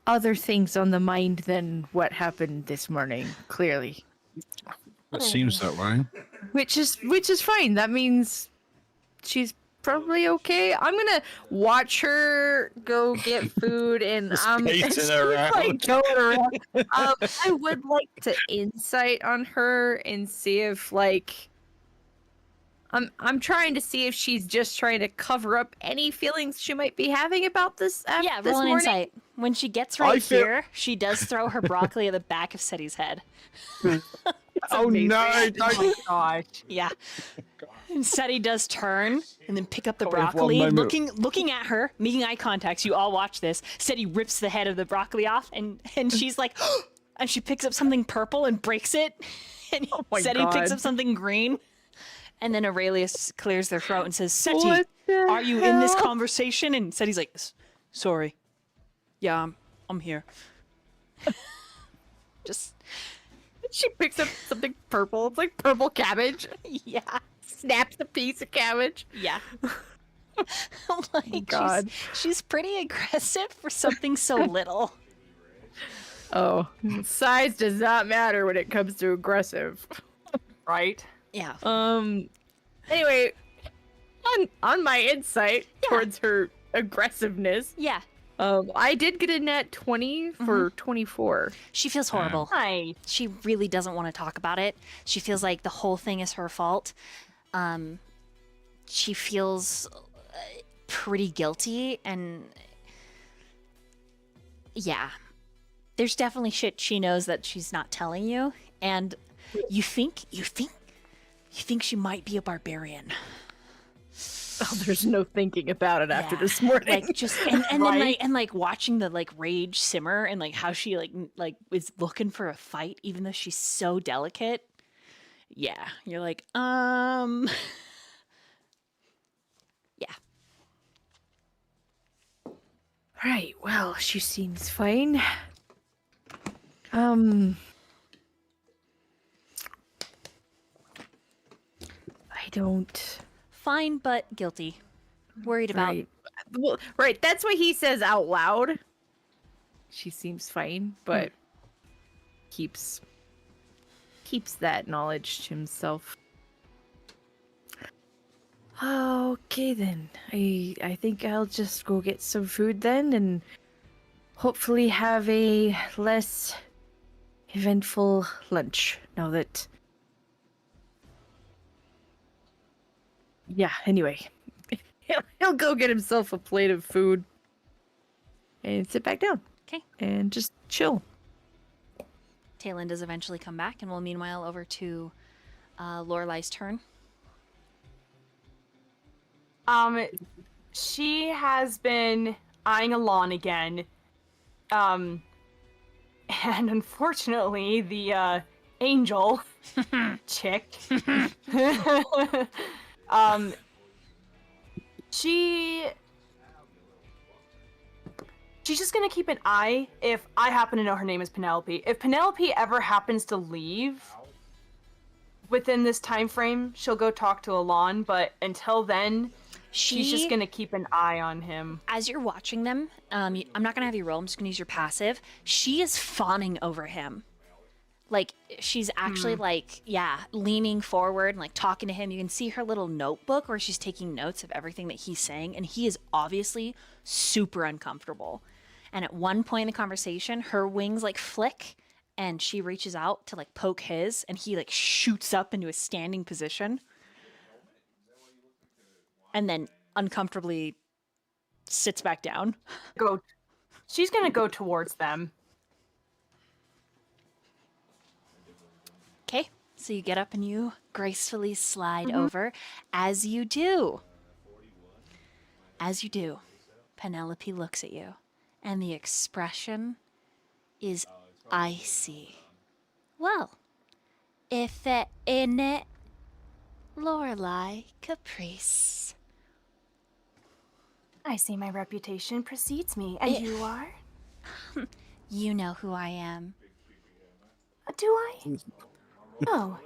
other things on the mind than what happened this morning, clearly. It seems that way. Which is fine. That means she's probably okay. I'm gonna watch her go get food and pacing she's, around. like, going around. I would like to insight on her and see if like I'm trying to see if she's just trying to cover up any feelings she might be having about this. Yeah, this roll an morning. insight. When she gets I right feel- here, she does throw her broccoli at the back of Seti's head. Oh no! Oh Don't. my gosh. Yeah. And Seti does turn and then pick up the Oh, we have one broccoli, moment. looking at her, making eye contact. So you all watch this. Seti rips the head of the broccoli off, and she's like, and she picks up something purple and breaks it. And my Seti picks God. up something green. And then Aurelius clears their throat and says, Seti, What the are you in this hell? conversation? And Seti's like, sorry. Yeah, I'm here. Just, She picks up something purple. It's like purple cabbage. yeah. Snaps a piece of cabbage. Yeah. Like, God. she's pretty aggressive for something so little. Oh, size does not matter when it comes to aggressive. Right? Yeah. Anyway, on my insight towards her aggressiveness, Yeah. I did get a net 20 for 24. She feels horrible. Nice. She really doesn't want to talk about it. She feels like the whole thing is her fault. She feels pretty guilty, and yeah, there's definitely shit she knows that she's not telling you, and you think she might be a barbarian. Oh, there's no thinking about it after Yeah. this morning. Like just and then Right? like watching the like rage simmer and like how she like is looking for a fight even though she's so delicate. Yeah, you're like yeah. Right, well, she seems fine. I don't... Fine but guilty. Worried about Right. Well, right, that's what he says out loud. She seems fine, but keeps that knowledge to himself. Okay then. I think I'll just go get some food then and hopefully have a less eventful lunch now that... Yeah, anyway. He'll go get himself a plate of food and sit back down. Okay. And just chill. Taylin does eventually come back, and we'll meanwhile over to Lorelai's turn. She has been eyeing Alon again. And unfortunately, the angel chick, um, she's just gonna keep an eye. If I happen to know her name is Penelope, if Penelope ever happens to leave within this time frame, she'll go talk to Alon. But until then, she's just gonna keep an eye on him. As you're watching them, I'm not gonna have you roll. I'm just gonna use your passive. She is fawning over him. Like she's actually leaning forward and like talking to him. You can see her little notebook where she's taking notes of everything that he's saying, and he is obviously super uncomfortable. And at one point in the conversation, her wings like flick, and she reaches out to like poke his, and he like shoots up into a standing position, and then uncomfortably sits back down. She's gonna go towards them. Okay, so you get up and you gracefully slide over. As you do, Penelope looks at you, and the expression is icy. Well, if it in it, Lorelei Caprice. I see my reputation precedes me, and you are? You know who I am. Do I? Oh.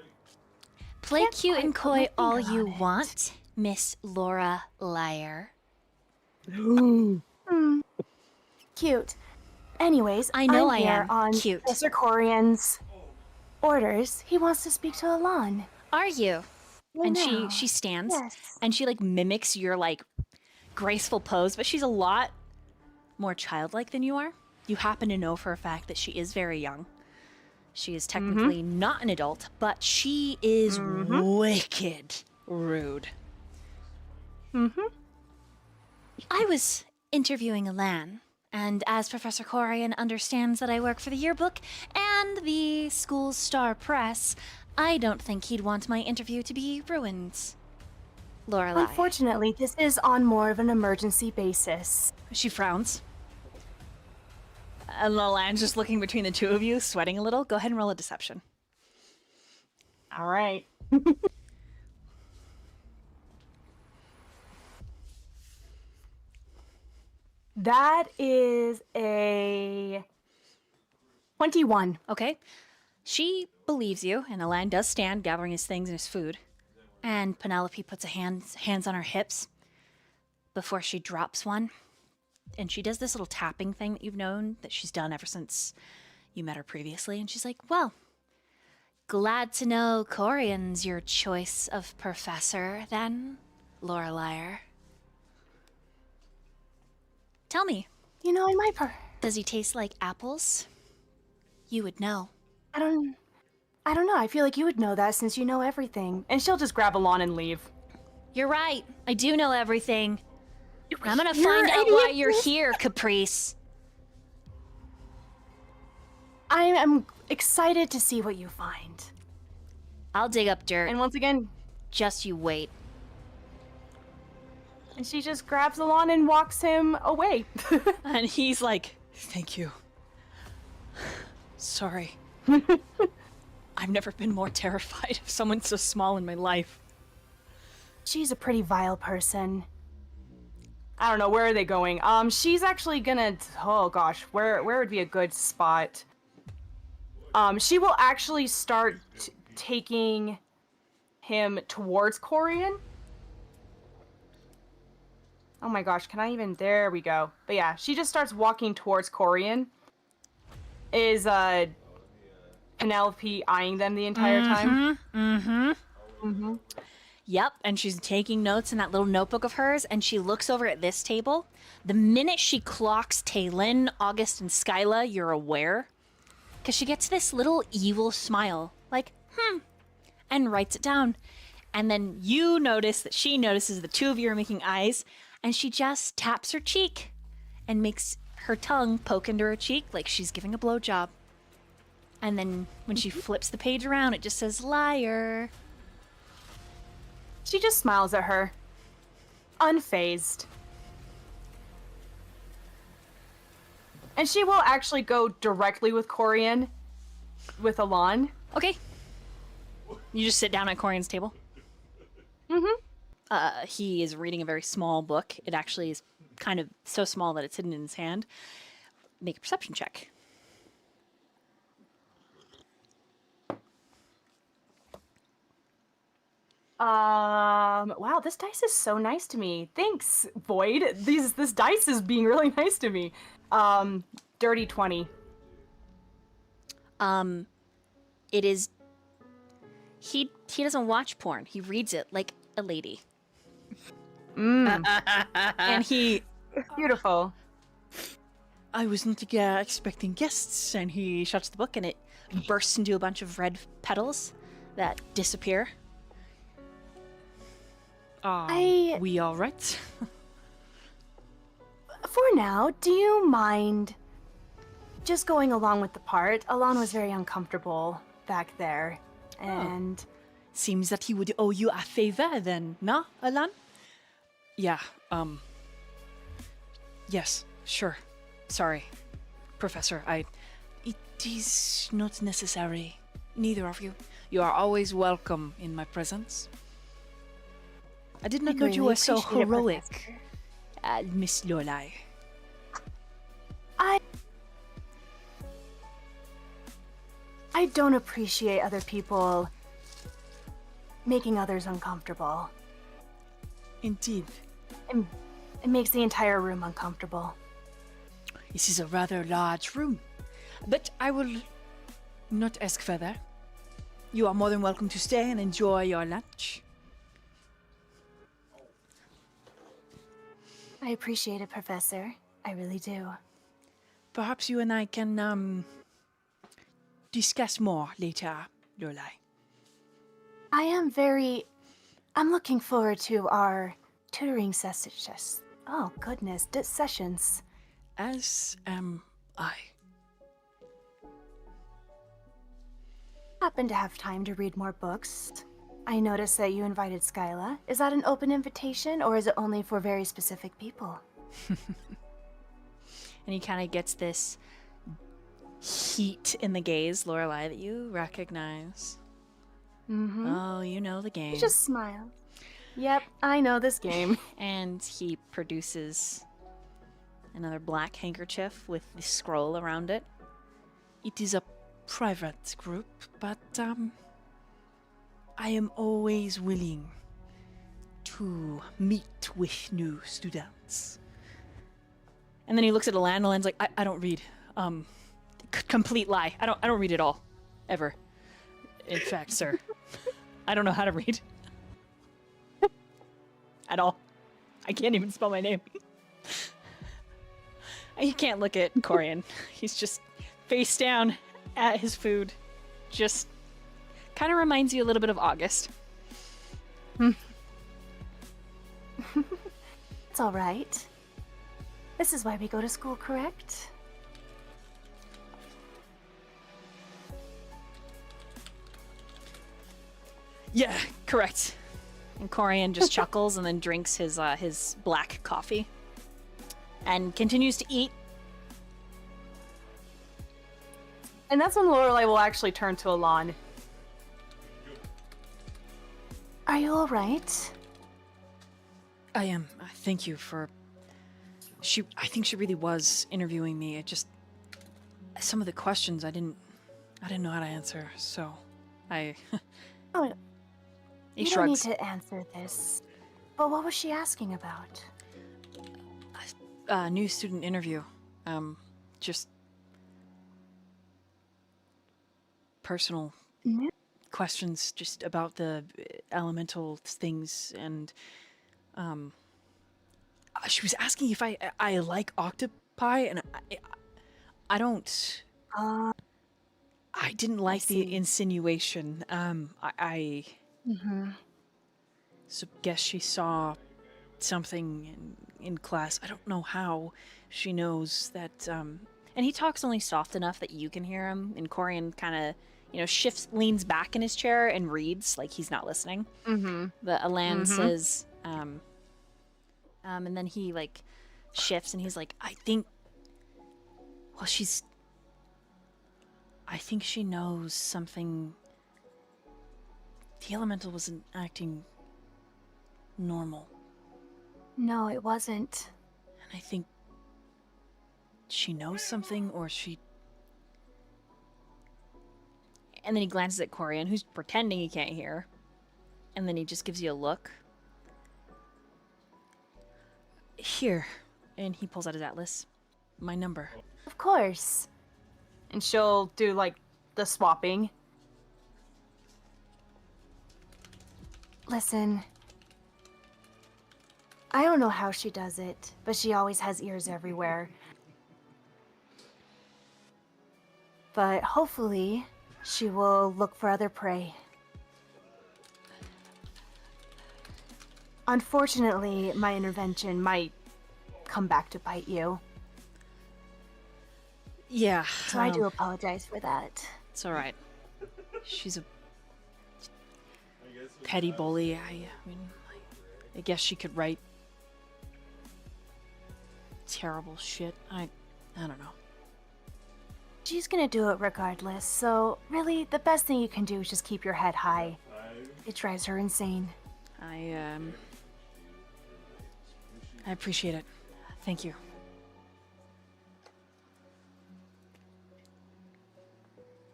Play Can't cute quite and put coy my all finger you on it. want, Miss Laura Liar. Cute. Anyways, I know I'm I here am on cute. Professor Corian's orders. He wants to speak to Alon. Are you? I And know. she stands Yes. and she like mimics your like graceful pose, but she's a lot more childlike than you are. You happen to know for a fact that she is very young. She is technically not an adult, but she is wicked rude. I was interviewing Alan, and as Professor Corian understands that I work for the yearbook and the school's star press, I don't think he'd want my interview to be ruined. Lorelei. Unfortunately, this is on more of an emergency basis. She frowns. And Alan's just looking between the two of you, sweating a little. Go ahead and roll a deception. All right. That is a 21. Okay. She believes you, and Alan does stand, gathering his things and his food. And Penelope puts hands on her hips before she drops one. And she does this little tapping thing that you've known that she's done ever since you met her previously. And she's like, well, glad to know Corian's your choice of professor, then, Lorelei. Tell me, You know, I might does he taste like apples? You would know. I don't know. I feel like you would know that since you know everything. And she'll just grab Alon and leave. You're right. I do know everything. I'm gonna You're find an out why idiot. you're here, Caprice. I am excited to see what you find. I'll dig up dirt. And once again, Just you wait. and she just grabs Alon and walks him away. And he's like, thank you. Sorry. I've never been more terrified of someone so small in my life. She's a pretty vile person. I don't know, where are they going? She's actually gonna, oh gosh, where would be a good spot? She will actually start taking him towards Corian. Oh my gosh, can I even, there we go. But yeah, she just starts walking towards Corian. Is, Penelope eyeing them the entire time? Yep, and she's taking notes in that little notebook of hers, and she looks over at this table. The minute she clocks Taylin, August, and Skyla, you're aware. Because she gets this little evil smile, like, and writes it down. And then you notice that she notices the two of you are making eyes, and she just taps her cheek and makes her tongue poke into her cheek like she's giving a blowjob. And then when she flips the page around, it just says, liar. She just smiles at her. Unfazed. And she will actually go directly with Corian, with Alon. Okay. You just sit down at Corian's table. Mm-hmm. He is reading a very small book. It actually is kind of so small that it's hidden in his hand. Make a perception check. Wow, this dice is so nice to me. Thanks, Void. This dice is being really nice to me. Dirty 20. It is. He doesn't watch porn. He reads it like a lady. And he beautiful. I wasn't expecting guests, and he shuts the book, and it bursts into a bunch of red petals that disappear. We all right? For now, do you mind just going along with the part? Alon was very uncomfortable back there, and Seems that he would owe you a favor then, no, Alan? Yeah, yes, sure. Sorry, Professor, it is not necessary. Neither of you. You are always welcome in my presence. I did not know you were so appreciate it, heroic, Professor. Miss Lorelai. I don't appreciate other people making others uncomfortable. Indeed. It makes the entire room uncomfortable. This is a rather large room, but I will not ask further. You are more than welcome to stay and enjoy your lunch. I appreciate it, Professor. I really do. Perhaps you and I can, discuss more later, Lorelai. I'm looking forward to our tutoring sessions. Oh, goodness, sessions. As am I. Happen to have time to read more books. I noticed that you invited Skyla. Is that an open invitation, or is it only for very specific people? And he kind of gets this heat in the gaze, Lorelai, that you recognize. Mm-hmm. Oh, you know the game. You just smile. Yep, I know this game. And he produces another black handkerchief with the scroll around it. It is a private group, but, I am always willing to meet with new students. And then he looks at Alan. Alan's like, I don't read. Complete lie. I don't read at all. Ever. In fact, sir, I don't know how to read. At all. I can't even spell my name. He can't look at Corian. He's just face down at his food. Just kind of reminds you a little bit of August. It's all right. This is why we go to school, correct? Yeah, correct. And Corian just chuckles and then drinks his black coffee and continues to eat. And that's when Lorelai will actually turn to Alon. Are you all right? I am. Thank you for... I think she really was interviewing me. It just... Some of the questions I didn't know how to answer, so... Oh, He you shrugs. don't need to answer this. But what was she asking about? New student interview. Just... personal New- questions just about the elemental things, and she was asking if I like octopi, and I don't. I didn't like the see. insinuation. I so guess she saw something in class. I don't know how she knows that. And he talks only soft enough that you can hear him. And Corian kind of, leans back in his chair and reads like he's not listening. Mm-hmm. But Alan says, and then he shifts and he's like, I think Well, I think she knows something. The elemental wasn't acting normal. No, it wasn't. And I think she knows something, or she... And then he glances at Corian, who's pretending he can't hear. And then he just gives you a look. Here. And he pulls out his atlas. My number. Of course. And she'll do like the swapping. Listen, I don't know how she does it, but she always has ears everywhere. But hopefully, she will look for other prey. Unfortunately, my intervention might come back to bite you. Yeah. So I do apologize for that. It's alright. She's a petty bully. I mean, I guess she could write terrible shit. I don't know. She's gonna do it regardless, so really, the best thing you can do is just keep your head high. It drives her insane. I appreciate it. Thank you.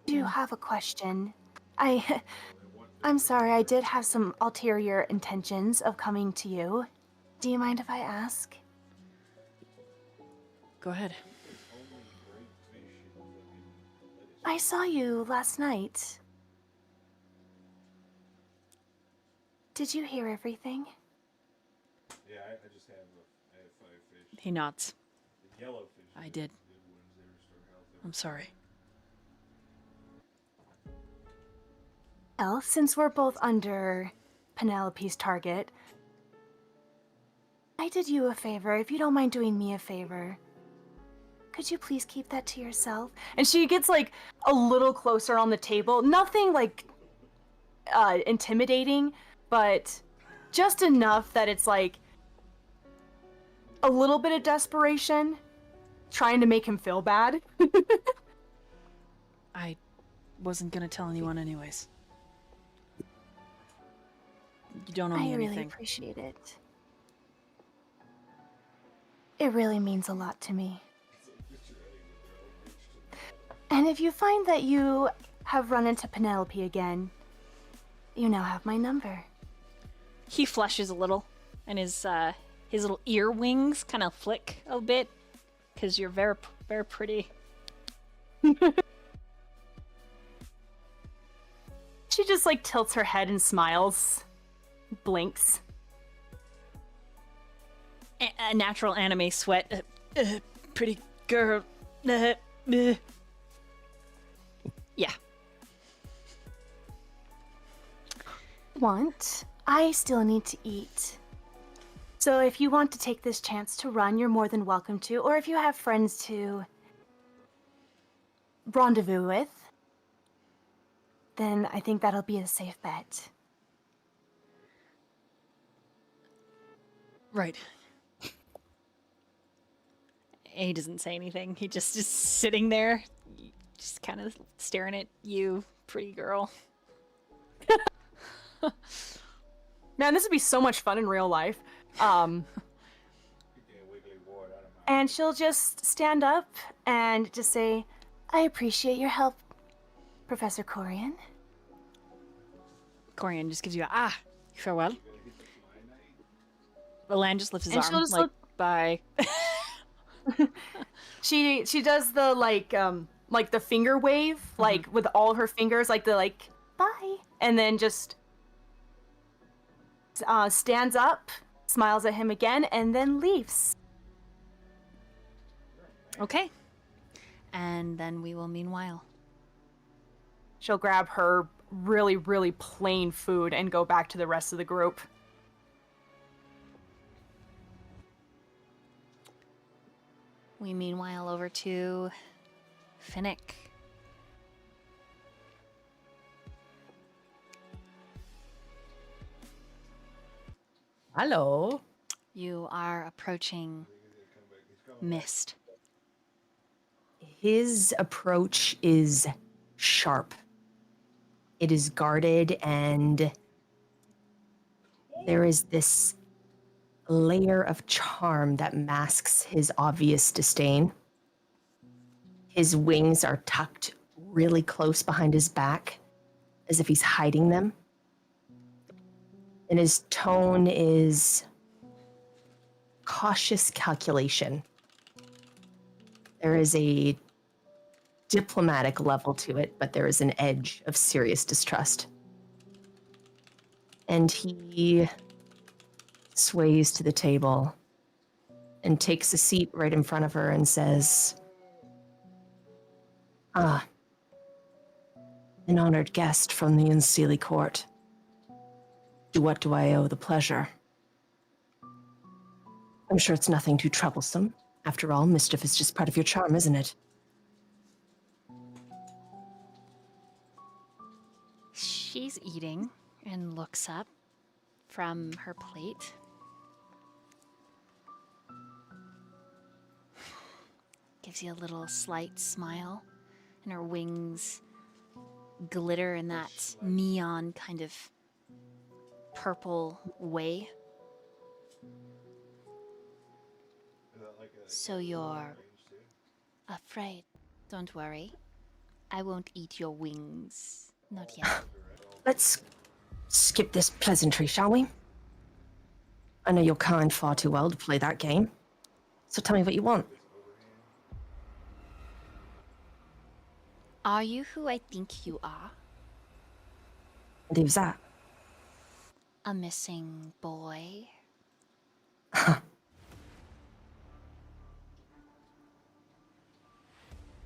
I do have a question. I'm sorry, I did have some ulterior intentions of coming to you. Do you mind if I ask? Go ahead. I saw you last night. Did you hear everything? Yeah, I just have I have 5 fish. He nods. The yellow fish. I did. Good ones, they restore health. I'm sorry. Well, since we're both under Penelope's target, I did you a favor. If you don't mind doing me a favor, could you please keep that to yourself? And she gets like a little closer on the table. Nothing like intimidating, but just enough that it's like a little bit of desperation, trying to make him feel bad. I wasn't gonna tell anyone anyways. You don't owe me I really anything. appreciate it. It really means a lot to me. And if you find that you have run into Penelope again, you now have my number. He flushes a little, and his little ear wings kind of flick a bit, because you're very, very pretty. She just like tilts her head and smiles, blinks. A natural anime sweat. Pretty girl. Yeah. I still need to eat. So if you want to take this chance to run, you're more than welcome to. Or if you have friends to rendezvous with, then I think that'll be a safe bet. Right. He doesn't say anything. He just is sitting there, just kind of staring at you, pretty girl. Man, this would be so much fun in real life. Get wiggly wart out of my And she'll just stand up and just say, I appreciate your help, Professor Corian. Corian just gives you a farewell. Alan just lifts his And she'll arm, just like, look- bye. She does the like the finger wave, like with all of her fingers, like the like Bye. and then just stands up, smiles at him again, and then leaves. Okay. And then we will meanwhile. She'll grab her really, really plain food and go back to the rest of the group. We meanwhile over to Finnick. Hello. You are approaching Mist. his approach is sharp. It is guarded, and there is this layer of charm that masks his obvious disdain. His wings are tucked really close behind his back, as if he's hiding them. And his tone is cautious calculation. There is a diplomatic level to it, but there is an edge of serious distrust. And he sways to the table and takes a seat right in front of her and says, "Ah, an honored guest from the Unseelie court. To what do I owe the pleasure? I'm sure it's nothing too troublesome. After all, mischief is just part of your charm, isn't it?" She's eating and looks up from her plate. Gives you a little slight smile, and her wings glitter in that neon kind of purple way. So you're afraid. Don't worry. I won't eat your wings. Not yet. Let's skip this pleasantry, shall we? I know you're kind far too well to play that game. So tell me what you want. Are you who I think you are? And who's that? A missing boy?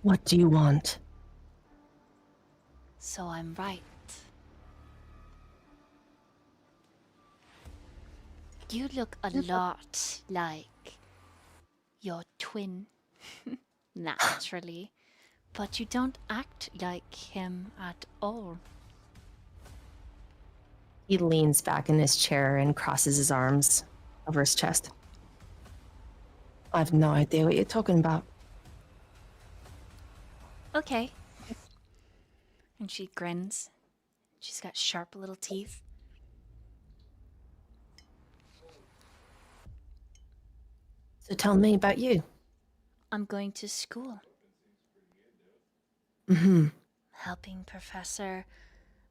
What do you want? So I'm right. You look a lot like your twin, naturally, but you don't act like him at all. He leans back in his chair and crosses his arms over his chest. I have no idea what you're talking about. Okay. And she grins. She's got sharp little teeth. So tell me about you. I'm going to school, Mm-hmm. helping Professor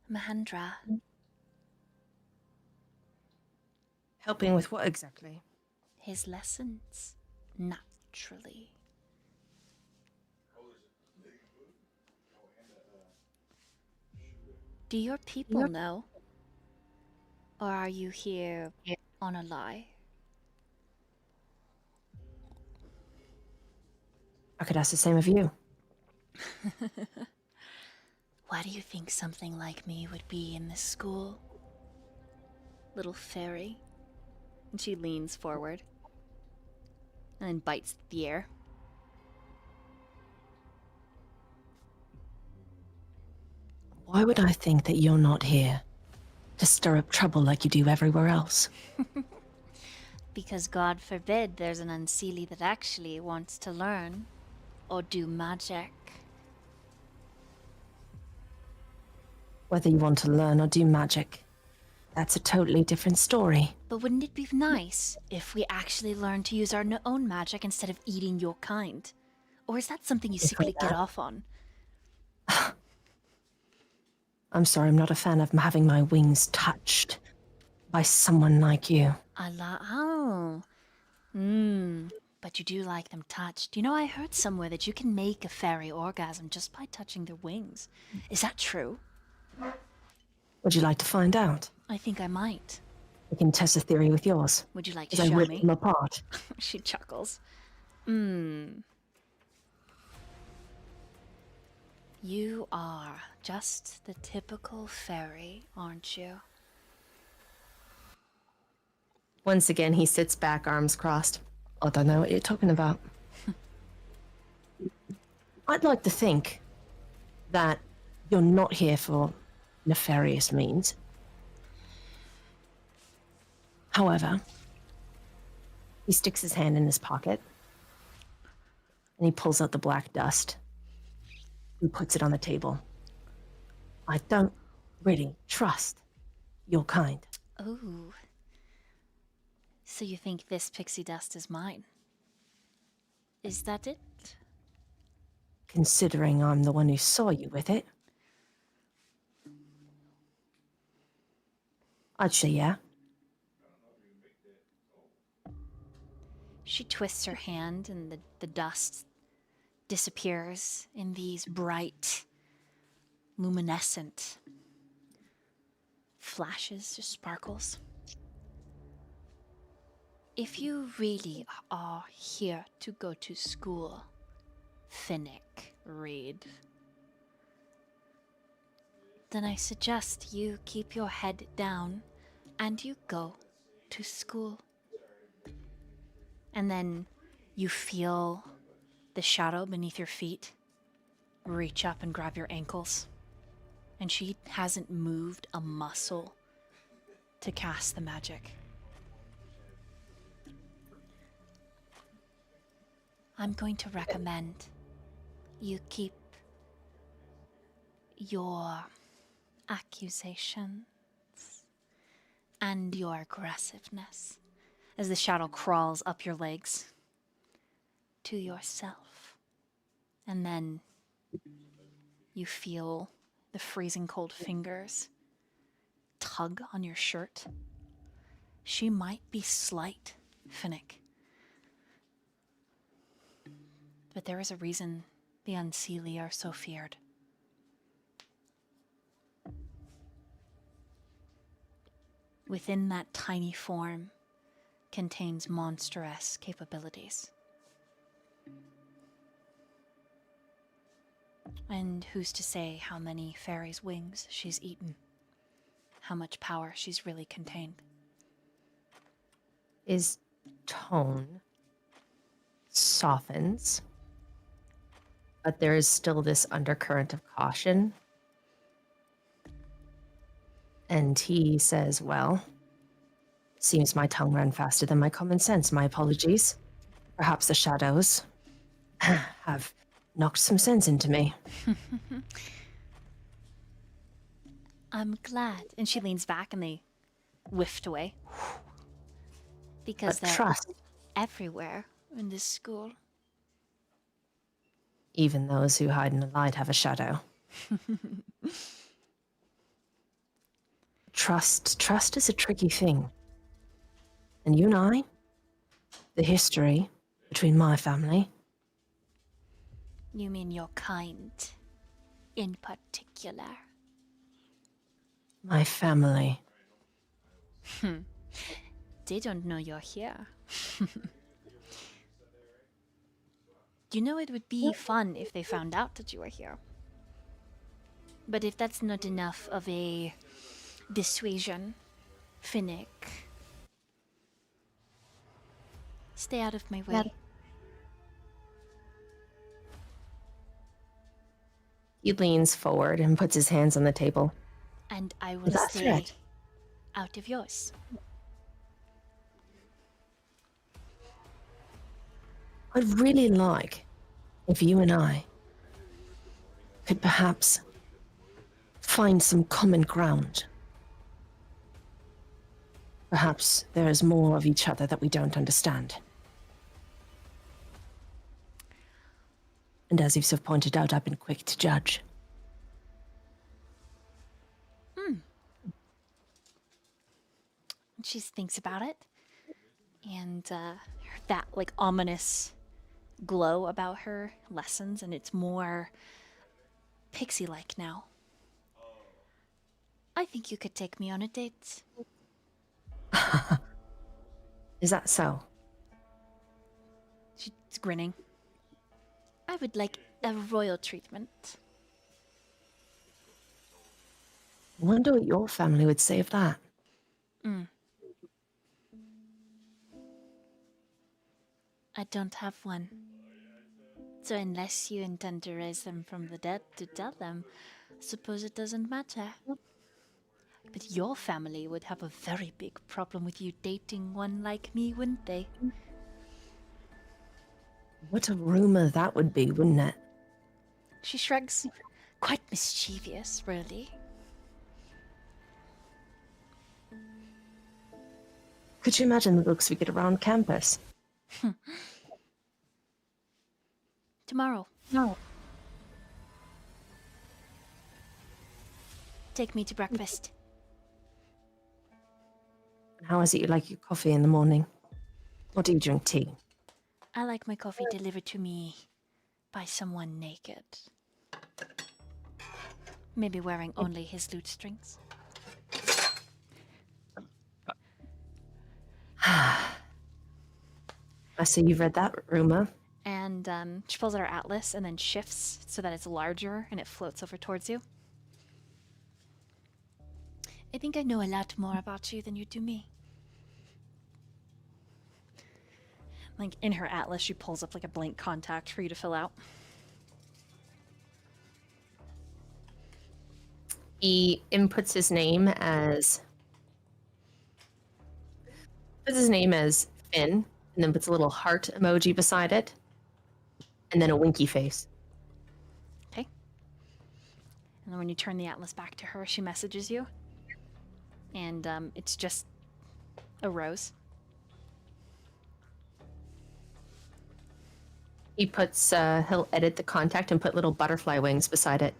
Mahendra. Helping with what exactly? His lessons, naturally. Do your people know? Or are you here on a lie? I could ask the same of you. Why do you think something like me would be in this school? Little fairy. And she leans forward and then bites the air. Why would I think that you're not here to stir up trouble like you do everywhere else? Because God forbid there's an Unseelie that actually wants to learn or do magic. Whether you want to learn or do magic, that's a totally different story. But wouldn't it be nice if we actually learned to use our own magic instead of eating your kind? Or is that something you secretly get off on? I'm sorry, I'm not a fan of having my wings touched by someone like you. But you do like them touched. You know, I heard somewhere that you can make a fairy orgasm just by touching their wings. Is that true? Would you like to find out? I think I might. We can test the theory with yours. Would you like to As I show rip me? them apart. She chuckles. You are just the typical fairy, aren't you? Once again, he sits back, arms crossed. I don't know what you're talking about. I'd like to think that you're not here for nefarious means. However, he sticks his hand in his pocket and he pulls out the black dust He puts it on the table. I don't really trust your kind. Oh. So you think this pixie dust is mine? Is that it? Considering I'm the one who saw you with it. I'd say yeah. She twists her hand and the dust disappears in these bright, luminescent flashes, just sparkles. If you really are here to go to school, Finnick Reed, then I suggest you keep your head down and you go to school. And then you feel the shadow beneath your feet reach up and grab your ankles. And she hasn't moved a muscle to cast the magic. I'm going to recommend you keep your accusations and your aggressiveness as the shadow crawls up your legs to yourself. And then you feel the freezing cold fingers tug on your shirt. She might be slight, Finnick. But there is a reason the Unseelie are so feared. Within that tiny form contains monstrous capabilities. And who's to say how many fairies' wings she's eaten? How much power she's really contained? His tone softens, but there is still this undercurrent of caution. And he says, well, seems my tongue ran faster than my common sense. My apologies. Perhaps the shadows have knocked some sense into me. I'm glad. And she leans back and they whiffed away. Because But they're trust, everywhere in this school. even those who hide in the light have a shadow. Trust is a tricky thing. And you and I, the history between my family, You mean your kind in particular? my family. They don't know you're here. You know, it would be fun if they found out that you were here. But if that's not enough of a dissuasion, Finnick, stay out of my way. He leans forward and puts his hands on the table. And I will Without stay threat. out of yours. I'd really like if you and I could perhaps find some common ground. Perhaps there is more of each other that we don't understand. And as you've sort of pointed out, I've been quick to judge. She thinks about it. And that, like, ominous glow about her lessens, and it's more pixie-like now. I think you could take me on a date. Is that so? She's grinning. I would like a royal treatment. I wonder what your family would say of that. I don't have one. So unless you intend to raise them from the dead to tell them, suppose it doesn't matter. But your family would have a very big problem with you dating one like me, wouldn't they? What a rumor that would be, wouldn't it? She shrugs. Quite mischievous, really. Could you imagine the looks we get around campus? Tomorrow. No. Take me to breakfast. How is it you like your coffee in the morning? Or do you drink tea? I like my coffee delivered to me by someone naked. Maybe wearing only his lute strings. I see you've read that rumor. And she pulls out her atlas and then shifts so that it's larger and it floats over towards you. I think I know a lot more about you than you do me. Like in her atlas, she pulls up like a blank contact for you to fill out. He inputs his name as Finn, and then puts a little heart emoji beside it, and then a winky face. Okay. And then when you turn the atlas back to her, she messages you. And it's just a rose. He puts he'll edit the contact and put little butterfly wings beside it.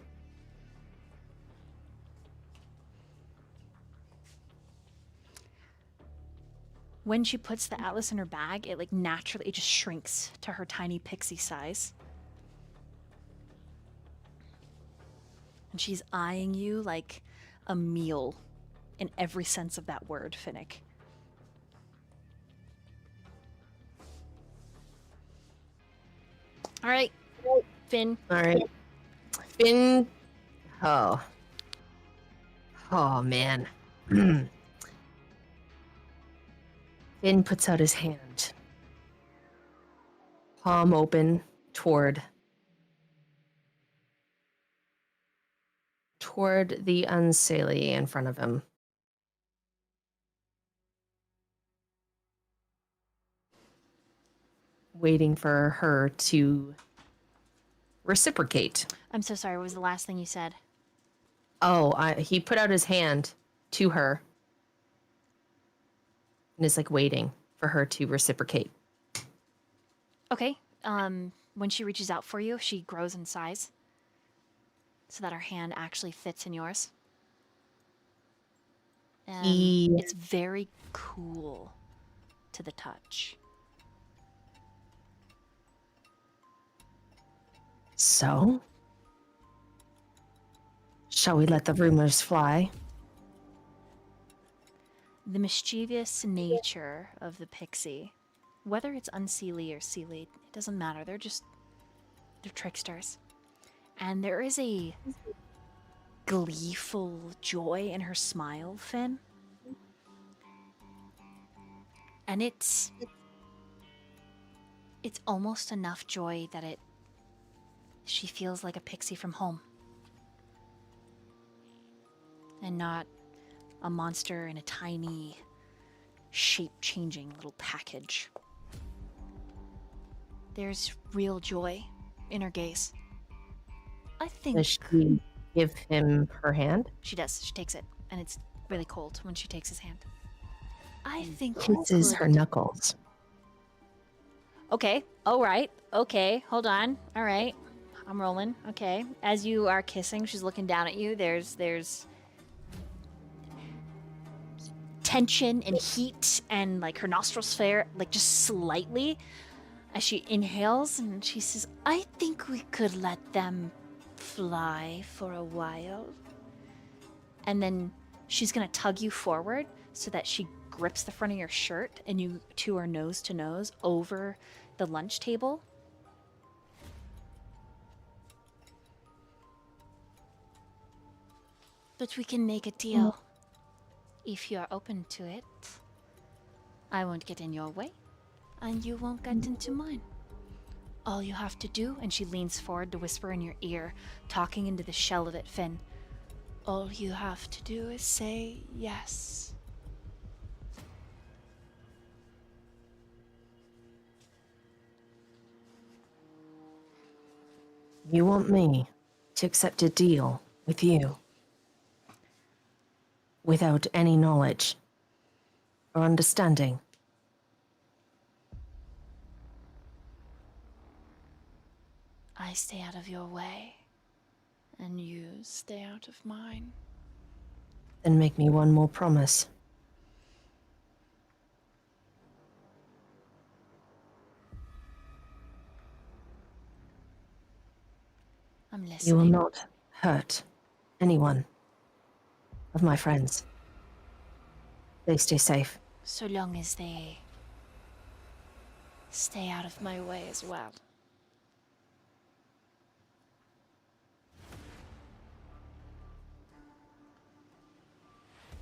When she puts the atlas in her bag, it like naturally, it just shrinks to her tiny pixie size. And she's eyeing you like a meal in every sense of that word, Finnick. All right, Finn. All right. Finn. Oh. Oh, man. Finn puts out his hand. Palm open toward the Unsalie in front of him. Waiting for her to reciprocate. I'm so sorry, what was the last thing you said? Oh, he put out his hand to her and is like waiting for her to reciprocate. Okay. When she reaches out for you, she grows in size so that her hand actually fits in yours. And it's very cool to the touch. So, shall we let the rumors fly? The mischievous nature of the pixie, whether it's unseelie or seelie, it doesn't matter. They're tricksters. And there is a gleeful joy in her smile, Finn. And it's almost enough joy that she feels like a pixie from home. And not a monster in a tiny, shape-changing little package. There's real joy in her gaze. I think... Does she give him her hand? She does. She takes it. And it's really cold when she takes his hand. I think... Kisses her knuckles. Okay. All right. Okay. Hold on. All right. I'm rolling. Okay. As you are kissing, she's looking down at you. There's tension and heat, and like her nostrils flare like just slightly as she inhales, and she says, I think we could let them fly for a while. And then she's gonna tug you forward so that she grips the front of your shirt and you two are nose to nose over the lunch table. But we can make a deal. If you are open to it, I won't get in your way, and you won't get into mine. All you have to do, and she leans forward to whisper in your ear, talking into the shell of it, Finn. All you have to do is say yes. You want me to accept a deal with you without any knowledge or understanding. I stay out of your way, and you stay out of mine. Then make me one more promise. I'm You will listening. not hurt anyone of my friends. They stay safe. So long as they stay out of my way as well.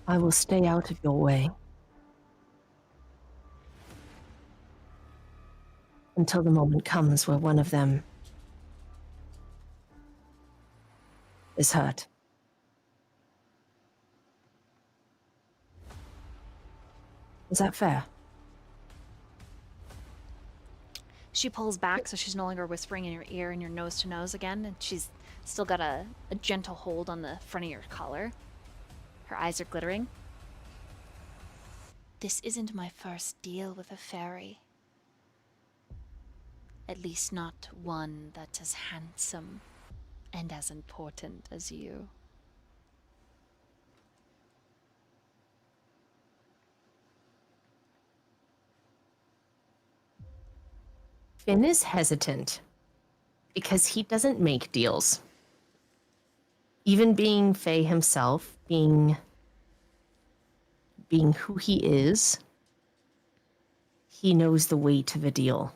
I will stay out of your way until the moment comes where one of them is hurt. Is that fair? She pulls back so she's no longer whispering in your ear and your nose to nose again, and she's still got a gentle hold on the front of your collar. Her eyes are glittering. This isn't my first deal with a fairy. At least not one that's as handsome and as important as you. Finn is hesitant because he doesn't make deals. Even being Faye himself, being who he is, he knows the weight of a deal.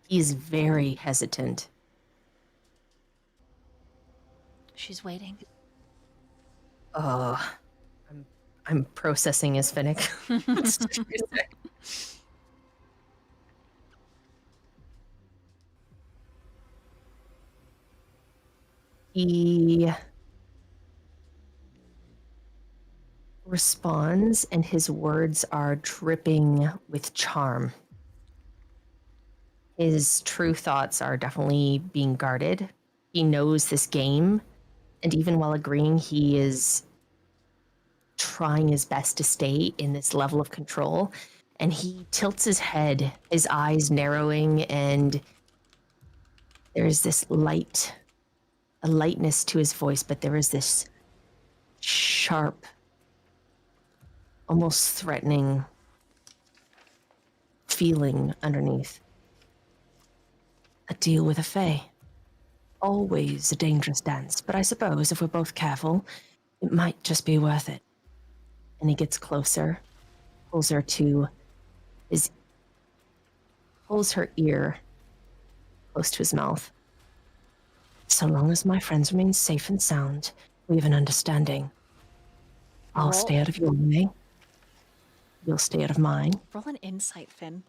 He is very hesitant. She's waiting. Oh, I'm processing his Finnick. He responds, and his words are dripping with charm. His true thoughts are definitely being guarded. He knows this game, and even while agreeing, he is trying his best to stay in this level of control. And he tilts his head, his eyes narrowing, and there's this a lightness to his voice, but there is this sharp, almost threatening feeling underneath. A deal with a fae. Always a dangerous dance, but I suppose if we're both careful, it might just be worth it. And he gets closer, pulls her ear close to his mouth. So long as my friends remain safe and sound, we have an understanding. I'll stay out of your way. You'll stay out of mine. Roll an insight, Finn.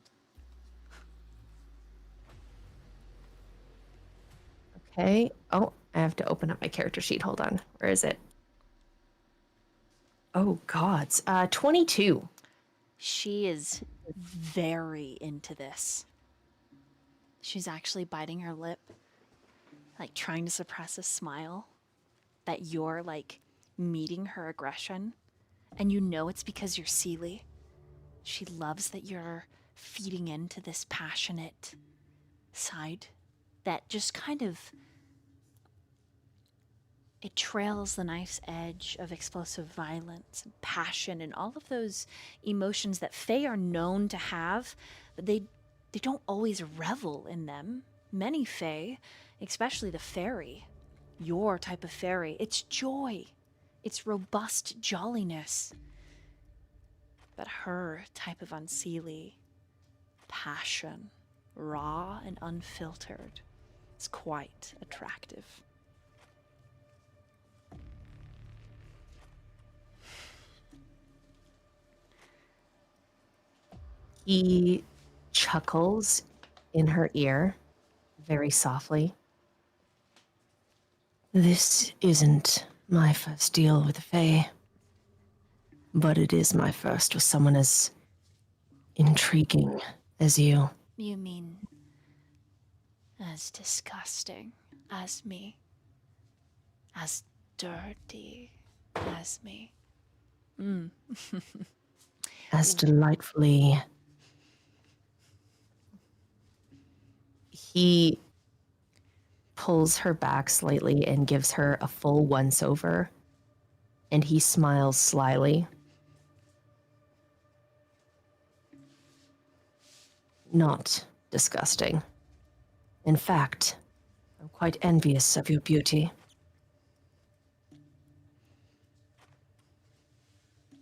Okay. Oh, I have to open up my character sheet. Hold on. Where is it? Oh, gods. 22. She is very into this. She's actually biting her lip, like trying to suppress a smile that you're like meeting her aggression. And you know it's because you're Seelie. She loves that you're feeding into this passionate side that just kind of, it trails the knife's edge of explosive violence and passion and all of those emotions that Fae are known to have, but they don't always revel in them. Many Fae, especially the fairy, your type of fairy, it's joy. It's robust jolliness. But her type of unseelie, passion, raw and unfiltered, is quite attractive. He chuckles in her ear very softly. This isn't my first deal with the Fae, but it is my first with someone as intriguing as you. You mean as disgusting as me, as dirty as me. As delightfully. He pulls her back slightly and gives her a full once over, and he smiles slyly. Not disgusting. In fact, I'm quite envious of your beauty.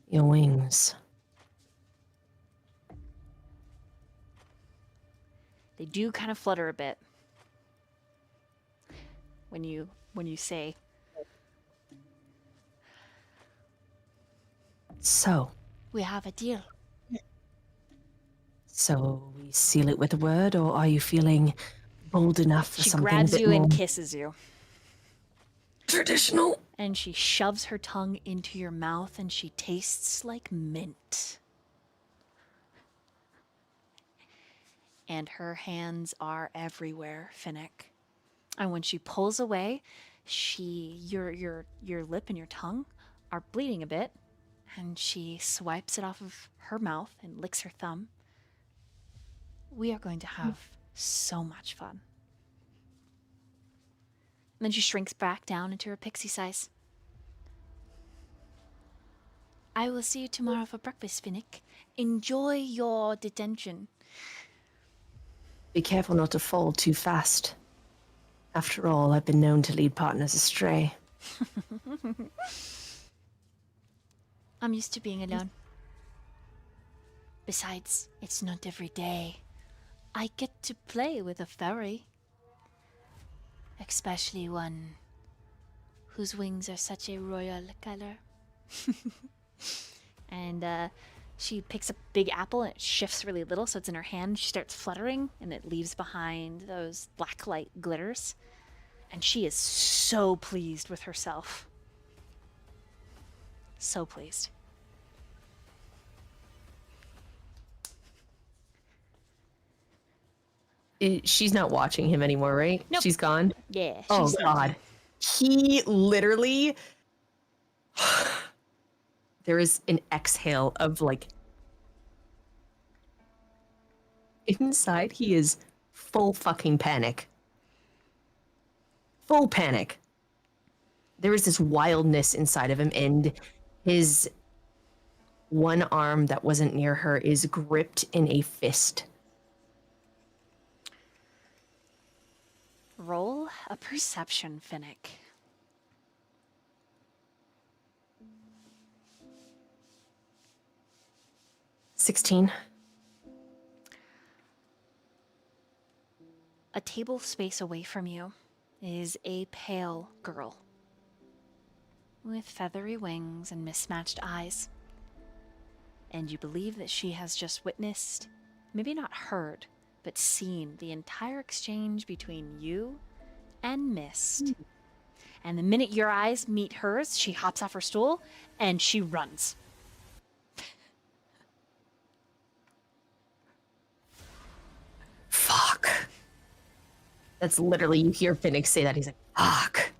Your wings. They do kind of flutter a bit when you say, So, we have a deal. so we seal it with a word, or are you feeling bold enough for She something grabs a bit you and more kisses you. traditional? And she shoves her tongue into your mouth and she tastes like mint. And her hands are everywhere, Finnick. And when she pulls away, your lip and your tongue are bleeding a bit, and she swipes it off of her mouth and licks her thumb. We are going to have so much fun. And then she shrinks back down into her pixie size. I will see you tomorrow for breakfast, Finnick. Enjoy your detention. Be careful not to fall too fast. After all, I've been known to lead partners astray. I'm used to being alone. Besides, it's not every day I get to play with a fairy. Especially one whose wings are such a royal color. And she picks up a big apple and it shifts really little, so it's in her hand. She starts fluttering and it leaves behind those black light glitters. And she is so pleased with herself. So pleased. She's not watching him anymore, right? Nope. She's gone? Yeah. Oh, she's God. He literally... There is an exhale of, like... Inside, he is full fucking panic. Full panic. There is this wildness inside of him, and his one arm that wasn't near her is gripped in a fist. Roll a perception, Finnick. $16. A table space away from you is a pale girl with feathery wings and mismatched eyes. And you believe that she has just witnessed, maybe not heard, but seen the entire exchange between you and Mist. And the minute your eyes meet hers, she hops off her stool and she runs. Fuck. That's literally, you hear Finnick say that. He's like, fuck.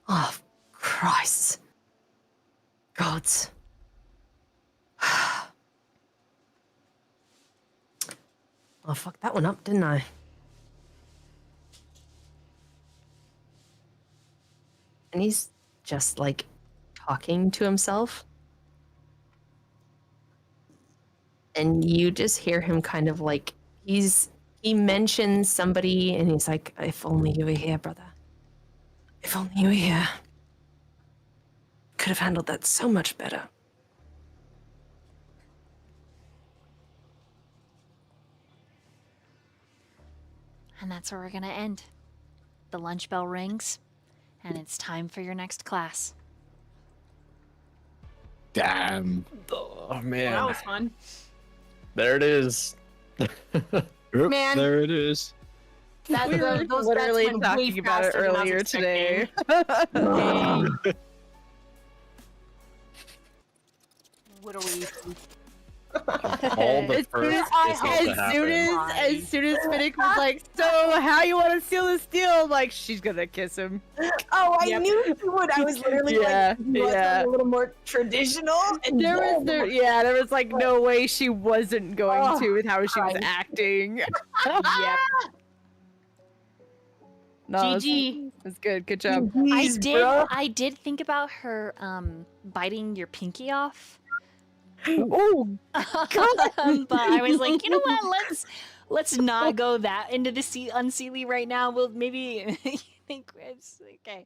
Oh, Christ. Gods. I fucked that one up, didn't I? And he's just like talking to himself. And you just hear him kind of like, he mentions somebody and he's like, if only you were here, brother. If only you were here. Could have handled that so much better. And that's where we're going to end. The lunch bell rings, and it's time for your next class. Damn. Oh man, That was fun. there it is. Oop, Man. there it is. That, We were those literally bets went way talking about it faster than I was earlier today. expecting. Dang. What are we? All the As first soon kisses that happen. as soon as Finnick was like, "So how you want to seal this deal?" I'm like, she's gonna kiss him. Oh, I Yep. knew you would. I was literally Yeah, like, you want yeah. something a little more traditional. And There was like no way she wasn't going Oh, to with how she was Christ. acting. Yep. No, GG. it's good. Good job. I did think about her biting your pinky off. Oh, But I was like, you know what? Let's not go that into the unseelie right now. We'll maybe think it's okay.